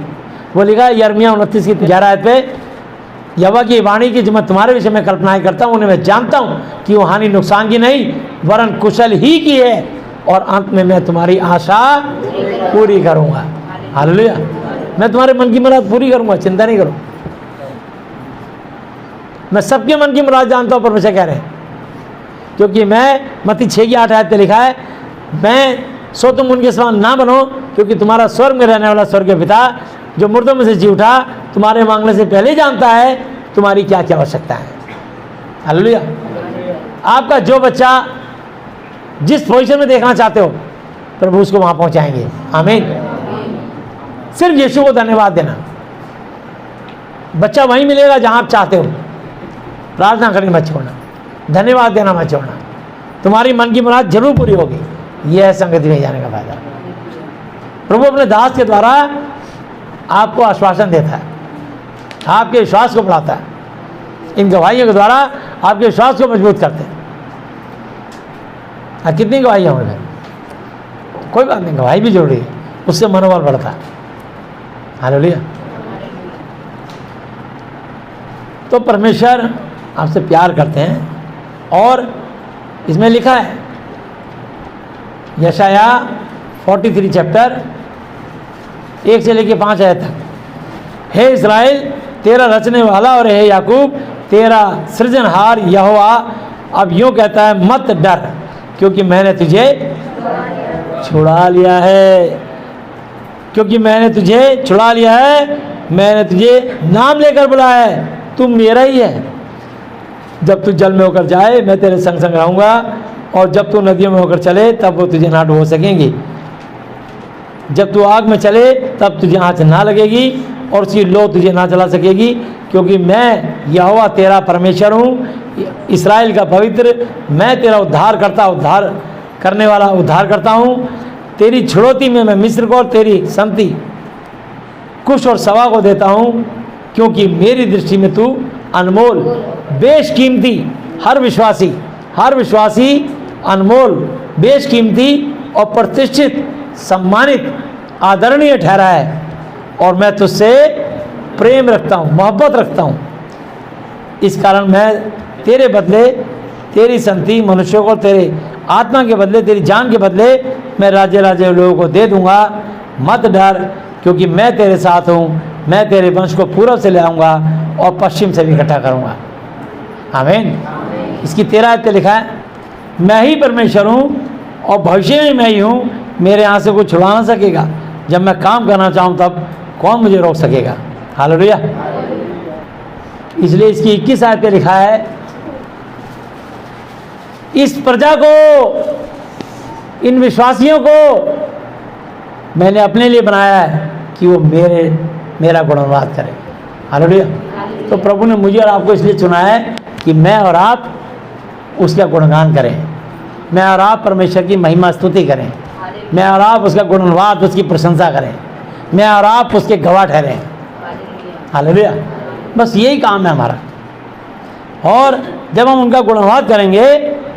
वो लिखा है यिर्मयाह 29 की 11 आयत पे, यहोवा की वाणी की जो मैं तुम्हारे विषय में कल्पनाएं करता हूँ उन्हें मैं जानता हूँ कि वो हानि नुकसान की नहीं वरन कुशल ही की है, और अंत में मैं तुम्हारी आशा पूरी करूँगा। हालेलुया। मैं तुम्हारे मन की मुराद पूरी करूँगा, चिंता नहीं करो। मैं सबके मन की मुराद जानता हूँ, परमेश्वर कह रहे हैं, क्योंकि मैं मत्ती 6 की 8 आयत पे लिखा है, मैं सो तुम उनके समान ना बनो क्योंकि तुम्हारा स्वर्ग में रहने वाला स्वर्ग के पिता जो मुर्दों में से जी उठा तुम्हारे मांगने से पहले जानता है तुम्हारी क्या क्या आवश्यकता है। हालेलुया। आपका जो बच्चा जिस पोजीशन में देखना चाहते हो प्रभु उसको वहाँ पहुँचाएंगे। आमीन। सिर्फ यीशु को धन्यवाद देना, बच्चा वहीं मिलेगा जहाँ आप चाहते हो। प्रार्थना करनी मत छोड़ना, धन्यवाद देना मत छोड़ना, तुम्हारी मन की मुराद जरूर पूरी होगी। यह है संगति में जाने का फायदा। प्रभु अपने दास के द्वारा आपको आश्वासन देता है, आपके विश्वास को बढ़ाता है। इन गवाहियों के द्वारा आपके विश्वास को मजबूत करते हैं। कितनी गवाहियाँ होंगे, कोई बात नहीं, गवाही भी जरूरी है, उससे मनोबल बढ़ता है। हालेलुया। तो परमेश्वर आपसे प्यार करते हैं और इसमें लिखा है यशाया 43 चैप्टर 1 से लेकर 5 आयत तक, हे इस्राएल तेरा रचने वाला और हे याकूब तेरा सृजनहार यहोवा अब यूँ कहता है, मत डर क्योंकि मैंने तुझे छुड़ा लिया है, क्योंकि मैंने तुझे छुड़ा लिया है, मैंने तुझे नाम लेकर बुलाया है, तू मेरा ही है। जब तू जल में होकर जाए मैं तेरे संग संग रहूँगा, और जब तू नदियों में होकर चले तब वो तुझे ना डुबो सकेंगी। जब तू आग में चले तब तुझे आँच ना लगेगी और उसकी लो तुझे ना जला सकेगी, क्योंकि मैं यहोवा तेरा परमेश्वर हूँ, इस्राएल का पवित्र, मैं तेरा उद्धार करने वाला उद्धार करता हूँ। तेरी छुड़ौती में मैं मिस्र को और तेरी संति कुश और सवा को देता हूँ, क्योंकि मेरी दृष्टि में तू अनमोल बेशकीमती, हर विश्वासी अनमोल बेशकीमती और प्रतिष्ठित सम्मानित आदरणीय ठहरा है, और मैं तुझसे प्रेम रखता हूँ, मोहब्बत रखता हूँ। इस कारण मैं तेरे बदले तेरी संति मनुष्यों को, तेरे आत्मा के बदले, तेरी जान के बदले मैं राज्य लोगों को दे दूंगा। मत डर क्योंकि मैं तेरे साथ हूँ, मैं तेरे वंश को पूर्व से ले आऊँगा और पश्चिम से भी इकट्ठा करूँगा। आमीन। इसकी 13 आयत पे लिखा है, मैं ही परमेश्वर हूँ और भविष्य में मैं ही हूँ, मेरे यहाँ से कोई छुड़ा ना सकेगा। जब मैं काम करना चाहूँ तब कौन मुझे रोक सकेगा। हालेलुया। इसलिए इसकी 21 आयत पे लिखा है, इस प्रजा को, इन विश्वासियों को मैंने अपने लिए बनाया है कि वो मेरा गुणगान करें। हालेलुया। तो प्रभु ने मुझे और आपको इसलिए चुना है कि मैं और आप उसका गुणगान करें, मैं और आप परमेश्वर की महिमा स्तुति करें, मैं और आप उसका गुणवाद, उसकी प्रशंसा करें, मैं और आप उसके गवाह ठहरें। हालेलुया। बस यही काम है हमारा। और जब हम उनका गुणवाद करेंगे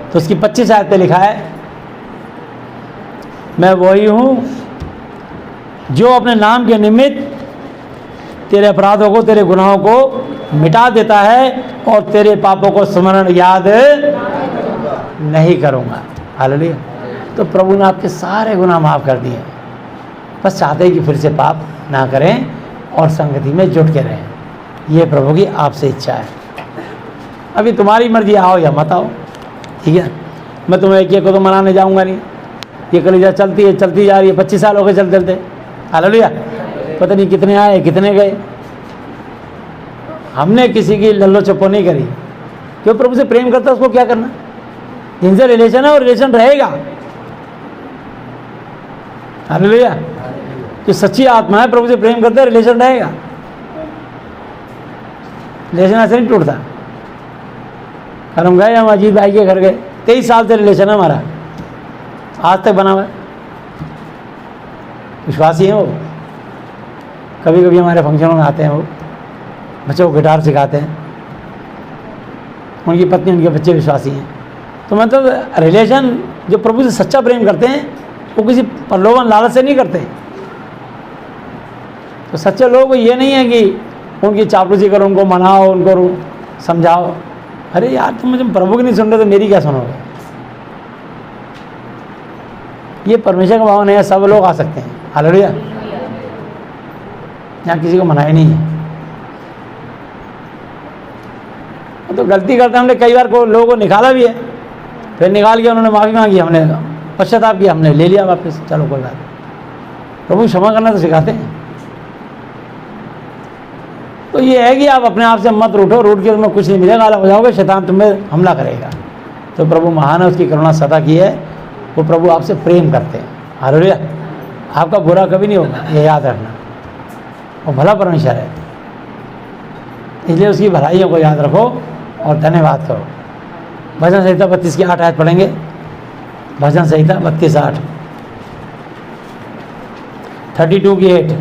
तो उसकी 25 आयत पे लिखा है, मैं वही हूँ जो अपने नाम के निमित्त तेरे अपराधों को, तेरे गुनाहों को मिटा देता है और तेरे पापों को स्मरण याद नहीं करूँगा। हालेलुया। तो प्रभु ने आपके सारे गुनाह माफ़ कर दिए, बस चाहते हैं कि फिर से पाप ना करें और संगति में जुट के रहें। ये प्रभु की आपसे इच्छा है। अभी तुम्हारी मर्जी, आओ या मत आओ, ठीक है। मैं तुम्हें एक को तो मनाने जाऊंगा नहीं। ये कलीसिया चलती जा रही है, 25 साल हो गए चलते। हालेलुया। पता नहीं कितने आए कितने गए। हमने किसी की लल्लो चप्पो नहीं करी। जो प्रभु से प्रेम करता है उसको क्या करना, जिनसे रिलेशन है वो रिलेशन रहेगा। हालेलुया। जो सच्ची आत्मा है प्रभु से प्रेम करता है, रिलेशन रहेगा, रिलेशन ऐसे नहीं टूटता। और हम गए, हम अजीत भाई के घर गए, 23 साल से रिलेशन है हमारा, आज तक बना हुआ है। विश्वासी हैं वो। कभी कभी हमारे फंक्शनों में आते हैं, वो बच्चों को गिटार सिखाते हैं, उनकी पत्नी उनके बच्चे विश्वासी हैं। तो मतलब रिलेशन जो प्रभु से सच्चा प्रेम करते हैं वो किसी प्रलोभन लालच से नहीं करते। तो सच्चे लोग को ये नहीं है कि उनकी चापलूसी करो, उनको मनाओ, उनको समझाओ। अरे यार तुम प्रभु की नहीं सुन रहे तो मेरी क्या सुनोगे। ये परमेश्वर का भवन है, सब लोग आ सकते हैं। हालेलुया। यहाँ किसी को मनाया नहीं है। तो गलती करते हमने कई बार को लोगों को निकाला भी है, फिर निकाल के उन्होंने माफ़ी मांगी, हमने पश्चाताप किया, हमने ले लिया वापस, चलो कोई बात। प्रभु क्षमा करना तो सिखाते हैं। तो ये है कि आप अपने आप से मत रूठो, रूठ के तुम्हें कुछ नहीं मिलेगा, अलग हो जाओगे, शैतान तुम्हें हमला करेगा। तो प्रभु महान है, उसकी करुणा सदा की है, वो प्रभु आपसे प्रेम करते हैं। हालेलुया। आपका बुरा कभी नहीं होगा, ये याद रखना। वो भला परमेश्वर है, इसलिए उसकी भलाइयों को याद रखो और धन्यवाद करो। भजन संहिता 32 की 8 आयत पढ़ेंगे। भजन संहिता 32:8, 32 की 8।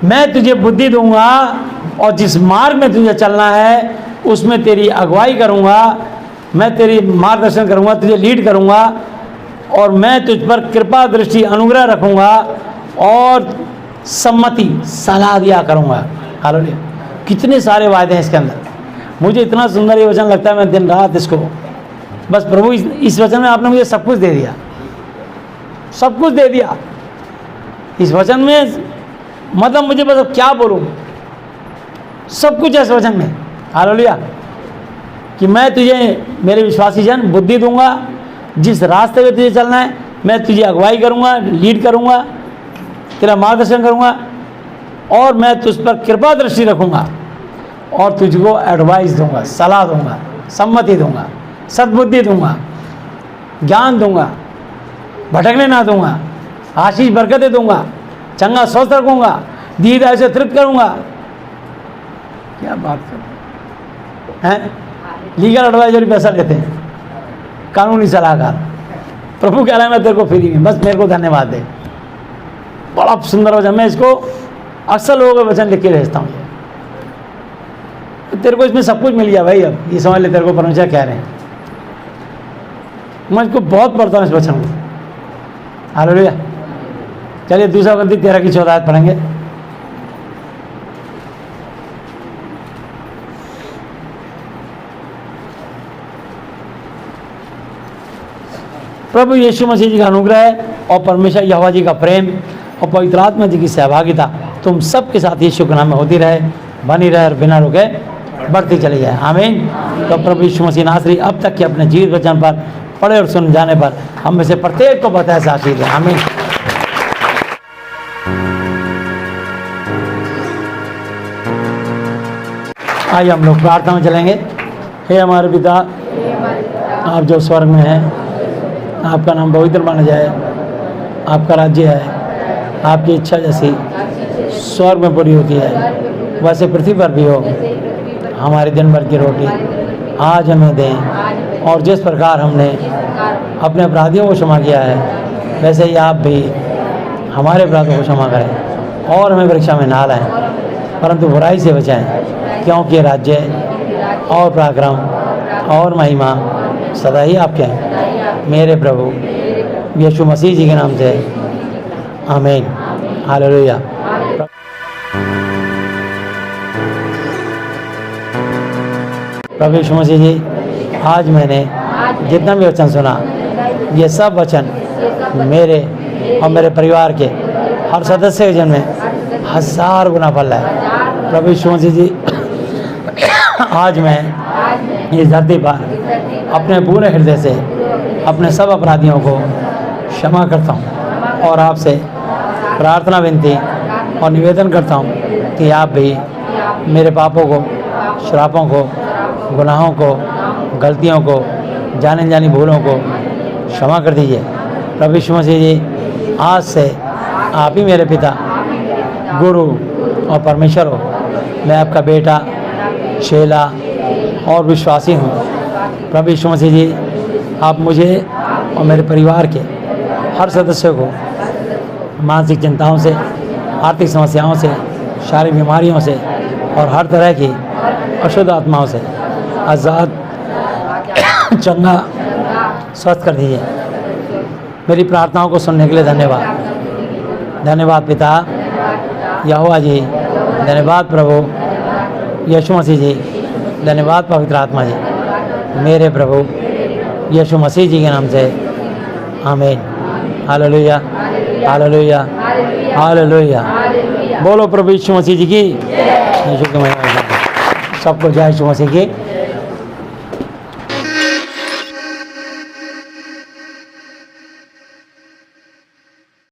मैं तुझे बुद्धि दूंगा और जिस मार्ग में तुझे चलना है उसमें तेरी अगुवाई करूंगा। मैं तेरी मार्गदर्शन करूंगा, तुझे लीड करूंगा और मैं तुझ पर कृपा दृष्टि अनुग्रह रखूंगा और सम्मति सलाह दिया करूंगा। हालेलुया। कितने सारे वायदे हैं इसके अंदर। मुझे इतना सुंदर ये वचन लगता है, मैं दिन रात इसको, बस प्रभु इस वचन में आपने मुझे सब कुछ दे दिया, सब कुछ दे दिया इस वचन में। मतलब मुझे बस अब क्या बोलूँ, सब कुछ है इस वचन में। हालेलुया। कि मैं तुझे मेरे विश्वासी जन बुद्धि दूंगा, जिस रास्ते में तुझे चलना है मैं तुझे अगुवाई करूंगा, लीड करूंगा, तेरा मार्गदर्शन करूंगा और मैं तुझ पर कृपा दृष्टि रखूंगा और तुझको एडवाइस दूंगा, सलाह दूंगा, सम्मति दूंगा, सद्बुद्धि दूंगा, ज्ञान दूंगा, भटकने ना दूंगा, आशीष बरकतें दूंगा, चंगा स्वस्थ रखूंगा, दीदार से तृप्त करूंगा। क्या बात कर हैं। लीगल एडवाइजर पैसा लेते हैं, कानूनी सलाहकार। प्रभु कह रहा है मैं तेरे को फ्री में, बस मेरे को धन्यवाद दे। बड़ा सुंदर वचन, मैं इसको अक्सर लोगों के वचन लिख के भेजता हूँ। तेरे को इसमें सब कुछ मिल गया भाई, अब ये समझ ले तेरे को परमेश्वर कह रहे हैं। मैं इसको बहुत पढ़ता हूँ इस वचन को। हालेलुया। चलिए दूसरा Corinthians 13 की 14 आयत पढ़ेंगे। प्रभु यीशु मसीह जी का अनुग्रह और परमेश्वर यहोवा जी का प्रेम और पवित्र आत्मा जी की सहभागिता तुम सबके साथ यीशु के नाम में होती रहे, बनी रहे और बिना रुके बढ़ती चली जाए। आमीन। तो प्रभु यीशु मसीह नासरी अब तक के अपने जीवित वचन पर पढ़े और सुन जाने पर हम में से प्रत्येक को बताया साक्षी दें। आमीन। आइए हम लोग प्रार्थना में चलेंगे। हे हमारे पिता, आप जो स्वर्ग में हैं, आपका नाम पवित्र माना जाए, आपका राज्य है, आपकी इच्छा जैसी स्वर्ग में पूरी होती है वैसे पृथ्वी पर भी हो। हमारे दिन भर की रोटी आज हमें दें और जिस प्रकार हमने अपने अपराधियों को क्षमा किया है वैसे ही आप भी हमारे अपराधों को क्षमा करें और हमें परीक्षा में ना लाएं परंतु बुराई से बचाएं, क्योंकि राज्य और पराक्रम और महिमा सदा ही आपके हैं। मेरे प्रभु यीशु मसीह जी के नाम से आमीन। हालेलुया। प्रभु यीशु मसीह जी, आज मैंने जितना भी वचन सुना, ये सब वचन मेरे और मेरे परिवार के हर सदस्य के जीवन में 1000 गुना फल है। प्रभु यीशु मसीह जी, आज मैं इस धरती पर अपने पूरे हृदय से अपने सब अपराधियों को क्षमा करता हूँ और आपसे प्रार्थना विनती और निवेदन करता हूँ कि आप भी मेरे पापों को, श्रापों को, गुनाहों को, गलतियों को, जाने जानी भूलों को क्षमा कर दीजिए। प्रभु यीशु मसीह जी, आज से आप ही मेरे पिता, गुरु और परमेश्वर हो। मैं आपका बेटा, चेला और विश्वासी हूँ। प्रभु यीशु मसीह जी, आप मुझे और मेरे परिवार के हर सदस्य को मानसिक चिंताओं से, आर्थिक समस्याओं से, शारीरिक बीमारियों से और हर तरह की अशुद्ध आत्माओं से आज़ाद, चंगा, स्वस्थ कर दीजिए। मेरी प्रार्थनाओं को सुनने के लिए धन्यवाद। धन्यवाद पिता यहोवा जी, धन्यवाद प्रभु यीशु मसीह जी, धन्यवाद पवित्र आत्मा जी। मेरे प्रभु यीशु मसीह जी के नाम से आमीन। Hallelujah, hallelujah, hallelujah. बोलो प्रभु यीशु मसीह जी की। यीशु की महिमा। सबको जय यीशु मसीह की।